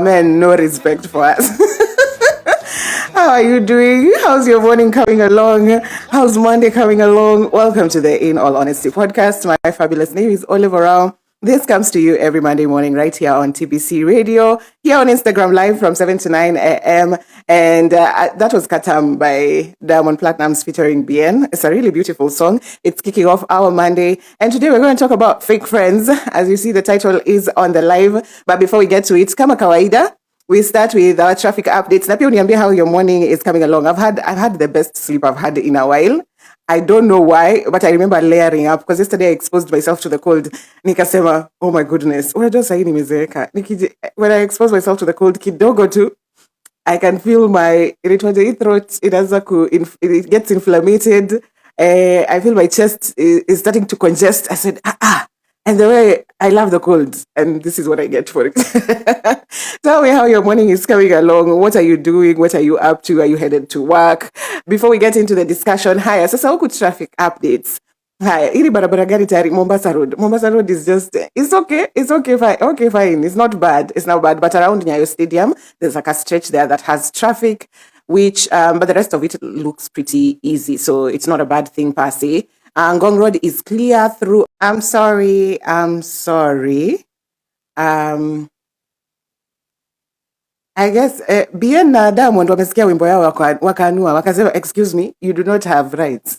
Men, no respect for us. How are you doing? How's your morning coming along? How's Monday coming along? Welcome to the In All Honesty podcast. My fabulous name is Oliver Rao. This comes to you every Monday morning right here on TBC Radio, here on Instagram Live from 7 to 9 a.m. And that was Katam by Diamond Platnumz featuring Bien. It's a really beautiful song. It's kicking off our Monday. And today we're going to talk about fake friends. As you see, the title is on the live. But before we get to it, kama kawaida, we start with our traffic updates. Na pia uniambie how your morning is coming along. I've had the best sleep I've had in a while. I don't know why, but I remember layering up because yesterday I exposed myself to the cold. Nikasema, oh my goodness. Unajua sahi nimezeeka. When I expose myself to the cold kidogo tu, I can feel my throat. It gets inflamed. I feel my chest is starting to congest. I said, And the way I love the cold, and this is what I get for it. Tell me how your morning is coming along. What are you doing? What are you up to? Are you headed to work? Before we get into the discussion, haya, sasa huku traffic updates. Haya, ili barabara gani tayari Mombasa Road. Mombasa Road is just, it's okay, fine. It's not bad. It's not bad. But around Nyayo Stadium, there's like a stretch there that has traffic, which, but the rest of it looks pretty easy. So it's not a bad thing per se. Ngong Road is clear through. I'm sorry. I guess Bien na Diamond wamesikia wimbo yao wakanua wakasema, excuse me, you do not have rights.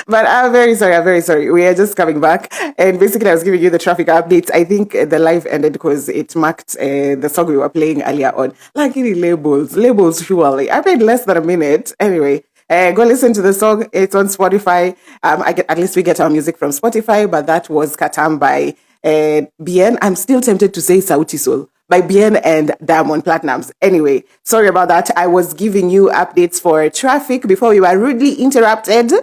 But I'm very sorry. We are just coming back. And basically, I was giving you the traffic updates. I think the live ended because it marked the song we were playing earlier on. Like any labels, surely. I played less than a minute. Anyway. Go listen to the song. It's on Spotify. At least we get our music from Spotify, but that was Katam by Bien. I'm still tempted to say Sauti Sol by Bien and Diamond Platnumz. Anyway, sorry about that. I was giving you updates for traffic before we were rudely interrupted.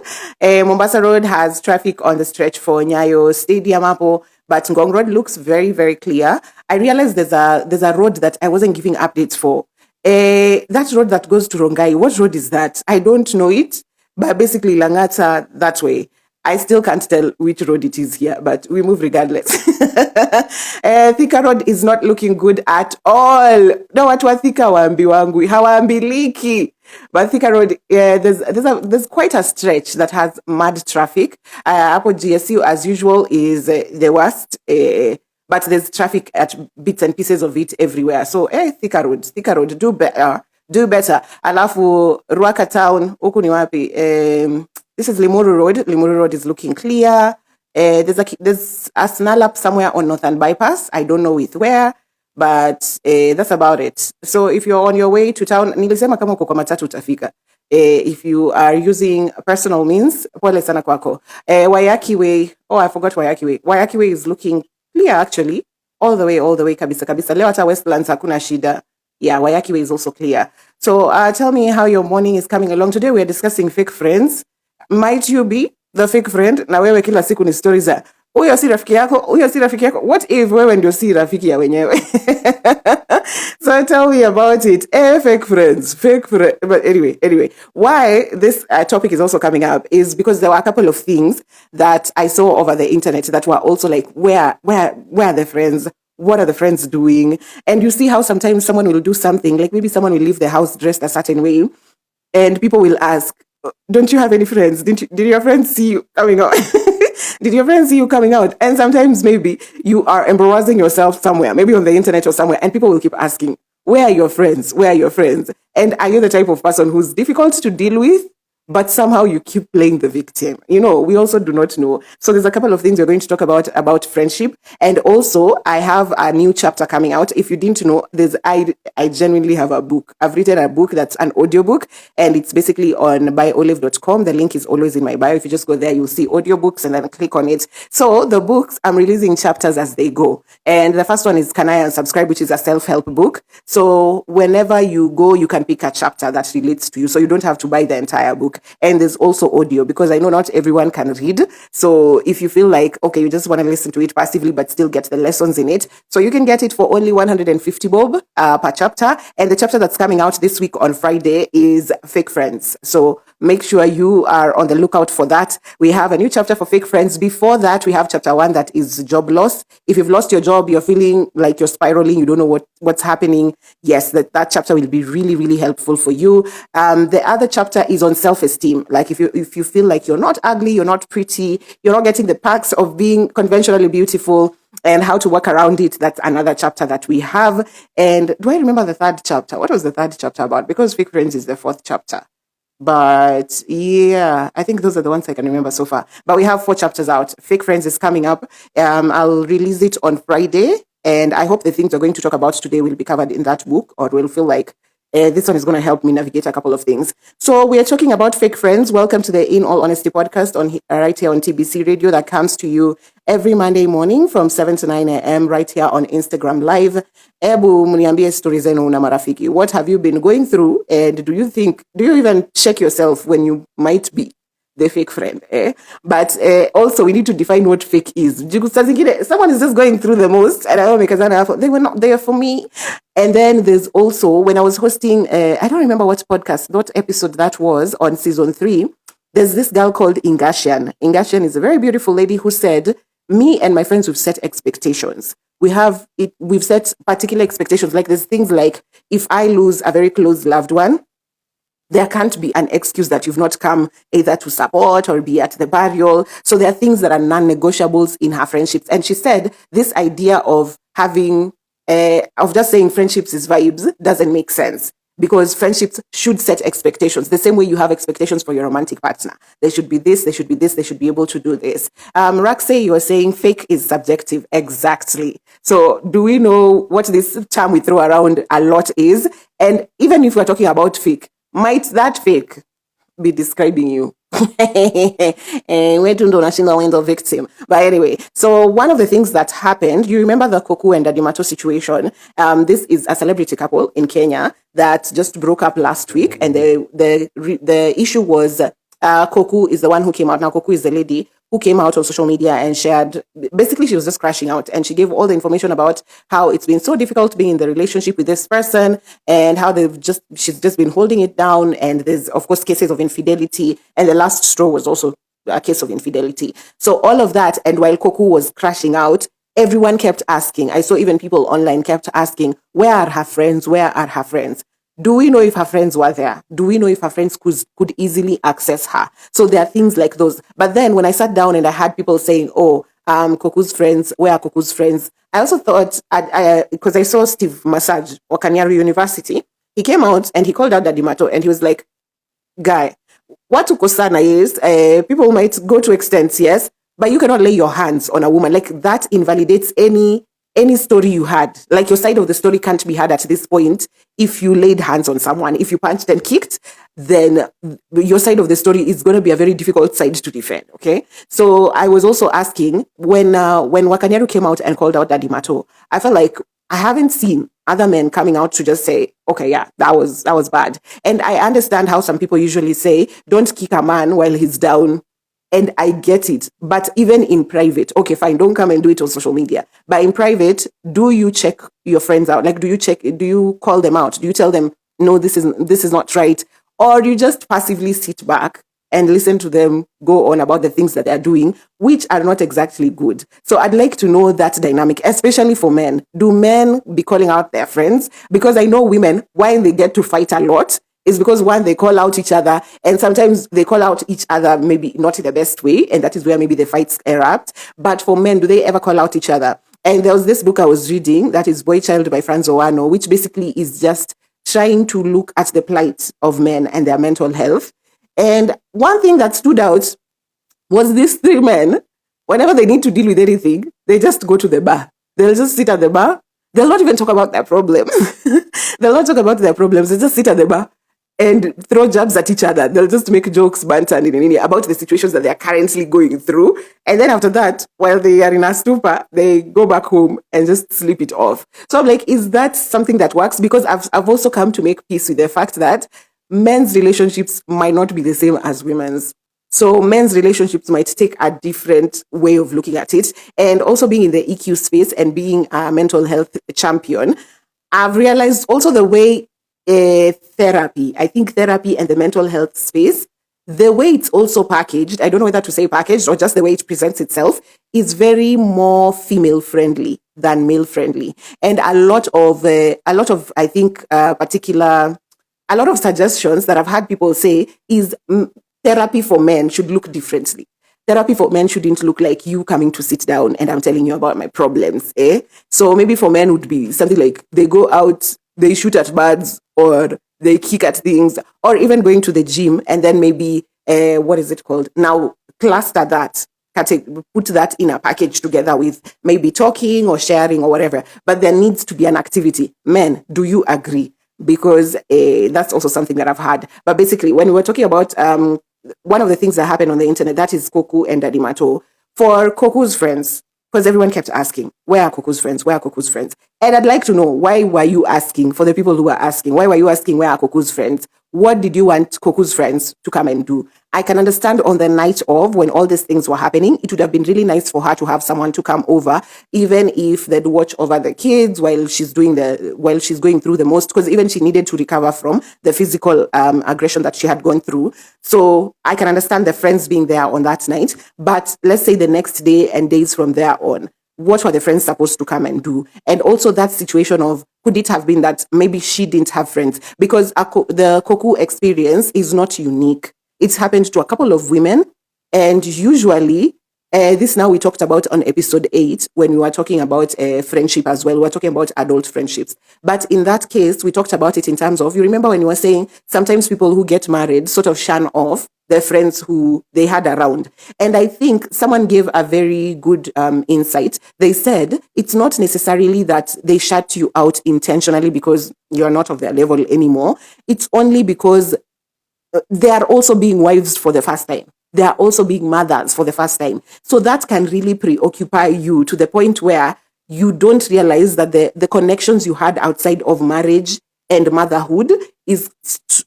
Mombasa Road has traffic on the stretch for Nyayo Stadium Apple, but Ngong Road looks very, very clear. I realized there's a road that I wasn't giving updates for. That road that goes to Rongai, what road is that? I don't know it, but basically Langata that way. I still can't tell which road it is here, but we move regardless. Thika Road is not looking good at all. No, watu wa Thika waambi wangu, hawaambiliki. But Thika Road, there's quite a stretch that has mad traffic. Hapo GSU, as usual, is the worst. But there's traffic at bits and pieces of it everywhere. So, Thika Road, do better. Alafu, Ruaka Town, huku ni wapi? This is Limuru Road. Limuru Road is looking clear. There's a snarl-up somewhere on Northern Bypass. I don't know with where, but that's about it. So, if you're on your way to town, nilisema kama uko kwa matatu utafika. If you are using personal means, pole sana kwako. Wayaki Way, I forgot Wayaki Way. Wayaki Way is looking clear actually, all the way kabisa. Leo hata Westlands hakuna shida. Yeah, Wayaki Way is also clear. So tell me how your morning is coming along. Today we are discussing fake friends. Might you be the fake friend? Na wewe kila siku ni stories za huyo si rafiki yako. What if wewe ndio si rafiki ya wenyewe? So tell me about it. Fake friends. But anyway, why this topic is also coming up is because there were a couple of things that I saw over the internet that were also like, where are the friends? What are the friends doing? And you see how sometimes someone will do something, like maybe someone will leave the house dressed a certain way, and people will ask, don't you have any friends? Did your friends see you coming out? Did your friends see you coming out? And sometimes maybe you are embarrassing yourself somewhere, maybe on the internet or somewhere, and people will keep asking, where are your friends? And are you the type of person who's difficult to deal with, but somehow you keep playing the victim? We also do not know. So there's a couple of things we're going to talk about friendship. And also, I have a new chapter coming out. If you didn't know, I genuinely have a book. I've written a book that's an audiobook, and it's basically on buyolive.com. The link is always in my bio. If you just go there, you'll see audiobooks and then click on it. So the books, I'm releasing chapters as they go. And the first one is Can I Unsubscribe, which is a self-help book. So whenever you go, you can pick a chapter that relates to you. So you don't have to buy the entire book. And there's also audio, because I know not everyone can read. So if you feel like, okay, you just want to listen to it passively, but still get the lessons in it, so you can get it for only 150 bob per chapter. And the chapter that's coming out this week on Friday is Fake Friends. So Make sure you are on the lookout for that. We have a new chapter for fake friends. Before that, we have chapter 1 that is job loss. If you've lost your job, you're feeling like you're spiraling, you don't know what's happening. Yes, that chapter will be really, really helpful for you. The other chapter is on self-esteem. Like if you feel like you're not ugly, you're not pretty, you're not getting the perks of being conventionally beautiful, and how to work around it. That's another chapter that we have. And do I remember the third chapter? What was the third chapter about? Because fake friends is the fourth chapter. But yeah, I think those are the ones I can remember so far. But we have 4 chapters out. Fake Friends is coming up. I'll release it on Friday. And I hope the things we're going to talk about today will be covered in that book, or will feel like this one is going to help me navigate a couple of things. So we are talking about fake friends. Welcome to the In All Honesty podcast right here on TBC Radio, that comes to you every Monday morning from 7 to 9 a.m. right here on Instagram Live. Ebu mniambie stories zenu na marafiki. What have you been going through? And do you even check yourself when you might be the fake friend? But also we need to define what fake is. Someone is just going through the most, and I don't make a they were not there for me. And then there's also, when I was hosting, I don't remember what episode that was on season 3, there's this girl called Ingashian. Ingashian is a very beautiful lady who said, me and my friends, we've set expectations. We've set particular expectations. Like there's things like, if I lose a very close loved one, there can't be an excuse that you've not come either to support or be at the burial. So there are things that are non-negotiables in her friendships. And she said this idea of just saying friendships is vibes doesn't make sense, because friendships should set expectations the same way you have expectations for your romantic partner. They should be this, they should be this, they should be able to do this. Raksay, you are saying fake is subjective. Exactly. So do we know what this term we throw around a lot is? And even if we're talking about fake, might that fake be describing you? Victim. But anyway, so one of the things that happened, you remember the Koku and Dadimato situation. This is a celebrity couple in Kenya that just broke up last week, and the issue was Koku is the one who came out. Now Koku is the lady who came out on social media and shared, basically she was just crashing out, and she gave all the information about how it's been so difficult being in the relationship with this person, and how she's just been holding it down. And there's of course cases of infidelity, and the last straw was also a case of infidelity. So all of that, and while Koku was crashing out, everyone kept asking. I saw even people online kept asking, where are her friends? Where are her friends? Do we know if her friends were there? Do we know if her friends could easily access her? So there are things like those. But then when I sat down and I had people saying, Koku's friends, where are Koku's friends? I also thought, because I saw Steve Massage, Wakanyaru University, he came out and he called out Dadimato, and he was like, guy, what ukosana is, people might go to extents, yes, but you cannot lay your hands on a woman. Like that invalidates any story you had. Like your side of the story can't be had at this point if you laid hands on someone. If you punched and kicked, then your side of the story is going to be a very difficult side to defend, okay? So I was also asking, when Wakanyaru came out and called out Dadimato, I felt like I haven't seen other men coming out to just say, okay, yeah, that was bad. And I understand how some people usually say, don't kick a man while he's down. And I get it. But even in private, okay, fine, don't come and do it on social media. But in private, do you check your friends out? Like, do you call them out? Do you tell them, no, this is not right? Or do you just passively sit back and listen to them go on about the things that they're doing, which are not exactly good? So I'd like to know that dynamic, especially for men. Do men be calling out their friends? Because I know women, why they get to fight a lot is because, one, they call out each other, and sometimes they call out each other maybe not in the best way, and that is where maybe the fights erupt. But for men, do they ever call out each other? And there was this book I was reading, that is Boy Child by Franz Owano, which basically is just trying to look at the plight of men and their mental health. And one thing that stood out was these 3 men, whenever they need to deal with anything, they just go to the bar. They'll just sit at the bar. They'll not even talk about their problems. They'll not talk about their problems. They just sit at the bar and throw jabs at each other. They'll just make jokes, banter, and about the situations that they are currently going through. And then after that, while they are in a stupor, they go back home and just sleep it off. So I'm like, is that something that works? Because I've also come to make peace with the fact that men's relationships might not be the same as women's. So men's relationships might take a different way of looking at it. And also being in the EQ space and being a mental health champion, I've realized also the way therapy and the mental health space the way it's also packaged, I don't know whether to say packaged or just the way it presents itself, is very more female friendly than male friendly. And I think, a lot of suggestions that I've had people say is therapy for men should look differently. Therapy for men shouldn't look like you coming to sit down and I'm telling you about my problems. So maybe for men would be something like they go out, they shoot at birds, or they kick at things, or even going to the gym and then maybe, what is it called? Now, cluster that, put that in a package together with maybe talking or sharing or whatever. But there needs to be an activity. Men, do you agree? Because that's also something that I've had. But basically, when we were talking about one of the things that happened on the internet, that is Koku and Dadimato. For Koku's friends, because everyone kept asking, where are Koku's friends? Where are Koku's friends? And I'd like to know, why were you asking, for the people who were asking, why were you asking, where are Koku's friends? What did you want Koku's friends to come and do? I can understand on the night of, when all these things were happening, it would have been really nice for her to have someone to come over, even if they'd watch over the kids while she's going through the most, because even she needed to recover from the physical aggression that she had gone through. So I can understand the friends being there on that night. But let's say the next day and days from there on, what were the friends supposed to come and do? And also that situation of, could it have been that maybe she didn't have friends? Because the Koku experience is not unique. It's happened to a couple of women. And usually, this now we talked about on episode 8, when we were talking about friendship as well. We were talking about adult friendships. But in that case, we talked about it in terms of, you remember when you were saying sometimes people who get married sort of shun off their friends who they had around. And I think someone gave a very good insight. They said it's not necessarily that they shut you out intentionally because you're not of their level anymore. It's only because they are also being wives for the first time. They are also being mothers for the first time. So that can really preoccupy you to the point where you don't realize that the connections you had outside of marriage and motherhood is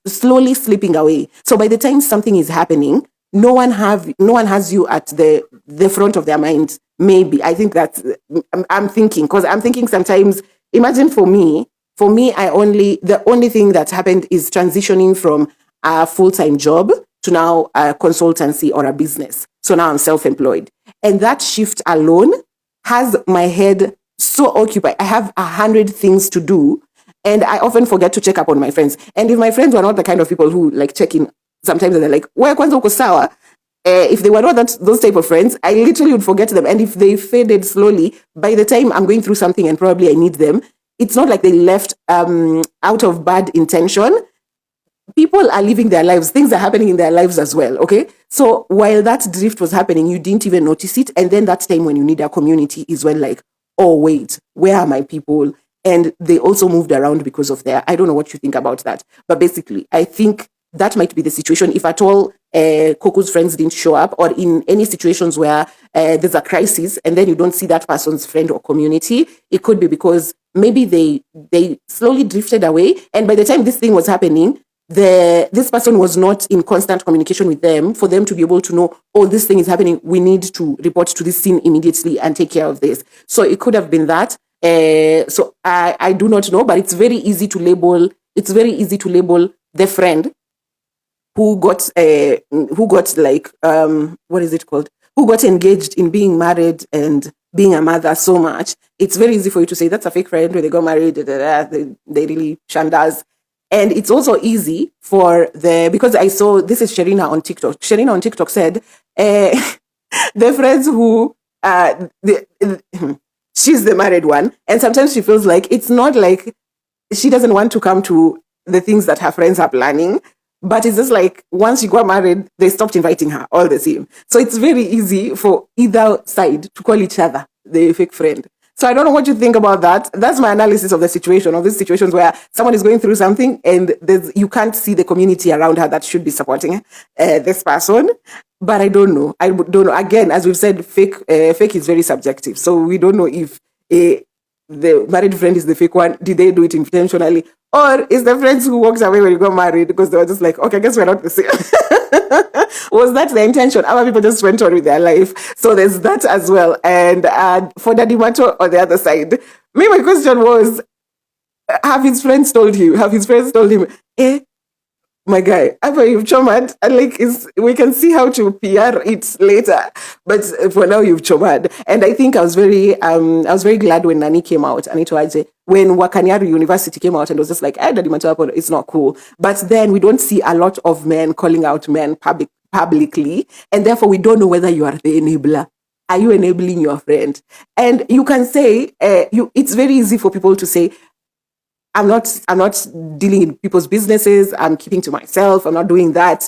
slowly slipping away. So by the time something is happening, no one has you at the front of their mind. Maybe I think that I'm thinking sometimes. Imagine for me, the only thing that happened is transitioning from a full-time job to now a consultancy or a business. So now I'm self-employed, and that shift alone has my head so occupied. I have 100 things to do. And I often forget to check up on my friends. And if my friends were not the kind of people who like check in sometimes and they're like, where kwanza uko sawa? If they were not those type of friends, I literally would forget them. And if they faded slowly, by the time I'm going through something and probably I need them, it's not like they left out of bad intention. People are living their lives. Things are happening in their lives as well, okay? So while that drift was happening, you didn't even notice it. And then that time when you need a community is when like, oh, wait, where are my people? And they also moved around because of I don't know what you think about that. But basically, I think that might be the situation. If at all Koku's friends didn't show up, or in any situations where there's a crisis and then you don't see that person's friend or community, it could be because maybe they slowly drifted away. And by the time this thing was happening, this person was not in constant communication with them for them to be able to know, oh, this thing is happening. We need to report to this scene immediately and take care of this. So it could have been that. So I do not know, but it's very easy to label. It's very easy to label the friend who got like what is it called? Who got engaged in being married and being a mother so much. It's very easy for you to say that's a fake friend when they got married. They really shunned us. And it's also easy because I saw, this is Sherina on TikTok. Sherina on TikTok said, the friends who, she's the married one. And sometimes she feels like it's not like she doesn't want to come to the things that her friends are planning. But it's just like once she got married, they stopped inviting her all the same. So it's very easy for either side to call each other the fake friend. So I don't know what you think about that. That's my analysis of the situation, of these situations where someone is going through something and you can't see the community around her that should be supporting this person. But I don't know. I don't know. Again, as we've said, fake is very subjective. So we don't know if the married friend is the fake one. Did they do it intentionally? Or is the friends who walked away when you got married because they were just like, okay, I guess we're not the same. Was that the intention? Other people just went on with their life. So there's that as well. And for Daddy Mato on the other side, my question was, have his friends told him, my guy, after you've chomed, and like we can see how to PR it later. But for now, you've chomed. And I think I was very glad when Nani came out, and it was when Wakanyaru University came out and was just like, Daddy Matawapo, it's not cool. But then we don't see a lot of men calling out men publicly, and therefore we don't know whether you are the enabler. Are you enabling your friend? And you can say, it's very easy for people to say, I'm not dealing in people's businesses. I'm keeping to myself. I'm not doing that.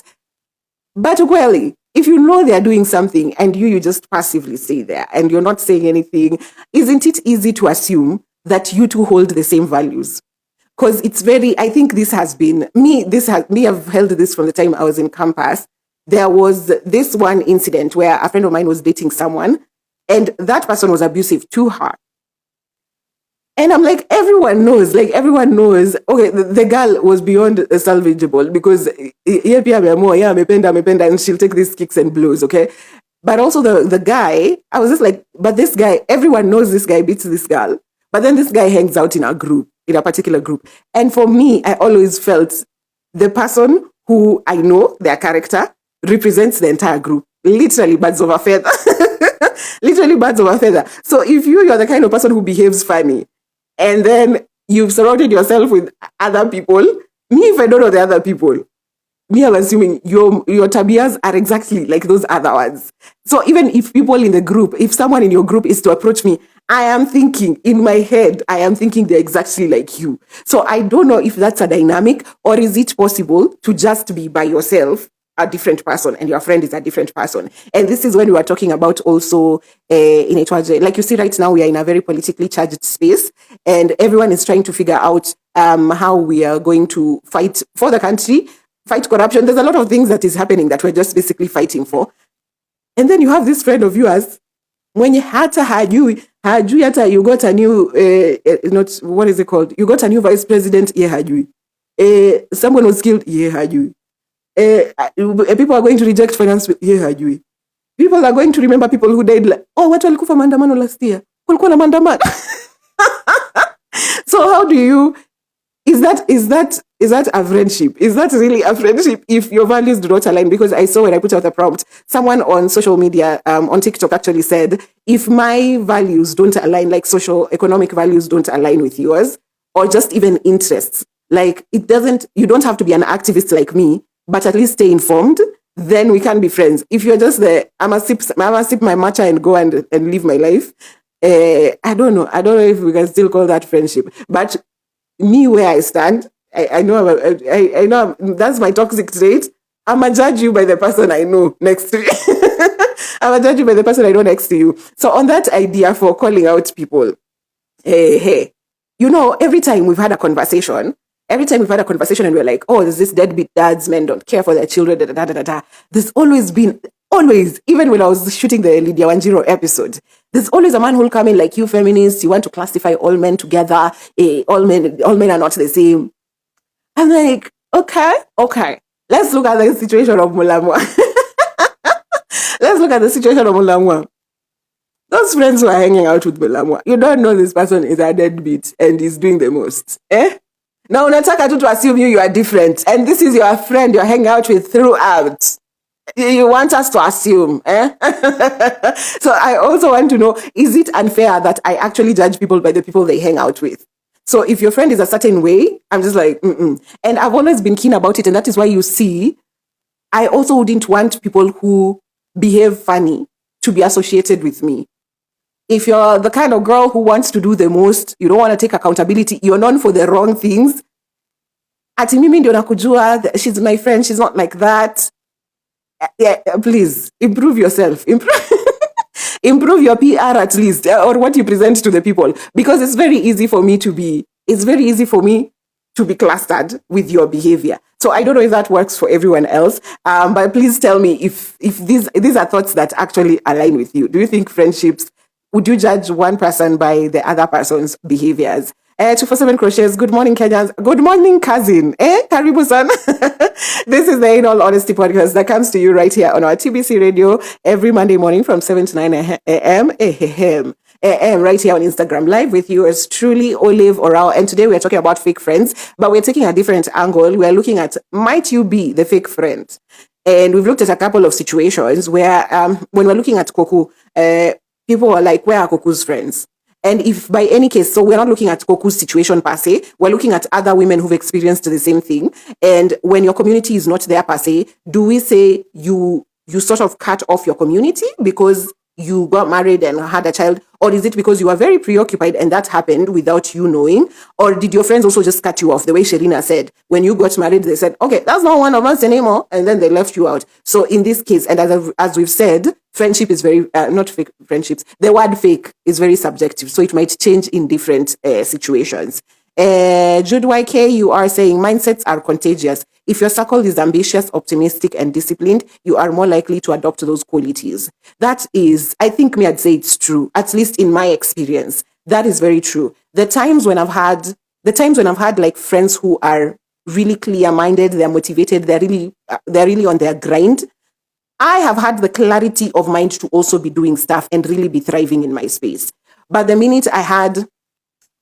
But well, if you know they're doing something and you just passively stay there and you're not saying anything, isn't it easy to assume that you two hold the same values? Because I think this has been, I've held this from the time I was in campus. There was this one incident where a friend of mine was dating someone and that person was abusive to her. And I'm like, everyone knows, okay, the girl was beyond salvageable because and she'll take these kicks and blows, okay? But also the guy, I was just like, but this guy, everyone knows this guy beats this girl. But then this guy hangs out in a particular group. And for me, I always felt the person who I know, their character, represents the entire group. Literally birds of a feather. Literally birds of a feather. So if you're the kind of person who behaves funny, and then you've surrounded yourself with other people. Me, if I don't know the other people, I'm assuming your tabias are exactly like those other ones. So even if people in the group, if someone in your group is to approach me, I am thinking in my head, they're exactly like you. So I don't know if that's a dynamic or is it possible to just be by yourself a different person and your friend is a different person. And this is when we were talking about also like you see right now we are in a very politically charged space and everyone is trying to figure out how we are going to fight for the country, fight corruption. There's a lot of things that is happening that we're just basically fighting for. And then you have this friend of yours when you you got a new what is it called? You got a new vice president, someone was killed, people are going to reject finance. People are going to remember people who died. Watu walikufa maandamano last year. Kulikuwa na maandamano. So how do you? Is that a friendship? Is that really a friendship if your values do not align? Because I saw when I put out the prompt, someone on social media, on TikTok actually said, if my values don't align, like social economic values don't align with yours, or just even interests, like you don't have to be an activist like me, but at least stay informed, then we can be friends. If you're just I'm gonna sip my matcha and go and live my life, I don't know if we can still call that friendship. But me, where I stand, I know that's my toxic trait. I'm gonna judge you by the person I know next to you. I'm gonna judge you by the person I know next to you. So on that idea for calling out people, hey, every time we've had a conversation and we're like, there's this deadbeat dads, men don't care for their children, There's always been, even when I was shooting the Lydia Wanjiro episode, there's always a man who'll come in like, you feminists, you want to classify all men together, all men are not the same. I'm like, okay, let's look at the situation of Mulamwa. Those friends who are hanging out with Mulamwa, you don't know this person is a deadbeat and is doing the most, Now, unataka tu to assume you are different. And this is your friend you're hanging out with throughout. You want us to assume, So I also want to know, is it unfair that I actually judge people by the people they hang out with? So if your friend is a certain way, I'm just like, And I've always been keen about it. And that is why you see, I also wouldn't want people who behave funny to be associated with me. If you're the kind of girl who wants to do the most, you don't want to take accountability, you're known for the wrong things. Ati mimi ndio nakujua, she's my friend, she's not like that. Please, improve yourself. Improve your PR at least, or what you present to the people. Because it's very easy for me to be clustered with your behavior. So I don't know if that works for everyone else. But please tell me if these are thoughts that actually align with you. Do you think friendships, would you judge one person by the other person's behaviors? 247 Crochets, good morning, Kenyans. Good morning, cousin. Karibu-san. This is the In All Honesty podcast that comes to you right here on our TBC radio every Monday morning from 7 to 9 a.m. right here on Instagram Live with yours truly, Olive Oral. And today we're talking about fake friends, but we're taking a different angle. We're looking at, might you be the fake friend? And we've looked at a couple of situations where when we're looking at Koku, people are like, where are Koku's friends? And if by any case, so we're not looking at Koku's situation per se, we're looking at other women who've experienced the same thing. And when your community is not there per se, do we say you sort of cut off your community because you got married and had a child? Or is it because you were very preoccupied and that happened without you knowing? Or did your friends also just cut you off? The way Sherina said, when you got married, they said, okay, that's not one of us anymore. And then they left you out. So in this case, and as we've said, friendship is very, not fake friendships. The word fake is very subjective. So it might change in different situations. Jude YK, you are saying mindsets are contagious. If your circle is ambitious, optimistic, and disciplined, you are more likely to adopt those qualities. That is, I think I'd say it's true, at least in my experience. That is very true. The times when I've had like friends who are really clear-minded, they're motivated, they're really on their grind, I have had the clarity of mind to also be doing stuff and really be thriving in my space. But the minute I had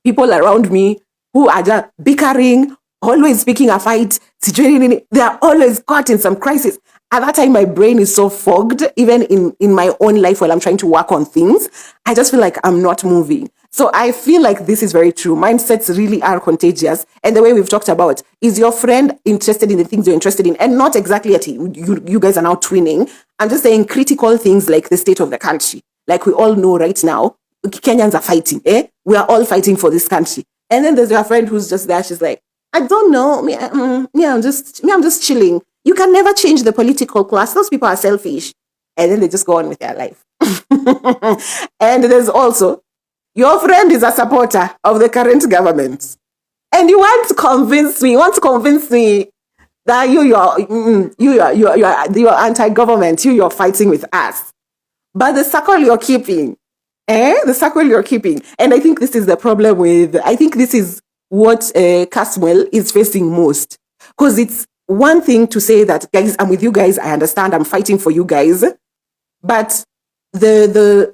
people around me who are just bickering, always picking a fight, they are always caught in some crisis. At that time, my brain is so fogged, even in my own life while I'm trying to work on things. I just feel like I'm not moving. So I feel like this is very true. Mindsets really are contagious. And the way we've talked about, is your friend interested in the things you're interested in? And not exactly at you guys are now twinning. I'm just saying critical things like the state of the country. Like we all know right now, Kenyans are fighting. We are all fighting for this country. And then there's your friend who's just there. She's like, I don't know. I'm just chilling. You can never change the political class. Those people are selfish. And then they just go on with their life. And there's also, your friend is a supporter of the current government. And you want to convince me that you're anti-government, you're fighting with us. But the circle you're keeping, and I think this is the problem this is what Caswell is facing most. Because it's one thing to say that, guys, I'm with you guys, I understand, I'm fighting for you guys. But the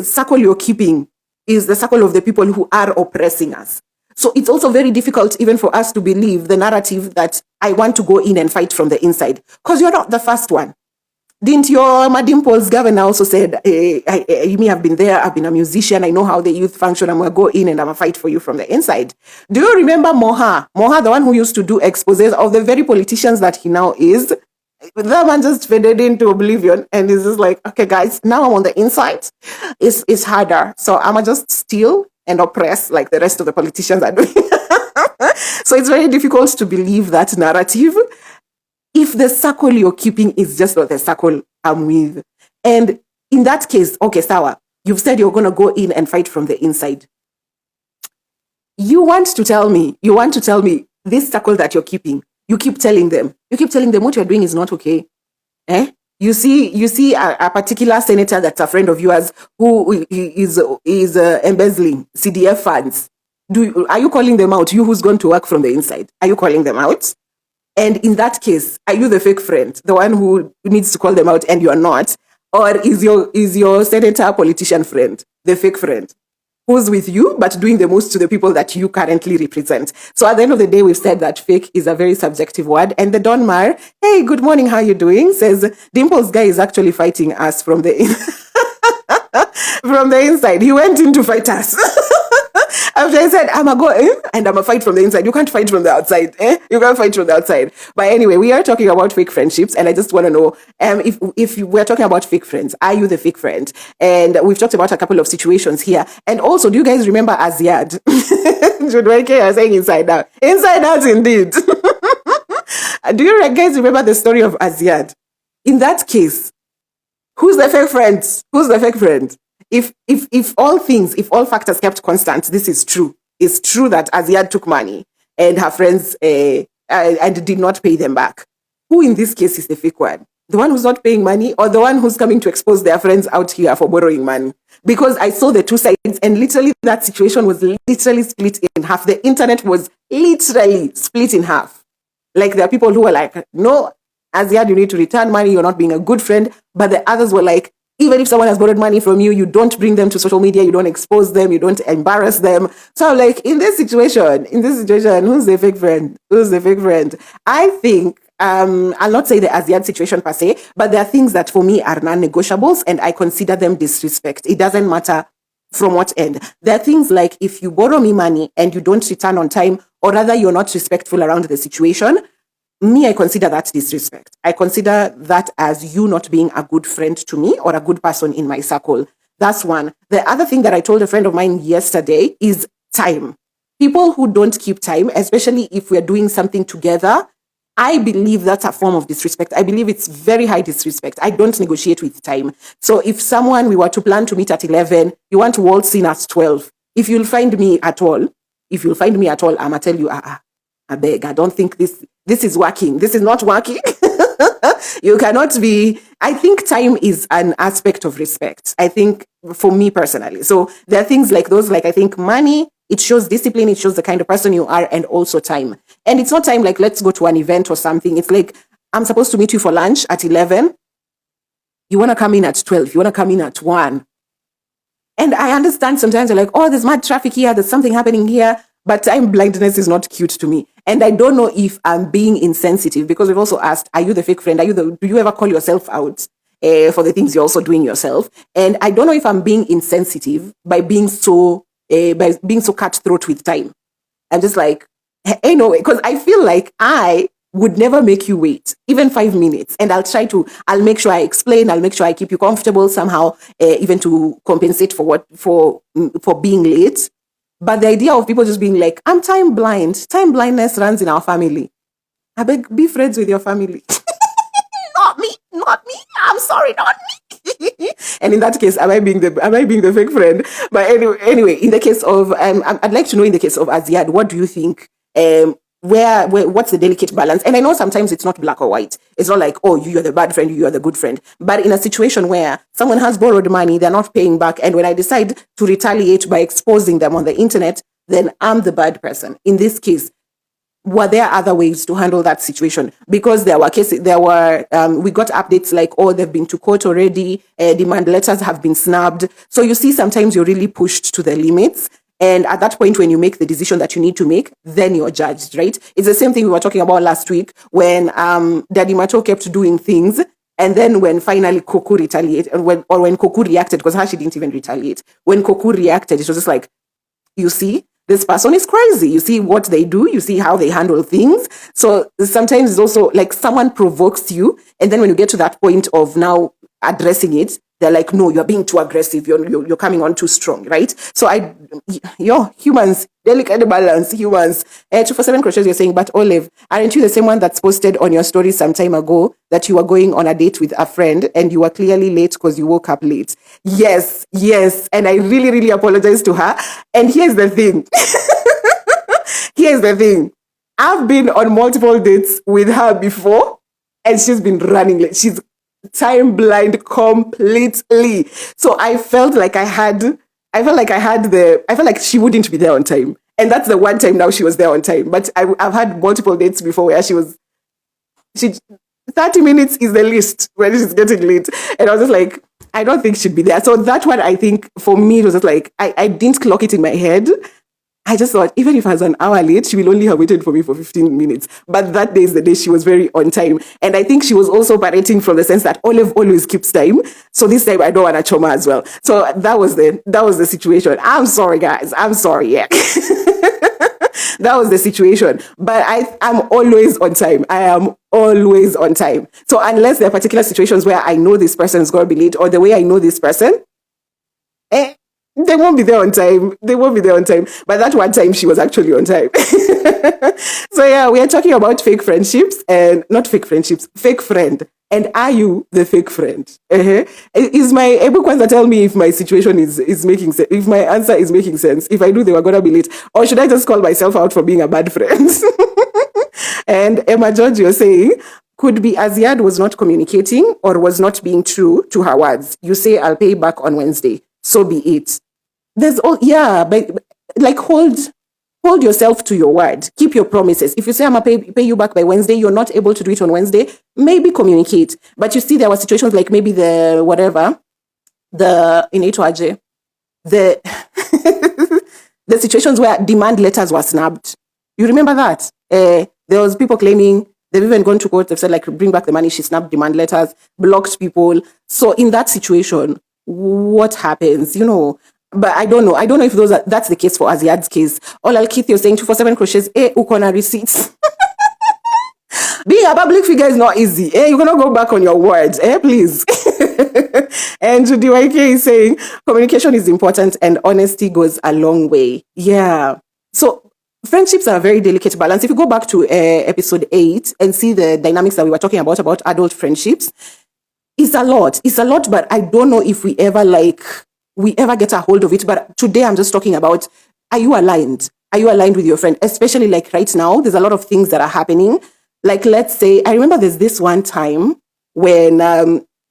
circle you're keeping is the circle of the people who are oppressing us. So it's also very difficult even for us to believe the narrative that I want to go in and fight from the inside. Because you're not the first one. Didn't your Madimple's governor also said, me, I've been there, I've been a musician, I know how the youth function, I'm going to go in and I'm going to fight for you from the inside. Do you remember Moha? Moha, the one who used to do exposés of the very politicians that he now is? That man just faded into oblivion and is just like, okay, guys, now I'm on the inside. It's harder. So I'm going to just steal and oppress like the rest of the politicians are doing. So it's very difficult to believe that narrative if the circle you're keeping is just not the circle I'm with. And in that case, okay, Sawa, you've said you're going to go in and fight from the inside. You want to tell me this circle that you're keeping, you keep telling them what you're doing is not okay. You see a particular senator that's a friend of yours who is embezzling CDF funds. Are you calling them out? You who's going to work from the inside, are you calling them out? And in that case, are you the fake friend, the one who needs to call them out and you're not? Or is your senator politician friend the fake friend who's with you but doing the most to the people that you currently represent? So at the end of the day, we've said that fake is a very subjective word. And the Don Mar, hey, good morning, how you doing? Says, Dimple's guy is actually fighting us from the from the inside. He went in to fight us. After I said, I'm going to go in and I'm going to fight from the inside. You can't fight from the outside. You can't fight from the outside. But anyway, we are talking about fake friendships. And I just want to know, if we're talking about fake friends, are you the fake friend? And we've talked about a couple of situations here. And also, do you guys remember Aziad? Jude YK are saying inside out. Inside out indeed. Do you guys remember the story of Aziad? In that case, who's the fake friend? Who's the fake friend? If all factors kept constant, this is true. It's true that Aziad took money and her friends and did not pay them back. Who in this case is the fake one? The one who's not paying money or the one who's coming to expose their friends out here for borrowing money? Because I saw the two sides and literally that situation was literally split in half. The internet was literally split in half. Like there are people who were like, no, Aziad, you need to return money. You're not being a good friend. But the others were like, Even if someone has borrowed money from you, you don't bring them to social media, you don't expose them, you don't embarrass them. So I'm like, in this situation, who's the fake friend? Who's the fake friend? I think I'll not say the ASEAN situation per se, but there are things that for me are non-negotiables, and I consider them disrespect. It doesn't matter from what end. There are things like if you borrow me money and you don't return on time, or rather you're not respectful around the situation, me, I consider that disrespect. I consider that as you not being a good friend to me or a good person in my circle. That's one. The other thing that I told a friend of mine yesterday is time. People who don't keep time, especially if we're doing something together, I believe that's a form of disrespect. I believe it's very high disrespect. I don't negotiate with time. So if we were to plan to meet at 11, you want to waltz in at 12. If you'll find me at all, I'm going to tell you, I beg, I don't think this is working. This is not working. You cannot be. I think time is an aspect of respect. I think for me personally. So there are things like those, like I think money, it shows discipline, it shows the kind of person you are, and also time. And it's not time like, let's go to an event or something. It's like, I'm supposed to meet you for lunch at 11. You want to come in at 12. You want to come in at 1. And I understand sometimes you're like, oh, there's mad traffic here. There's something happening here. But time blindness is not cute to me. And I don't know if I'm being insensitive, because we've also asked, are you the fake friend? Do you ever call yourself out for the things you're also doing yourself? And I don't know if I'm being insensitive by being so cutthroat with time. I'm just like, anyway, because I feel like I would never make you wait, even 5 minutes. And I'll make sure I explain, I'll make sure I keep you comfortable somehow, even to compensate for being late. But the idea of people just being like, I'm time blindness runs in our family. I beg, be friends with your family. Not me. I'm sorry, not me. And in that case, am I being the fake friend? But anyway, in the case of, I'd like to know, in the case of Aziad, what do you think? What's the delicate balance? And I know sometimes it's not black or white. It's not like, oh, you're the bad friend, you're the good friend. But in a situation where someone has borrowed money, they're not paying back, and when I decide to retaliate by exposing them on the internet, then I'm the bad person. In this case, were there other ways to handle that situation? Because we got updates like, oh, they've been to court already, demand letters have been snubbed. So you see, sometimes you're really pushed to the limits. And at that point, when you make the decision that you need to make, then you're judged, right? It's the same thing we were talking about last week when Daddy Mato kept doing things. And then when finally Koku retaliated, when Koku reacted, because she didn't even retaliate. When Koku reacted, it was just like, you see, this person is crazy. You see what they do. You see how they handle things. So sometimes it's also like someone provokes you. And then when you get to that point of now addressing it, they're like, no, you're being too aggressive. You're coming on too strong, right? So humans, delicate balance, humans. 247 Crochets, you're saying, but Olive, aren't you the same one that's posted on your story some time ago that you were going on a date with a friend and you were clearly late because you woke up late? Yes. And I really, really apologize to her. And here's the thing. I've been on multiple dates with her before, and she's been running late. She's time blind completely. So I felt like she wouldn't be there on time. And that's the one time now she was there on time. But I've had multiple dates before where 30 minutes is the least when she's getting late. And I was just like, I don't think she'd be there. So that one, I think for me, it was just like, I didn't clock it in my head. I just thought, even if I was an hour late, she will only have waited for me for 15 minutes. But that day is the day she was very on time. And I think she was also operating from the sense that Olive always keeps time. So this time I don't want to choma as well. So that was the situation. I'm sorry, guys. I'm sorry. Yeah. That was the situation. But I'm always on time. I am always on time. So unless there are particular situations where I know this person is going to be late, or the way I know this person, they won't be there on time. But that one time, she was actually on time. So yeah, we are talking about fake friendships, and not fake friendships, fake friend. And are you the fake friend? Is my ebook ones that tell me if my situation is making sense, if my answer is making sense, if I do, they were going to be late, or should I just call myself out for being a bad friend? And Emma George, you're saying, could be Aziad was not communicating or was not being true to her words. You say, I'll pay back on Wednesday. So be it. But like hold yourself to your word. Keep your promises. If you say I'm gonna pay you back by Wednesday, you're not able to do it on Wednesday, maybe communicate. But you see, there were situations like maybe the whatever, in H1J, the the situations where demand letters were snapped. You remember that? There was people claiming they've even gone to court. They've said, like, bring back the money. She snapped demand letters, blocked people. So in that situation, what happens? But I don't know. I don't know if that's the case for Aziad's case. All I'll keep you saying 247 crochets, ukona receipts. Being a public figure is not easy. You cannot go back on your words. Please. And Judy YK is saying communication is important and honesty goes a long way. Yeah. So friendships are a very delicate balance. If you go back to episode 8 and see the dynamics that we were talking about adult friendships, it's a lot. It's a lot, but I don't know if we ever get a hold of it. But today I'm just talking about, are you aligned? Are you aligned with your friend? Especially like right now, there's a lot of things that are happening. Like, let's say, I remember there's this one time when,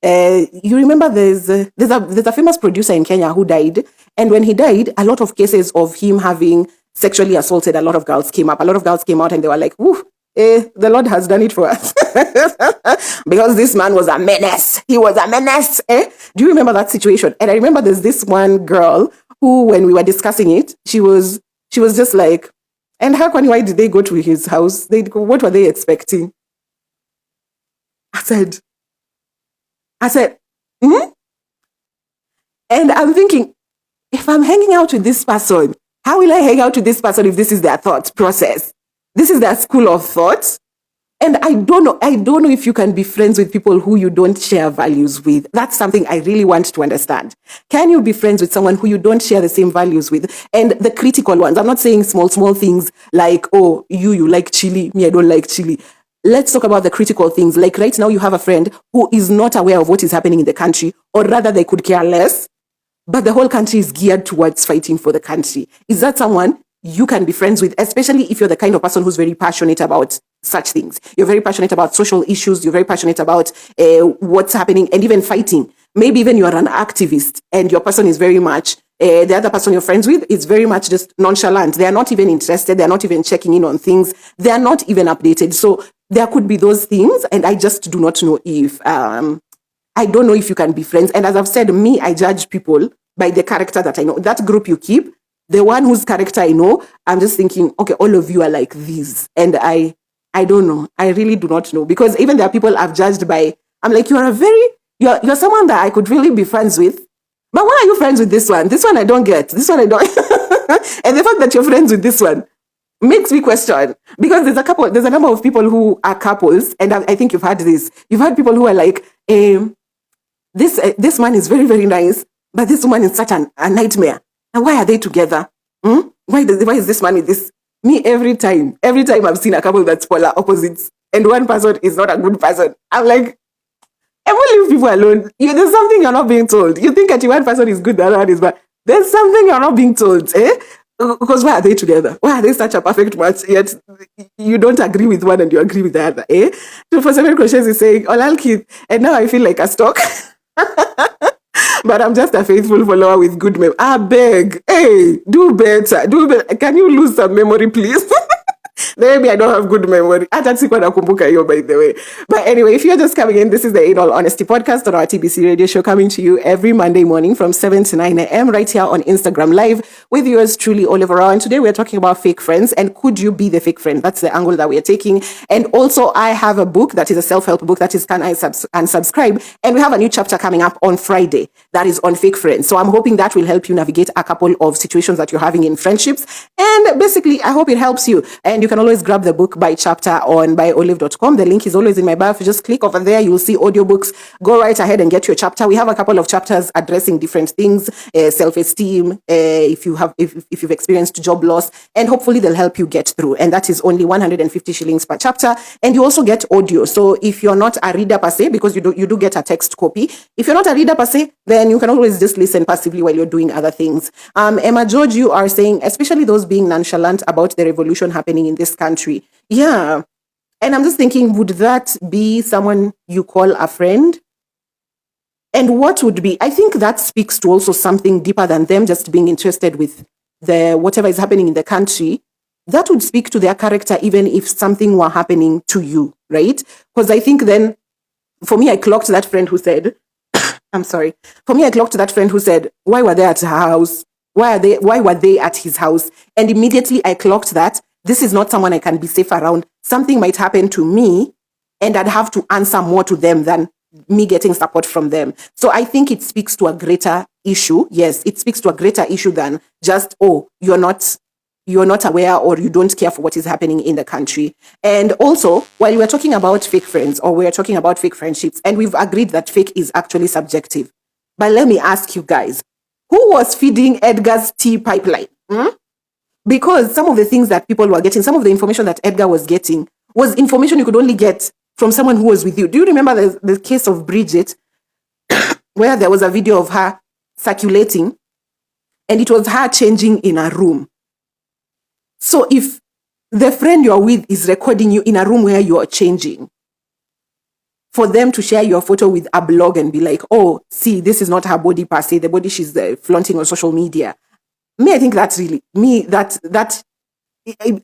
you remember there's a famous producer in Kenya who died. And when he died, a lot of cases of him having sexually assaulted a lot of girls came up. A lot of girls came out and they were like, "Ooh, the Lord has done it for us." Because this man was a menace. He was a menace. Do you remember that situation? And I remember there's this one girl who, when we were discussing it, she was just like, and why did they go to his house? What were they expecting? I said, hmm? And I'm thinking, if I'm hanging out with this person, how will I hang out with this person if this is their thought process? This is their school of thought. And I don't know if you can be friends with people who you don't share values with. That's something I really want to understand. Can you be friends with someone who you don't share the same values with? And the critical ones, I'm not saying small things like, oh, you like chili, me, I don't like chili. Let's talk about the critical things. Like right now, you have a friend who is not aware of what is happening in the country, or rather they could care less, but the whole country is geared towards fighting for the country. Is that someone you can be friends with, especially if you're the kind of person who's very passionate about such things? You're very passionate about social issues. You're very passionate about what's happening and even fighting. Maybe even you're an activist and your person is very much, the other person you're friends with is very much just nonchalant. They are not even interested. They're not even checking in on things. They are not even updated. So there could be those things. And I just do not know if, I don't know if you can be friends. And as I've said, I judge people by the character that I know. That group you keep, the one whose character I know, I'm just thinking, okay, all of you are like these. And I don't know. I really do not know. Because even there are people I've judged by, I'm like, you're someone that I could really be friends with. But why are you friends with this one? This one I don't get. This one I don't. And the fact that you're friends with this one makes me question. Because there's a number of people who are couples. And I think you've had this. You've had people who are like, this man is very, very nice, but this woman is such a nightmare. And why are they together? Why is this man with this? Me, every time I've seen a couple that's polar opposites and one person is not a good person, I'm like, I will leave people alone. There's something you're not being told. You think that one person is good, the other one is bad. There's something you're not being told, Because why are they together? Why are they such a perfect match, yet you don't agree with one and you agree with the other, 247 Crochets is saying, I'll keep, and now I feel like a stock. But I'm just a faithful follower with good memory. I beg. Hey, do better. Can you lose some memory, please? Maybe I don't have good memory. Hata sikuwa nakumbuka hiyo, by the way. But anyway, if you're just coming in, this is the In All Honesty podcast on our TBC radio show, coming to you every Monday morning from 7 to 9 a.m. right here on Instagram Live with yours truly, Oliver Rao. And today we're talking about fake friends and could you be the fake friend? That's the angle that we are taking. And also I have a book that is a self-help book that is Can I Unsubscribe? And we have a new chapter coming up on Friday that is on fake friends. So I'm hoping that will help you navigate a couple of situations that you're having in friendships. And basically, I hope it helps you. And you can always grab the book by chapter on buyolive.com. The link is always in my bio. If you just click over there, you'll see audiobooks. Go right ahead and get your chapter. We have a couple of chapters addressing different things, self-esteem, if you've experienced job loss, and hopefully they'll help you get through. And that is only 150 shillings per chapter. And you also get audio. So if you're not a reader per se, because you do get a text copy, if you're not a reader per se, then you can always just listen passively while you're doing other things. Emma George, you are saying, especially those being nonchalant about the revolution happening in this country. Yeah. And I'm just thinking, would that be someone you call a friend? And what would be, I think that speaks to also something deeper than them just being interested with whatever is happening in the country. That would speak to their character, even if something were happening to you, right? Because I think then, for me, I clocked that friend who said, I'm sorry. For me, I clocked that friend who said, why were they at her house? Why were they at his house? And immediately I clocked that this is not someone I can be safe around. Something might happen to me and I'd have to answer more to them than me getting support from them. So I think it speaks to a greater issue. Yes, it speaks to a greater issue than just, oh, you're not aware or you don't care for what is happening in the country. And also, while we're talking about fake friends or we're talking about fake friendships, and we've agreed that fake is actually subjective. But let me ask you guys, who was feeding Edgar's tea pipeline? Because some of the things that people were getting, some of the information that Edgar was getting was information you could only get from someone who was with you. Do you remember the case of Bridget, where there was a video of her circulating and it was her changing in a room? So if the friend you're with is recording you in a room where you're changing, for them to share your photo with a blog and be like, oh, see, this is not her body per se, the body she's flaunting on social media. I think that's really,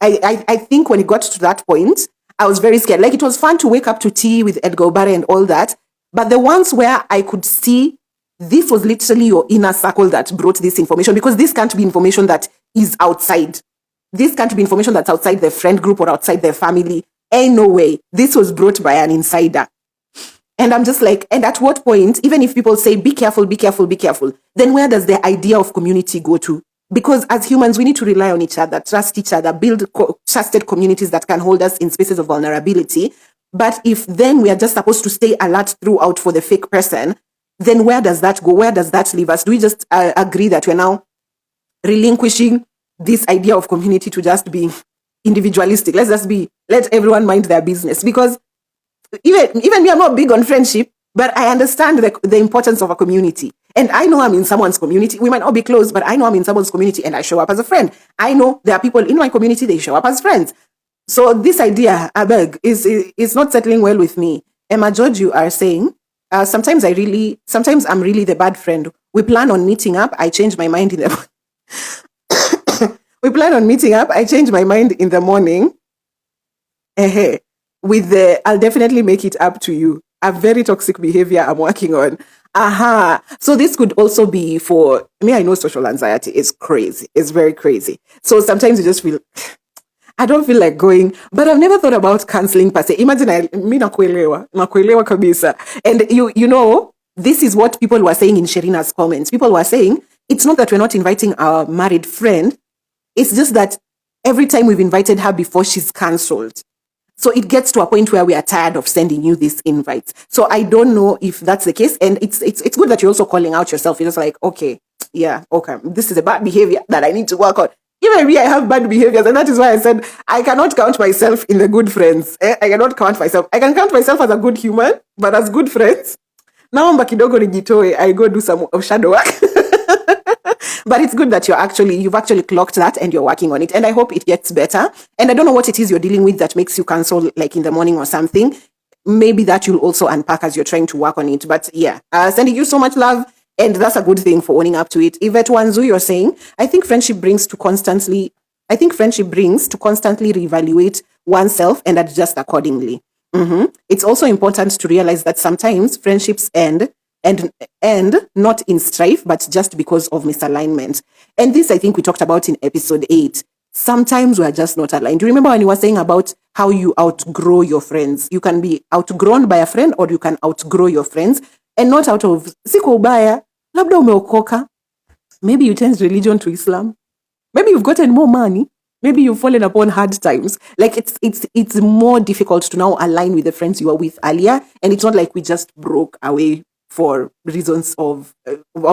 I think when it got to that point, I was very scared. Like, it was fun to wake up to tea with Edgar Obare and all that. But the ones where I could see this was literally your inner circle that brought this information, because this can't be information that is outside. This can't be information that's outside their friend group or outside their family. Ain't no way. This was brought by an insider. And I'm just like, and at what point, even if people say, be careful, be careful, be careful, then where does the idea of community go to? Because as humans, we need to rely on each other, trust each other, build trusted communities that can hold us in spaces of vulnerability. But if then we are just supposed to stay alert throughout for the fake person, then where does that go? Where does that leave us? Do we just agree that we're now relinquishing this idea of community to just be individualistic? Let everyone mind their business. Because even me, I'm not big on friendship, but I understand the importance of a community. And I know I'm in someone's community. We might not be close, but I know I'm in someone's community and I show up as a friend. I know there are people in my community, they show up as friends. So this idea, I beg, is not settling well with me. Emma George, you are saying, sometimes I'm really the bad friend. We plan on meeting up. I change my mind in the we plan on meeting up. I change my mind in the morning. With I'll definitely make it up to you. A very toxic behavior I'm working on. So this could also be for me. I know social anxiety is crazy. It's very crazy. So sometimes you just feel, I don't feel like going, but I've never thought about canceling per se. Imagine mi nakuelewa kabisa. And you know, this is what people were saying in Sherina's comments. People were saying, it's not that we're not inviting our married friend. It's just that every time we've invited her before, she's cancelled. So it gets to a point where we are tired of sending you these invites. So I don't know if that's the case. And it's good that you're also calling out yourself. You're just like, okay, this is a bad behavior that I need to work on. Even me, I have bad behaviors. And that is why I said, I cannot count myself in the good friends. I cannot count myself. I can count myself as a good human, but as good friends, now kidogo nijitoe, I go do some shadow work. But it's good that you've actually clocked that and you're working on it. And I hope it gets better. And I don't know what it is you're dealing with that makes you cancel like in the morning or something. Maybe that you'll also unpack as you're trying to work on it. But yeah, sending you so much love. And that's a good thing for owning up to it. Yvette Wanzu, you're saying, I think friendship brings to constantly reevaluate oneself and adjust accordingly. It's also important to realize that sometimes friendships end not in strife, but just because of misalignment. And this, I think we talked about in episode 8. Sometimes we're just not aligned. Do you remember when you were saying about how you outgrow your friends? You can be outgrown by a friend or you can outgrow your friends, and not out of siko ubaya, labda umeokoka. Maybe you changed religion to Islam. Maybe you've gotten more money. Maybe you've fallen upon hard times. Like it's more difficult to now align with the friends you were with earlier. And it's not like we just broke away for reasons of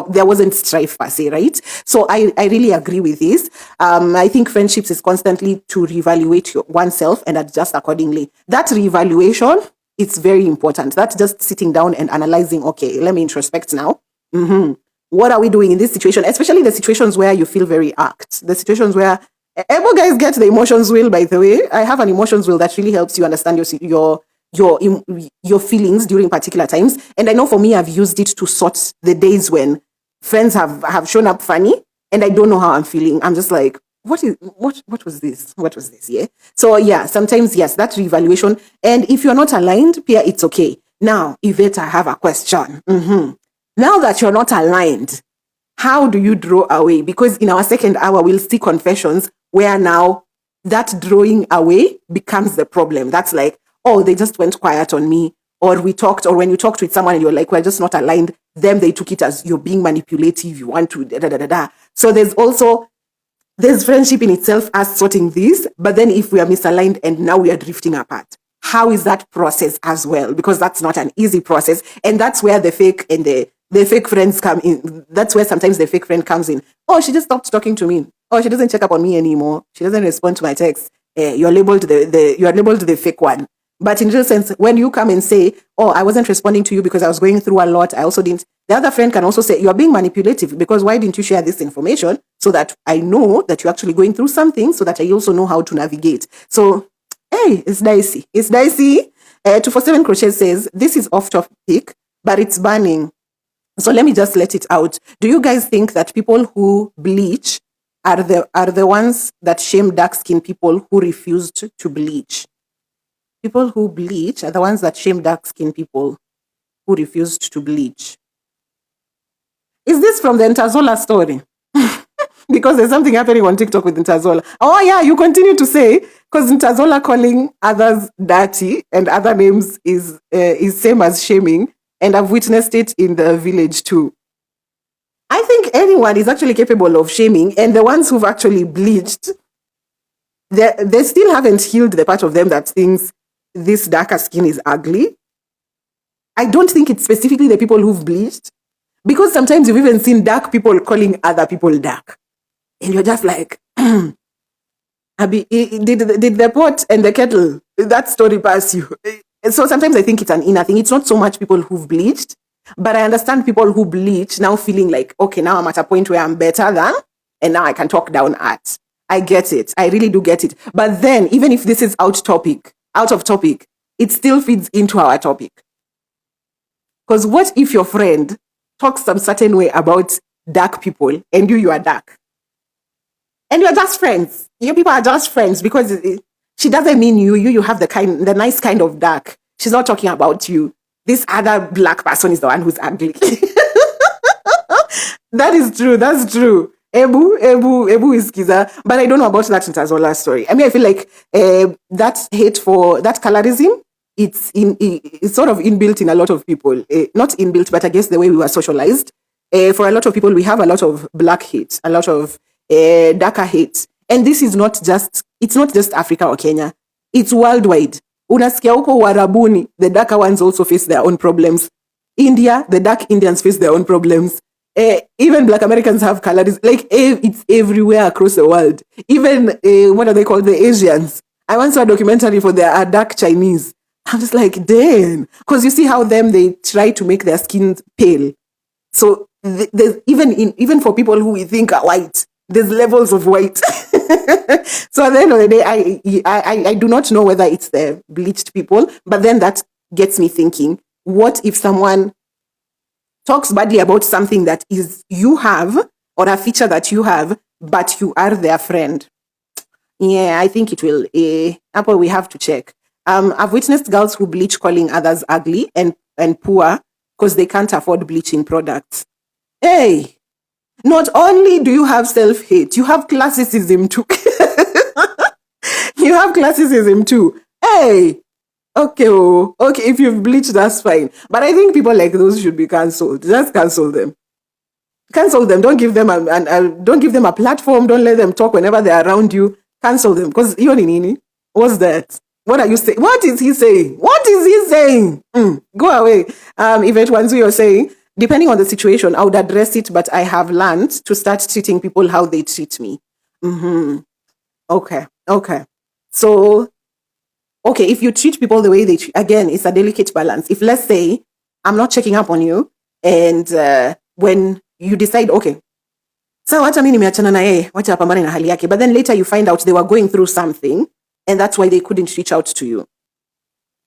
there wasn't strife per se, right? So I really agree with this. I think friendships is constantly to reevaluate oneself and adjust accordingly. That reevaluation, it's very important. That's just sitting down and analyzing, okay, let me introspect now. What are we doing in this situation? Especially the situations where you feel very irked. The situations where able guys get the emotions wheel, by the way. I have an emotions wheel that really helps you understand your feelings during particular times. And I know for me, I've used it to sort the days when friends have shown up funny and I don't know how I'm feeling. I'm just like, what was this? What was this? Yeah. So yeah, sometimes, yes, that reevaluation. And if you're not aligned, Pia, it's okay. Now, Yvette, I have a question. Now that you're not aligned, how do you draw away? Because in our second hour, we'll see confessions where now that drawing away becomes the problem. That's like, oh, they just went quiet on me. Or we talked, or when you talked with someone and you're like, we're just not aligned, them, they took it as you're being manipulative, you want to, da da da da da. So there's friendship in itself as sorting this, but then if we are misaligned and now we are drifting apart, how is that process as well? Because that's not an easy process. And that's where the fake and the fake friends come in. That's where sometimes the fake friend comes in. Oh, she just stopped talking to me. Oh, she doesn't check up on me anymore. She doesn't respond to my texts. You're labeled the fake one. But in real sense, when you come and say, oh, I wasn't responding to you because I was going through a lot, I also didn't. The other friend can also say, you're being manipulative because why didn't you share this information so that I know that you're actually going through something so that I also know how to navigate. So, hey, it's dicey. It's dicey. 247 Crochet says, this is off topic, but it's burning. So let me just let it out. Do you guys think that people who bleach are the ones that shame dark-skinned people who refused to bleach? People who bleach are the ones that shame dark-skinned people who refused to bleach. Is this from the Ntazola story? Because there's something happening on TikTok with Ntazola. Oh yeah, you continue to say, because Ntazola calling others dirty and other names is same as shaming, and I've witnessed it in the village too. I think anyone is actually capable of shaming, and the ones who've actually bleached, they still haven't healed the part of them that thinks this darker skin is ugly. I don't think it's specifically the people who've bleached, because sometimes you've even seen dark people calling other people dark. And you're just like, Abby, did the pot and the kettle, that story pass you? So sometimes I think it's an inner thing. It's not so much people who've bleached, but I understand people who bleach now feeling like, okay, now I'm at a point where I'm better than, and now I can talk down at. I get it. I really do get it. But then, even if this is out of topic, it still feeds into our topic. Because what if your friend talks some certain way about dark people and you are dark? And you're just friends. You people are just friends because she doesn't mean you have the nice kind of dark. She's not talking about you. This other black person is the one who's ugly. That is true. That's true. Ebu is Kiza. But I don't know about that Ntazola story. I mean, I feel like that hate for that colorism, it's sort of inbuilt in a lot of people. Not inbuilt, but I guess the way we were socialized. For a lot of people, we have a lot of black hate, a lot of darker hate. And this is it's not just Africa or Kenya. It's worldwide. Unasikia huko Warabuni, the darker ones also face their own problems. India, the dark Indians face their own problems. Even black Americans have colorism. Like, it's everywhere across the world. Even, what are they called? The Asians. I once saw a documentary for their dark Chinese. I'm just like, damn. Because you see how they try to make their skin pale. So there's even for people who we think are white, there's levels of white. So at the end of the day, I do not know whether it's the bleached people, but then that gets me thinking, what if someone talks badly about something that is you have, or a feature that you have, but you are their friend? Yeah, I think it will. Apple, we have to check. I've witnessed girls who bleach calling others ugly and poor because they can't afford bleaching products. Hey, not only do you have self-hate, you have classicism too. You have classicism too. Hey, okay, if you've bleached, that's fine. But I think people like those should be cancelled. Just cancel them. Cancel them. Don't give them a platform. Don't let them talk whenever they're around you. Cancel them. Because you're Nini. What's that? What are you saying? What is he saying? What is he saying? Go away. Yvette Wanzu, you're saying, depending on the situation, I would address it, but I have learned to start treating people how they treat me. Okay. So, okay, if you treat people the way they treat, again, it's a delicate balance. If, let's say, I'm not checking up on you, and when you decide, okay, so wacha mimi nimeachana na yeye, wacha apambane na hali yake, but then later you find out they were going through something, and that's why they couldn't reach out to you.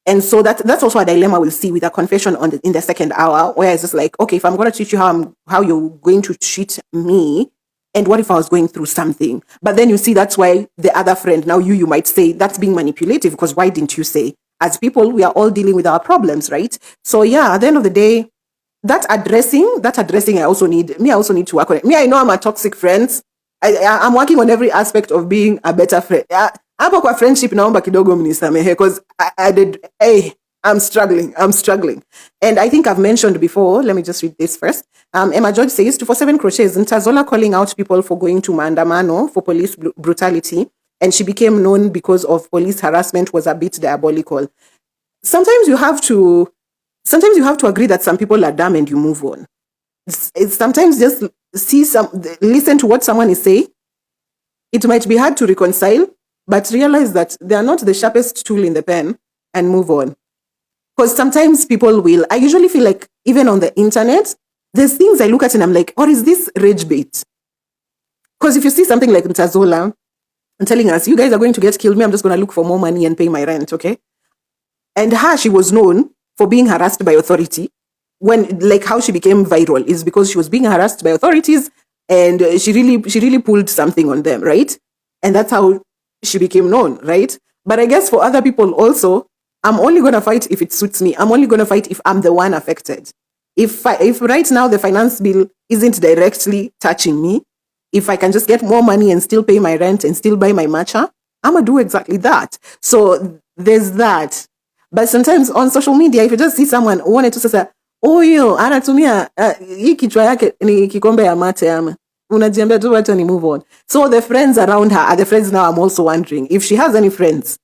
And so that's also a dilemma we'll see with a confession in the second hour, where it's just like, okay, if I'm going to treat you how you're going to treat me, and what if I was going through something? But then you see, that's why the other friend, now you might say, that's being manipulative, because why didn't you say? As people, we are all dealing with our problems, right? So yeah, at the end of the day, that addressing, I also need to work on it. Me, I know I'm a toxic friend. I'm working on every aspect of being a better friend. Hapo kwa friendship naomba kidogo mnisamehe because I'm struggling. And I think I've mentioned before, let me just read this first. Emma George says, 247 Crochets, Ntazola calling out people for going to maandamano for police brutality, and she became known because of police harassment was a bit diabolical. Sometimes you have to agree that some people are dumb and you move on. It's sometimes just listen to what someone is saying. It might be hard to reconcile, but realize that they are not the sharpest tool in the pen and move on. Because sometimes people will, I usually feel like even on the internet, there's things I look at and I'm like, or is this rage bait? Because if you see something like Ntazola telling us, you guys are going to get killed, me, I'm just going to look for more money and pay my rent, okay? And she was known for being harassed by authority. When, like, how she became viral is because she was being harassed by authorities and she really pulled something on them, right? And that's how she became known, right? But I guess for other people also, I'm only going to fight if it suits me. I'm only going to fight if I'm the one affected. If right now the finance bill isn't directly touching me, if I can just get more money and still pay my rent and still buy my matcha, I'm going to do exactly that. So there's that. But sometimes on social media, if you just see someone wanted to say, oh, anatumia hii kichwa yake ni kikombe ya mate ama unajiambia tu watu ni move on. So the friends around her are the friends now. I'm also wondering if she has any friends.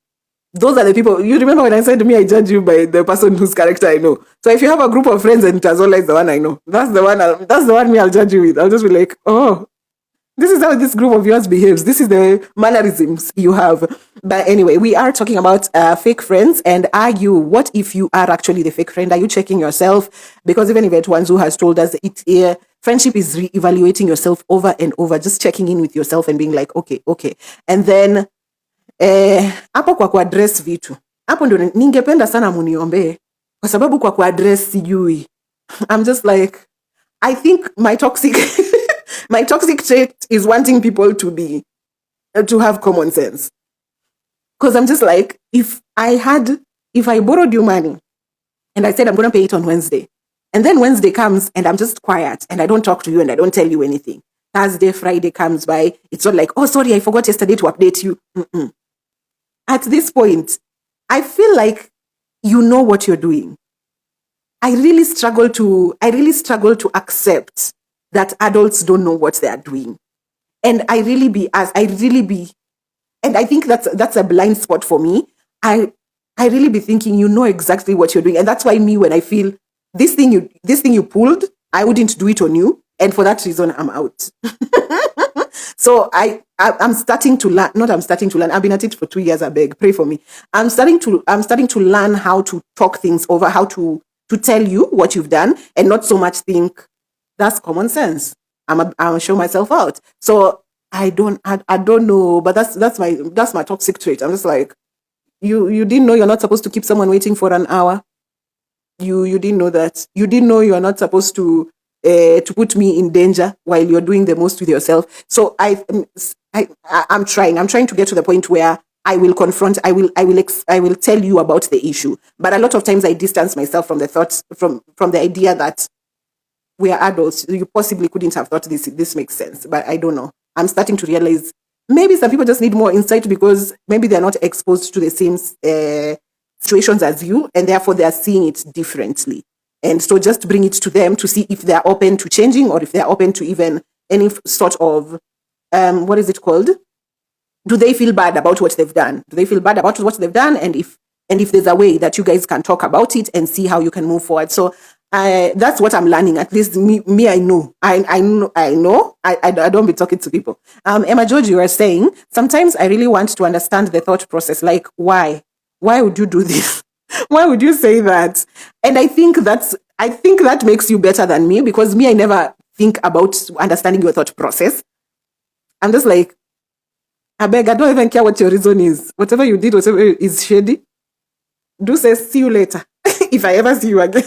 Those are the people. You remember when I said to me, I judge you by the person whose character I know. So if you have a group of friends and Ntazola is the one I know, that's the one me I'll judge you with. I'll just be like, oh, this is how this group of yours behaves. This is the mannerisms you have. But anyway, we are talking about fake friends. And what if you are actually the fake friend? Are you checking yourself? Because even if Wanzu has told us, friendship is re-evaluating yourself over and over, just checking in with yourself and being like, okay. And then, hapo kwa kuaddress vitu. Hapo ndo ningependa sana muniombe. Kwa sababu kwa kuaddress sijui. I'm just like, I think my toxic trait is wanting people to have common sense. Because I'm just like, if I borrowed you money and I said I'm going to pay it on Wednesday, and then Wednesday comes and I'm just quiet and I don't talk to you and I don't tell you anything. Thursday, Friday comes by. It's not like, oh, sorry, I forgot yesterday to update you. Mm-mm. At this point, I feel like you know what you're doing. I really struggle to accept that adults don't know what they are doing. And and I think that's a blind spot for me. I really be thinking you know exactly what you're doing. And that's why me, when I feel this thing you pulled, I wouldn't do it on you. And for that reason, I'm out. So I'm starting to learn. I've been at it for 2 years. I beg, pray for me. I'm starting to learn how to talk things over, how to tell you what you've done and not so much think that's common sense. I'm show myself out. So I don't know, but that's my toxic trait. I'm just like, you didn't know you're not supposed to keep someone waiting for an hour. You didn't know that. You didn't know you are not supposed to put me in danger while you're doing the most with yourself. So I'm trying to get to the point where I will confront, I will tell you about the issue. But a lot of times I distance myself from the thoughts, from the idea that we are adults. You possibly couldn't have thought this makes sense, but I don't know. I'm starting to realize maybe some people just need more insight because maybe they're not exposed to the same situations as you, and therefore they are seeing it differently. And so just bring it to them to see if they're open to changing or if they're open to even any sort of, what is it called? Do they feel bad about what they've done? And if there's a way that you guys can talk about it and see how you can move forward. So that's what I'm learning. At least me, I know. I know. I don't be talking to people. Emma George, you were saying, sometimes I really want to understand the thought process. Like, why? Why would you do this? Why would you say that? And I think that makes you better than me, because me, I never think about understanding your thought process. I'm just like, I beg, I don't even care what your reason is. Whatever you did, whatever is shady, do say, see you later. If I ever see you again.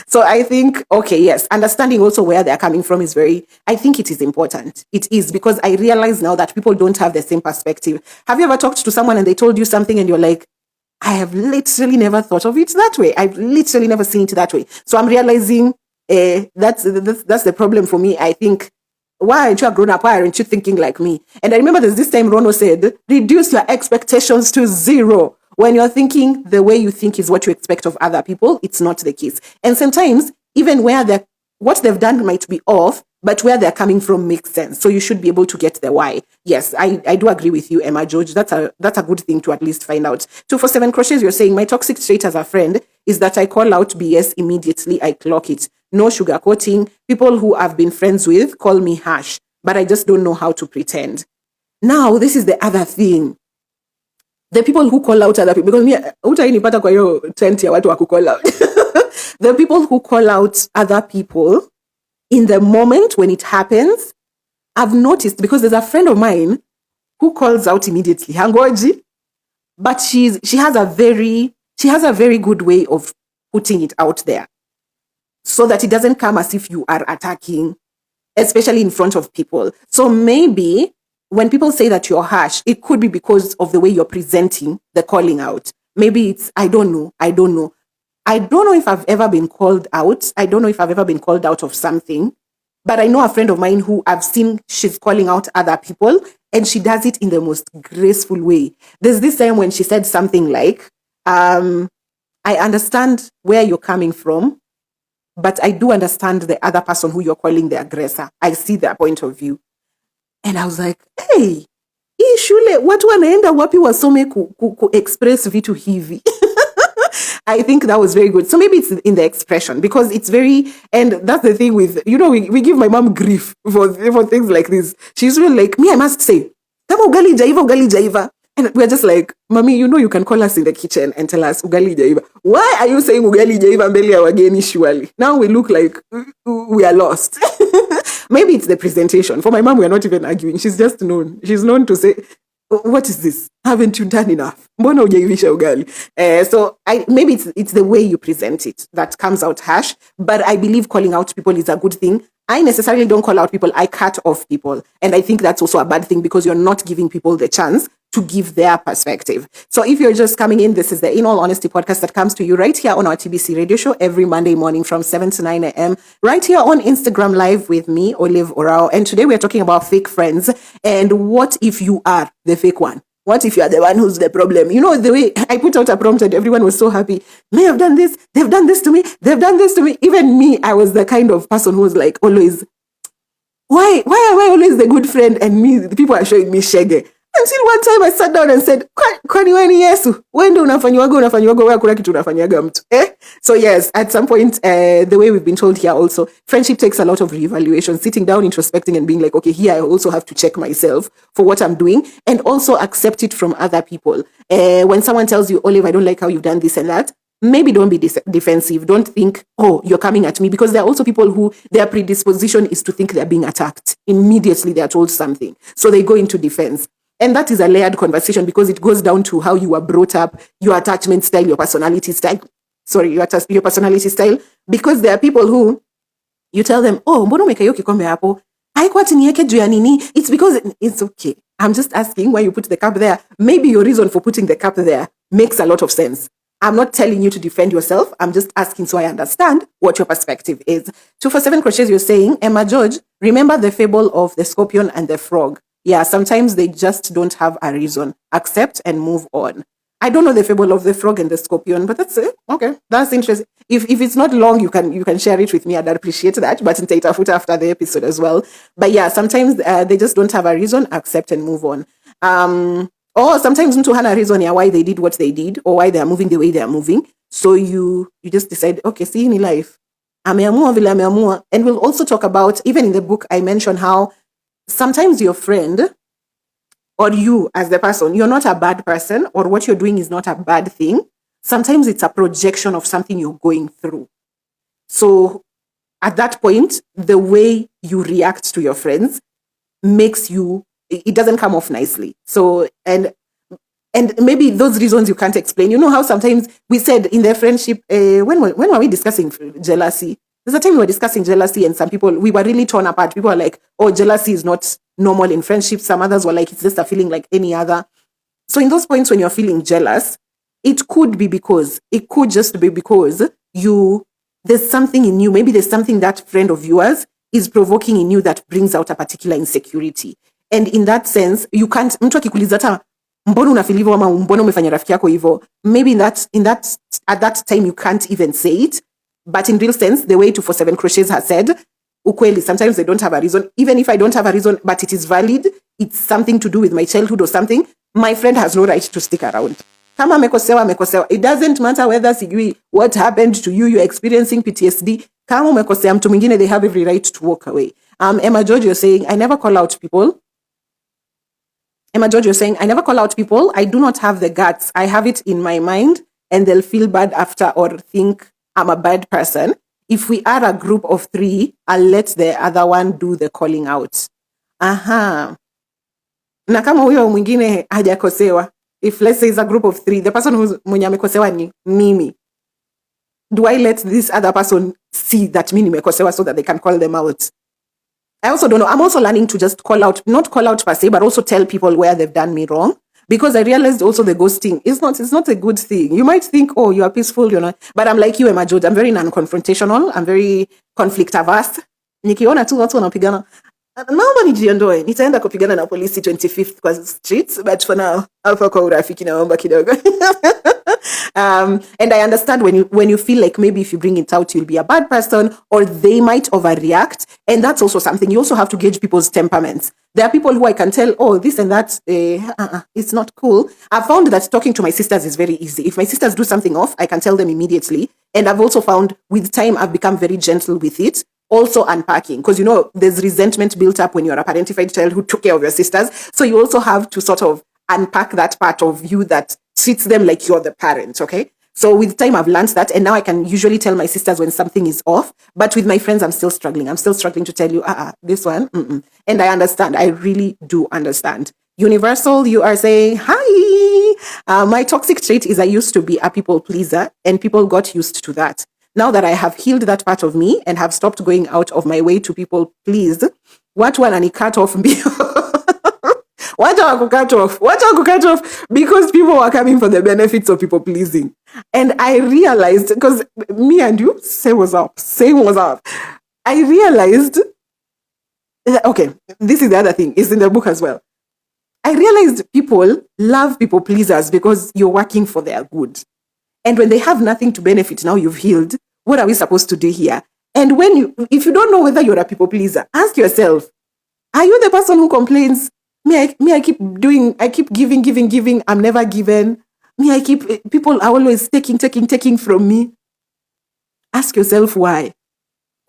So I think, okay, yes, understanding also where they're coming from is I think it is important. It is, because I realize now that people don't have the same perspective. Have you ever talked to someone and they told you something and you're like, I have literally never thought of it that way. I've literally never seen it that way. So I'm realizing that's the problem for me. I think, why aren't you a grown up? Why aren't you thinking like me? And I remember there's this time Rono said, reduce your expectations to zero. When you're thinking the way you think is what you expect of other people, it's not the case. And sometimes, even where what they've done might be off, but where they're coming from makes sense. So you should be able to get the why. Yes, I do agree with you, Emma George. That's a good thing to at least find out. 247 Crochets, you're saying, my toxic trait as a friend is that I call out BS immediately I clock it. No sugarcoating. People who I've been friends with call me harsh, but I just don't know how to pretend. Now, this is the other thing. The people who call out other people, because me, utainipata kwa hiyo tent ya watu wa call out. The people who call out other people in the moment when it happens, I've noticed, because there's a friend of mine who calls out immediately, hangoji, but she has a very good way of putting it out there so that it doesn't come as if you are attacking, especially in front of people. So maybe when people say that you're harsh, it could be because of the way you're presenting the calling out. Maybe it's, I don't know if I've ever been called out. I don't know if I've ever been called out of something, but I know a friend of mine who I've seen, she's calling out other people, and she does it in the most graceful way. There's this time when she said something like, I understand where you're coming from, but I do understand the other person who you're calling the aggressor. I see their point of view. And I was like, hey, hii shule watu wanaenda wapi wasome ku express vitu hivi. I think that was very good. So maybe it's in the expression, because it's very, and that's the thing with, we give my mom grief for things like this. She's really like, me, I must say, kama ugali jaiva. And we're just like, mommy, you can call us in the kitchen and tell us ugali jaiva. Why are you saying ugali jaiva mbele ya wageni surely? Now we look like we are lost. Maybe it's the presentation. For my mom, we're not even arguing. She's just known. She's known to say, what is this? Haven't you done enough? Mbona hujaivisha ugali? So maybe it's the way you present it that comes out harsh, but I believe calling out people is a good thing. I necessarily don't call out people. I cut off people. And I think that's also a bad thing, because you're not giving people the chance to give their perspective. So if you're just coming in, this is the In All Honesty podcast that comes to you right here on our TBC radio show every Monday morning from 7 to 9 a.m. right here on Instagram Live with me, Olive Orao. And today we're talking about fake friends. And what if you are the fake one? What if you are the one who's the problem? The way I put out a prompt and everyone was so happy. They have done this. They've done this to me. They've done this to me. Even me, I was the kind of person who was like always, why am I always the good friend? And me, the people are showing me shege. Until one time I sat down and said, kwani wewe ni Yesu? Wewe ndio unafanywaga wewe kuna kitu unafanyaga mtu. So yes, at some point, the way we've been told here also, friendship takes a lot of reevaluation, sitting down, introspecting and being like, okay, here I also have to check myself for what I'm doing, and also accept it from other people. When someone tells you, Olive, I don't like how you've done this and that, maybe don't be defensive. Don't think, oh, you're coming at me, because there are also people who their predisposition is to think they're being attacked. Immediately they're told something. So they go into defense. And that is a layered conversation, because it goes down to how you were brought up, your attachment style, your personality style. Your personality style. Because there are people who you tell them, oh, mbona umeka hiyo kikombe hapo? Haikuwa ati niweke juu ya nini? It's because it's okay. I'm just asking why you put the cup there. Maybe your reason for putting the cup there makes a lot of sense. I'm not telling you to defend yourself. I'm just asking so I understand what your perspective is. 247 Crochets, you're saying, Emma George, remember the fable of the scorpion and the frog. Yeah, sometimes they just don't have a reason. Accept and move on. I don't know the fable of the frog and the scorpion, but that's it. Okay, that's interesting. If it's not long, you can share it with me. I'd appreciate that. But nitaitafuta after the episode as well. But yeah, sometimes they just don't have a reason. Accept and move on. Or sometimes mtu hana reason ya why they did what they did, or why they are moving the way they are moving. So you just decide, okay, see in life, ameamua vile ameamua. And we'll also talk about, even in the book, I mentioned how sometimes your friend or you as the person, you're not a bad person, or what you're doing is not a bad thing. Sometimes it's a projection of something you're going through. So at that point, the way you react to your friends makes you, it doesn't come off nicely. So, and maybe those reasons you can't explain. You know how sometimes we said in their friendship, when were we discussing jealousy? There's a time we were discussing jealousy, and some people, we were really torn apart. People were like, oh, jealousy is not normal in friendship. Some others were like, it's just a feeling like any other. So in those points when you're feeling jealous, it could just be because there's something in you. Maybe there's something that friend of yours is provoking in you that brings out a particular insecurity. And in that sense, you can't, mtu akikuuliza hata mbona unafeel hivyo ama mbona umefanya rafiki yako hivyo, maybe at that time you can't even say it. But in real sense, the way 247 Crochets has said, ukweli, sometimes they don't have a reason. Even if I don't have a reason, but it is valid, it's something to do with my childhood or something, my friend has no right to stick around. Kama amekosewa. It doesn't matter whether sijui what happened to you, you're experiencing PTSD. Kama umekosea mtu mwingine, they have every right to walk away. Emma George, you're saying, I never call out people. Emma George, you're saying, I never call out people. I do not have the guts. I have it in my mind and they'll feel bad after or think I'm a bad person. If we are a group of 3, I'll let the other one do the calling out. Aha. Na kama huyo mwingine hajakosewa, if let's say it's a group of 3, the person who's mwenye amekosewa ni mimi, do I let this other person see that mimi nimekosewa so that they can call them out? I also don't know. I'm also learning to just not call out per se, but also tell people where they've done me wrong. Because I realized also the ghosting it's not a good thing. You might think, oh, you are peaceful, you're not. But I'm like you, Emma George. I'm very non-confrontational. I'm very conflict averse. Nikiona tu watu wanapigana, naomba nijiondoe. Nitaenda kupigana na polisi 25th kwa streets, but for now, alfa kwa urafiki naomba kidogo. And I understand when you feel like maybe if you bring it out, you'll be a bad person, or they might overreact. And that's also something. You also have to gauge people's temperaments. There are people who I can tell, oh, this and that, it's not cool. I've found that talking to my sisters is very easy. If my sisters do something off, I can tell them immediately. And I've also found with time, I've become very gentle with it. Also unpacking, because there's resentment built up when you're a parentified child who took care of your sisters. So you also have to sort of unpack that part of you that treats them like you're the parent, okay? So with time, I've learned that, and now I can usually tell my sisters when something is off. But with my friends, I'm still struggling. I'm still struggling to tell you, this one. And I understand. I really do understand. Universal, you are saying, hi. My toxic trait is I used to be a people pleaser, and people got used to that. Now that I have healed that part of me and have stopped going out of my way to people please, what one and cut off me? What are we cut off? Because people were coming for the benefits of people pleasing. And I realized, because me and you, same was up. I realized, okay, this is the other thing. It's in the book as well. I realized people love people pleasers because you're working for their good. And when they have nothing to benefit, now you've healed, what are we supposed to do here? And if you don't know whether you're a people pleaser, ask yourself, are you the person who complains, I keep giving, I'm never given. People are always taking from me. Ask yourself why.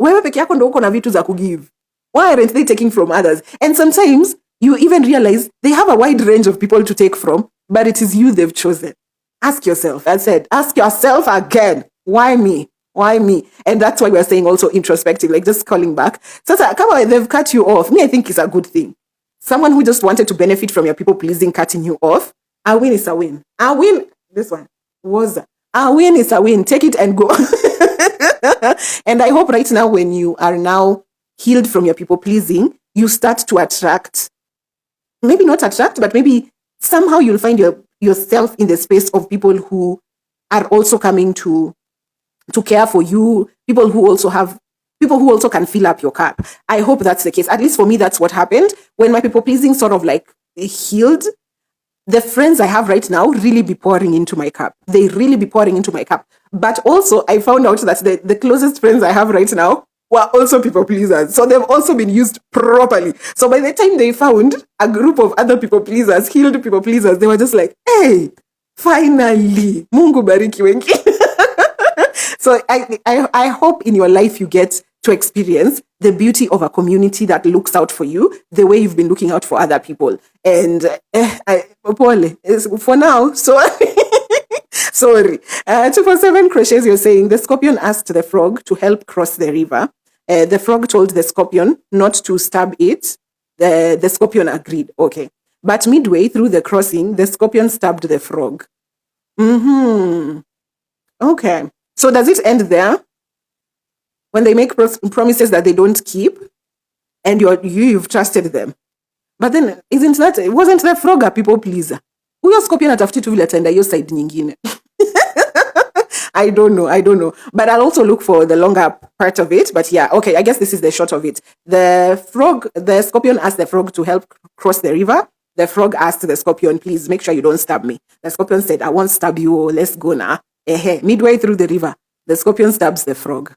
Wewe peke yako ndo uko na vitu za kugive. Why aren't they taking from others? And sometimes you even realize they have a wide range of people to take from, but it is you they've chosen. Ask yourself. I said, ask yourself again. Why me? And that's why we're saying also introspective, like just calling back. So come on, they've cut you off. I think it's a good thing. Someone who just wanted to benefit from your people pleasing cutting you off, a win is a win. A win, this one was a win is a win. Take it and go. And I hope right now, when you are now healed from your people pleasing, you start to attract, maybe not attract, but maybe somehow you'll find yourself in the space of people who are also coming to care for you, people who also can fill up your cup. I hope that's the case. At least for me, that's what happened. When my people pleasing sort of like healed, the friends I have right now really be pouring into my cup. They really be pouring into my cup. But also, I found out that the closest friends I have right now were also people pleasers. So they've also been used properly. So by the time they found a group of other people pleasers, healed people pleasers, they were just like, hey, finally, Mungu bariki wengi. So I hope in your life you get to experience the beauty of a community that looks out for you the way you've been looking out for other people. And for now, sorry. 247 Crochets, you're saying the scorpion asked the frog to help cross the river. The frog told the scorpion not to stab it. The scorpion agreed. Okay. But midway through the crossing, the scorpion stabbed the frog. Okay. So does it end there? When they make promises that they don't keep, and you've trusted them. But then, wasn't the frog a people pleaser? Huyo scorpion atafuti tu vile ataenda hiyo side nyingine. I don't know. But I'll also look for the longer part of it. But yeah, okay, I guess this is the short of it. The scorpion asked the frog to help cross the river. The frog asked the scorpion, please make sure you don't stab me. The scorpion said, I won't stab you. Let's go now. Midway through the river, the scorpion stabs the frog.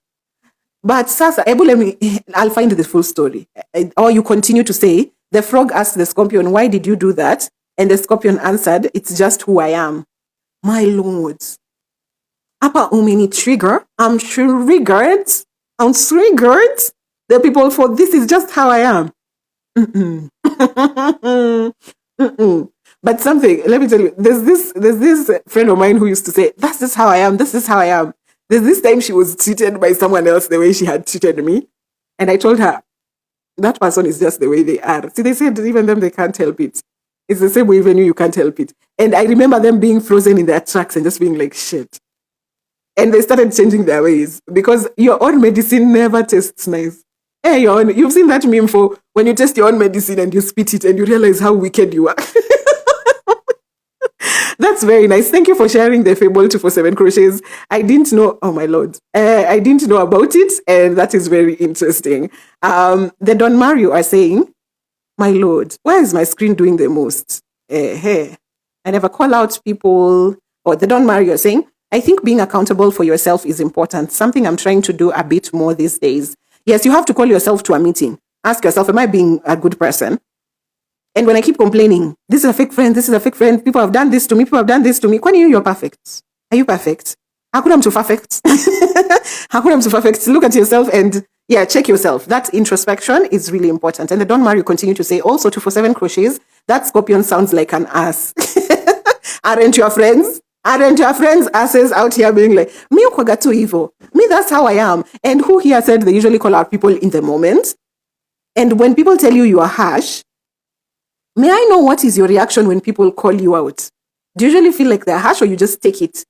But Sasa, I'll find the full story. Or you continue to say, the frog asked the scorpion, why did you do that? And the scorpion answered, it's just who I am. My lord. Apa umini trigger? I'm triggered. The people for this is just how I am. Mm-mm. Mm-mm. But something, let me tell you, there's this friend of mine who used to say, that's just how I am. This is how I am. There's this time she was treated by someone else the way she had treated me. And I told her, that person is just the way they are. See, they said even them, they can't help it. It's the same way even you can't help it. And I remember them being frozen in their tracks and just being like, shit. And they started changing their ways because your own medicine never tastes nice. Hey, you've seen that meme for when you test your own medicine and you spit it and you realize how wicked you are. That's very nice. Thank you for sharing the Fable 247 crochets. I didn't know, oh my lord, I didn't know about it, and that is very interesting. The Don Mario are saying, my lord, why is my screen doing the most? Hey, I never call out people. Or the Don Mario are saying, I think being accountable for yourself is important, something I'm trying to do a bit more these days. Yes, you have to call yourself to a meeting. Ask yourself, am I being a good person? And when I keep complaining, this is a fake friend, people have done this to me, when you're perfect. Are you perfect? Hakuna mtu perfect. Hakuna mtu perfect. Look at yourself and check yourself. That introspection is really important. And the Don Mario continue to say, also 247 crochets, that scorpion sounds like an ass. Aren't your friends asses out here being like, me ukwaga too evil. Me, that's how I am. And who here said they usually call out people in the moment? And when people tell you you are harsh, may I know what is your reaction when people call you out? Do you usually feel like they're harsh or you just take it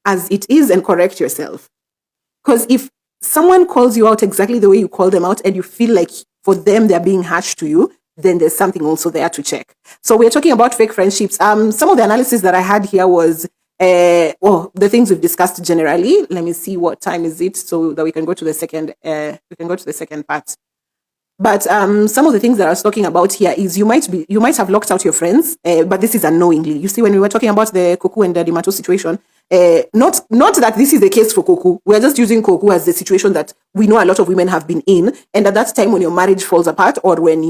as it is and correct yourself? Because if someone calls you out exactly the way you call them out and you feel like for them they're being harsh to you, then there's something also there to check. So we're talking about fake friendships. Some of the analysis that I had here was the things we've discussed generally. Let me see what time is it so that we can go to the second part. But some of the things that I was talking about here is you might have locked out your friends, but this is unknowingly. You see, when we were talking about the Koku and the Dimato situation, not that this is the case for Koku. We're just using Koku as the situation that we know a lot of women have been in. And at that time when your marriage falls apart or when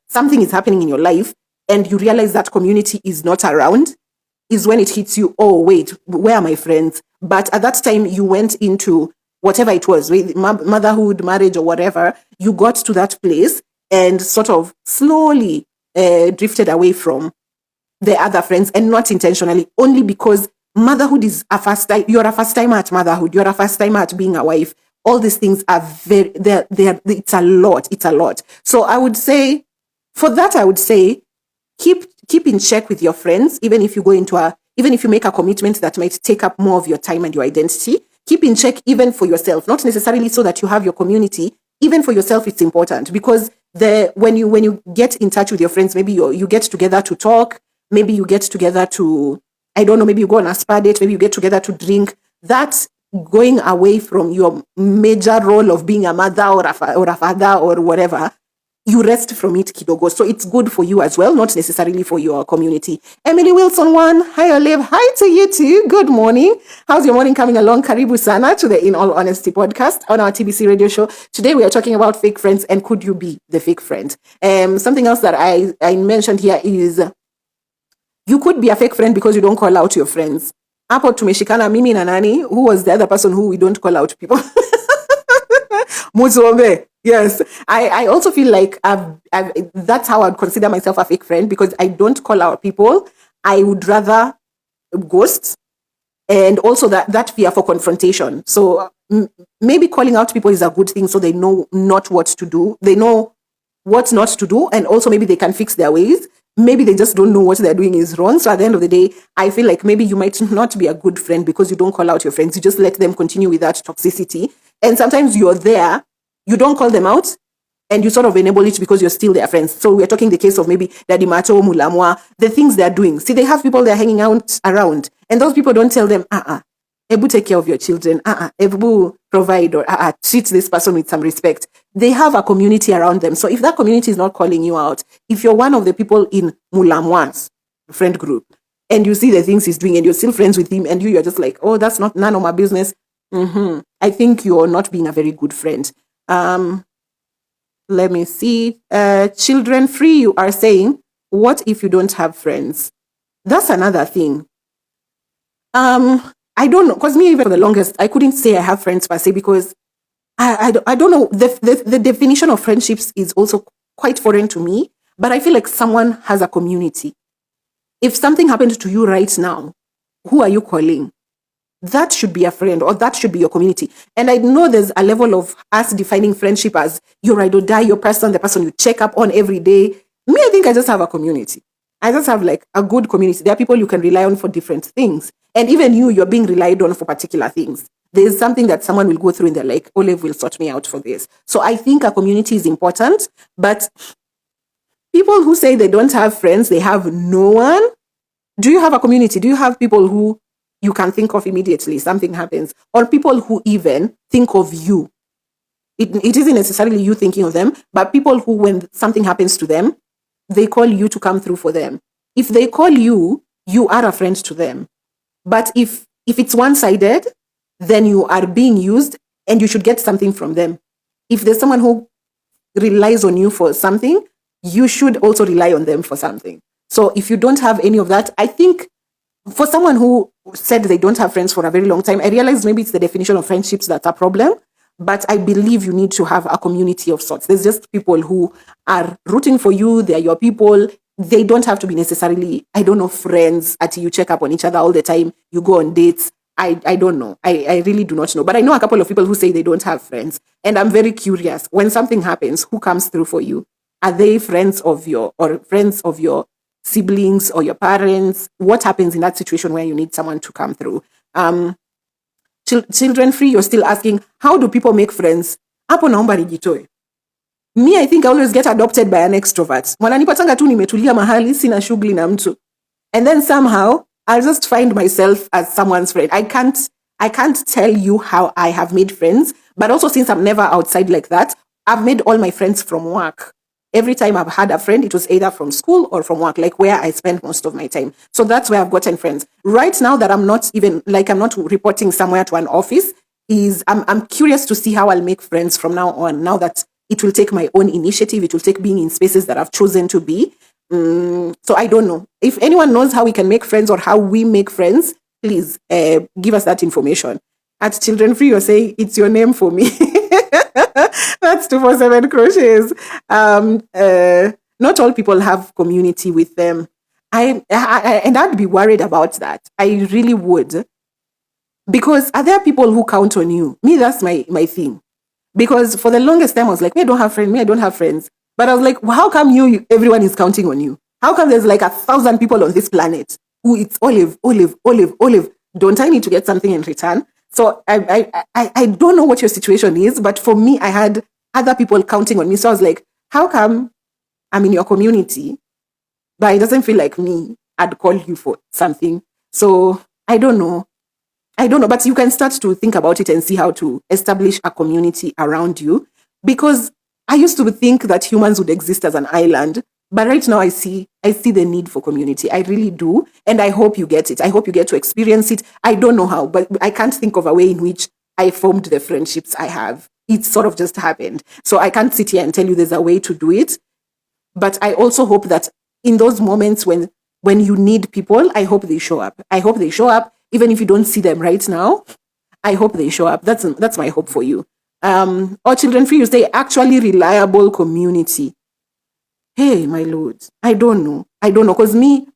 something is happening in your life and you realize that community is not around, is when it hits you, oh, wait, where are my friends? But at that time you went into whatever it was, motherhood, marriage, or whatever, you got to that place and sort of slowly drifted away from the other friends, and not intentionally, only because motherhood is a first time. You're a first timer at motherhood. You're a first timer at being a wife. All these things are it's a lot. So I would say, keep in check with your friends, even if you make a commitment that might take up more of your time and your identity. Keep in check even for yourself, not necessarily so that you have your community. Even for yourself, it's important because when you get in touch with your friends, maybe you get together to talk, maybe you get together to, I don't know, maybe you go on a spa date, maybe you get together to drink. That's going away from your major role of being a mother or a father or whatever. You rest from it, kidogo. So it's good for you as well, not necessarily for your community. Emily Wilson 1, hi Olive, hi to you too. Good morning. How's your morning coming along? Karibu sana to the In All Honesty podcast on our TBC radio show. Today we are talking about fake friends and could you be the fake friend? Something else that I mentioned here is you could be a fake friend because you don't call out your friends. Hapo tumeshikana mimi na nani, who was the other person who we don't call out people. Muzombe. Yes, I also feel like that's how I'd consider myself a fake friend because I don't call out people. I would rather ghost, and also that fear for confrontation. So maybe calling out people is a good thing so they know not what to do. They know what not to do, and also maybe they can fix their ways. Maybe they just don't know what they're doing is wrong. So at the end of the day, I feel like maybe you might not be a good friend because you don't call out your friends. You just let them continue with that toxicity. And sometimes you're there, you don't call them out, and you sort of enable it because you're still their friends. So we're talking the case of maybe Daddy Mato, Mulamwa, the things they're doing. See, they have people they're hanging out around, and those people don't tell them, Ebu take care of your children, Ebu provide, or treat this person with some respect. They have a community around them. So if that community is not calling you out, if you're one of the people in Mulamwa's friend group, and you see the things he's doing and you're still friends with him, and you're just like, oh, that's not none of my business. I think you're not being a very good friend. Let me see. Children free, you are saying, what if you don't have friends? That's another thing. I don't know, because me, even for the longest, I couldn't say I have friends per se, because I don't know. The definition of friendships is also quite foreign to me, but I feel like someone has a community. If something happened to you right now, who are you calling? That should be a friend, or that should be your community. And I know there's a level of us defining friendship as your ride or die, your person, the person you check up on every day. Me, I think I just have a community. I just have like a good community. There are people you can rely on for different things. And even you're being relied on for particular things. There's something that someone will go through and they're like, Olive will sort me out for this. So I think a community is important, but people who say they don't have friends, they have no one. Do you have a community? Do you have people who you can think of immediately, something happens, or people who even think of you? It isn't necessarily you thinking of them, but people who, when something happens to them, they call you to come through for them. If they call you, you are a friend to them. But if it's one-sided, then you are being used and you should get something from them. If there's someone who relies on you for something, you should also rely on them for something. So if you don't have any of that, I think for someone who said they don't have friends for a very long time, I realize maybe it's the definition of friendships that's a problem, but I believe you need to have a community of sorts. There's just people who are rooting for you. They're your people. They don't have to be necessarily, I don't know, friends until you check up on each other all the time. You go on dates. I don't know. I really do not know. But I know a couple of people who say they don't have friends. And I'm very curious. When something happens, who comes through for you? Are they friends of your siblings or your parents? What happens in that situation where you need someone to come through? Children free, you're still asking, how do people make friends? Hapo naomba nijitoe. Me, I think I always get adopted by an extrovert. Wananipatanga tu nimetulia mahali, sina shughuli na mtu. And then somehow, I'll just find myself as someone's friend. I can't tell you how I have made friends, but also since I'm never outside like that, I've made all my friends from work. Every time I've had a friend, it was either from school or from work, like where I spend most of my time. So that's where I've gotten friends. Right now that I'm not reporting somewhere to an office, I'm curious to see how I'll make friends from now on, now that it will take my own initiative. It will take being in spaces that I've chosen to be. So I don't know. If anyone knows how we can make friends or how we make friends, please give us that information. At Children Free, you're saying, it's your name for me. That's 247 crochets. Not all people have community with them. And I'd be worried about that. I really would. Because are there people who count on you? Me, that's my thing. Because for the longest time, I was like, I don't have friends. But I was like, well, how come everyone is counting on you? How come there's like 1,000 people on this planet who it's Olive? Don't I need to get something in return? So I don't know what your situation is, but for me, I had other people counting on me. So I was like, how come I'm in your community, but it doesn't feel like me, I'd call you for something? So I don't know, but you can start to think about it and see how to establish a community around you. Because I used to think that humans would exist as an island, but right now I see the need for community. I really do. And I hope you get it. I hope you get to experience it. I don't know how, but I can't think of a way in which I formed the friendships I have. It sort of just happened. So I can't sit here and tell you there's a way to do it. But I also hope that in those moments when you need people, I hope they show up. I hope they show up, even if you don't see them right now. I hope they show up. That's my hope for you. Or Children Free, you say actually reliable community. Hey, my Lord, I don't know. Because me,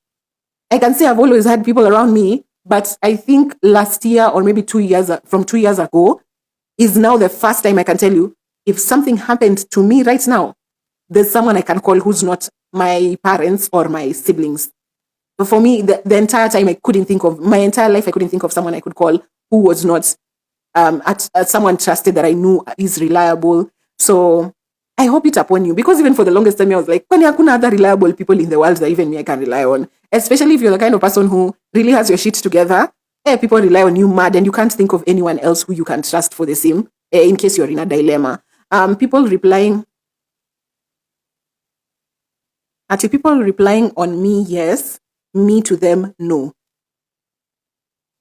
I can say I've always had people around me, but I think last year or maybe 2 years ago is now the first time I can tell you, if something happened to me right now, there's someone I can call who's not my parents or my siblings. But for me, the entire time my entire life, I couldn't think of someone I could call who was not at someone trusted that I knew is reliable. So I hope it upon you, because even for the longest time I was like, when hakuna other reliable people in the world that even me I can rely on, especially if you're the kind of person who really has your shit together people rely on you mad and you can't think of anyone else who you can trust for the same, in case you're in a dilemma. People replying on me, yes, me to them, no.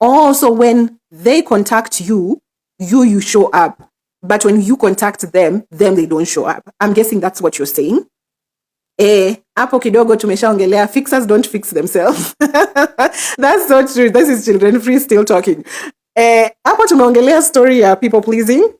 Also, when they contact you, you show up. But when you contact them they don't show up. I'm guessing that's what you're saying. Hapo kidogo tumeshaongelea fixers don't fix themselves. That's so true. This is children free still talking. Hapo tumeongelea story ya people pleasing.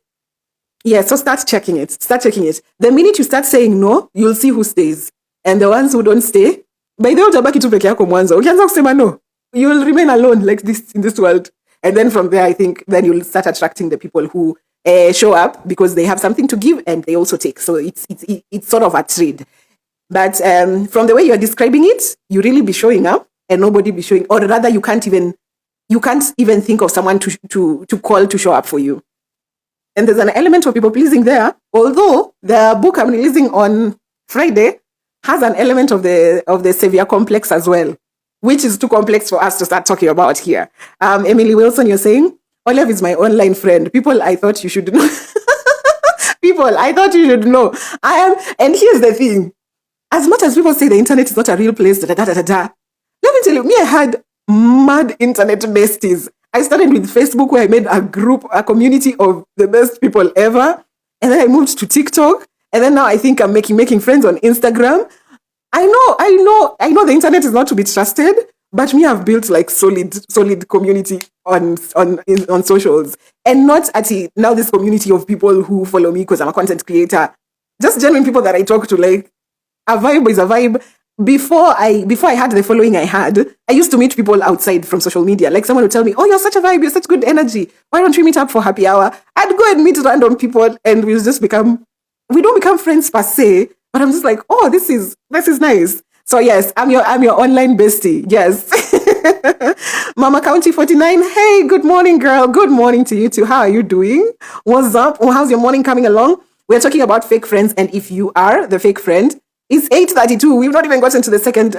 Yeah, so start checking it. The minute you start saying no, you'll see who stays. And the ones who don't stay, by the way, utabaki tu peke yako mwanzo. Ukianza kusema no, you will remain alone like this in this world. And then from there, I think then you'll start attracting the people who show up because they have something to give and they also take. So it's sort of a trade. But from the way you're describing it, you really be showing up and nobody be showing, or rather you can't even think of someone to call to show up for you. And there's an element of people pleasing there, although the book I'm releasing on Friday has an element of the savior complex as well, which is too complex for us to start talking about here. Emily Wilson, you're saying, Olive is my online friend. People, I thought you should know. People, I thought you should know. I am, and here's the thing. As much as people say the internet is not a real place, let me tell you, I had mad internet besties. I started with Facebook, where I made a community of the best people ever. And then I moved to TikTok. And then now I think I'm making friends on Instagram. I know the internet is not to be trusted, but me, I've built like solid community on socials. And not now this community of people who follow me because I'm a content creator. Just genuine people that I talk to, like, a vibe is a vibe. Before I had the following I had, I used to meet people outside from social media. Like someone would tell me, oh, you're such a vibe, you're such good energy. Why don't we meet up for happy hour? I'd go and meet random people and we don't become friends per se, but I'm just like, oh, this is nice. So yes, I'm your online bestie. Yes. Mama County 49. Hey, good morning, girl. Good morning to you too. How are you doing? What's up? How's your morning coming along? We're talking about fake friends, and if you are the fake friend, it's 8:32. We've not even gotten to the second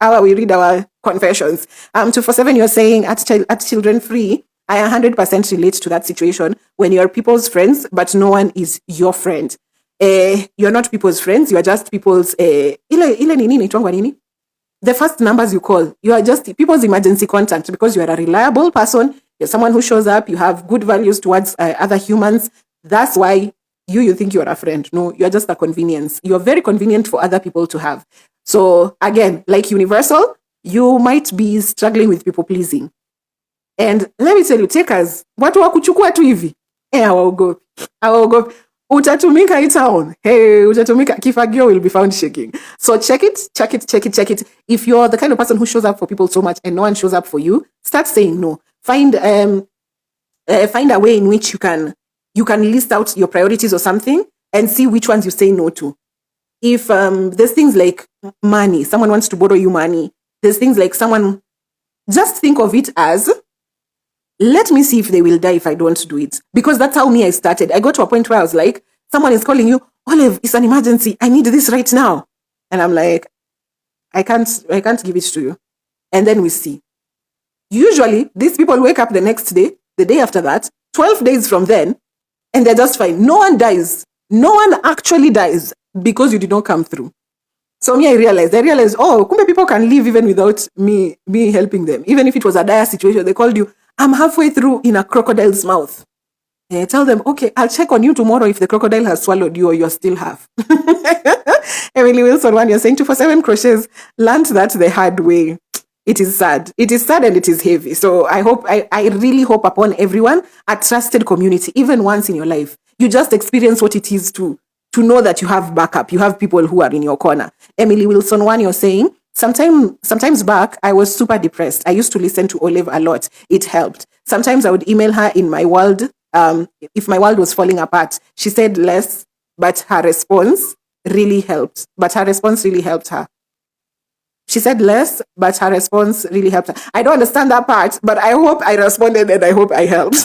hour. We read our confessions. 247, you're saying at Children Free, I 100% relate to that situation when you're people's friends, but no one is your friend. You're not people's friends. You are just people's the first numbers you call. You are just people's emergency contact because you are a reliable person. You're someone who shows up. You have good values towards other humans. That's why you think you're a friend. No, you're just a convenience. You're very convenient for other people to have. So again, like Universal, you might be struggling with people pleasing. And let me tell you, takers, watu wa kuchukua tu hivi, hawaogopi. Utatumika hii town. Hey, utatumika, kifagio will be found shaking. So check it. If you're the kind of person who shows up for people so much and no one shows up for you, start saying no. Find a way in which you can list out your priorities or something and see which ones you say no to. If there's things like money, someone wants to borrow you money. There's things like someone, just think of it as, let me see if they will die if I don't do it. Because that's how I started. I got to a point where I was like, someone is calling you, Olive, it's an emergency. I need this right now. And I'm like, I can't give it to you. And then we see. Usually, these people wake up the next day, the day after that, 12 days from then, and they're just fine. No one dies. No one actually dies because you did not come through. So I realized, oh, kumbe people can live even without me helping them. Even if it was a dire situation, they called you, I'm halfway through in a crocodile's mouth. And I tell them, okay, I'll check on you tomorrow if the crocodile has swallowed you or you're still half. Emily Wilson, one, you're saying 247 crochets, learned that the hard way. It is sad. It is sad and it is heavy. So I really hope upon everyone, a trusted community, even once in your life. You just experience what it is to know that you have backup. You have people who are in your corner. Emily Wilson, one, you're saying, sometimes back, I was super depressed. I used to listen to Olive a lot. It helped. Sometimes I would email her in my world. If my world was falling apart, she said less, but her response really helped. Her. She said less, but her response really helped her. I don't understand that part, but I hope I responded and I hope I helped.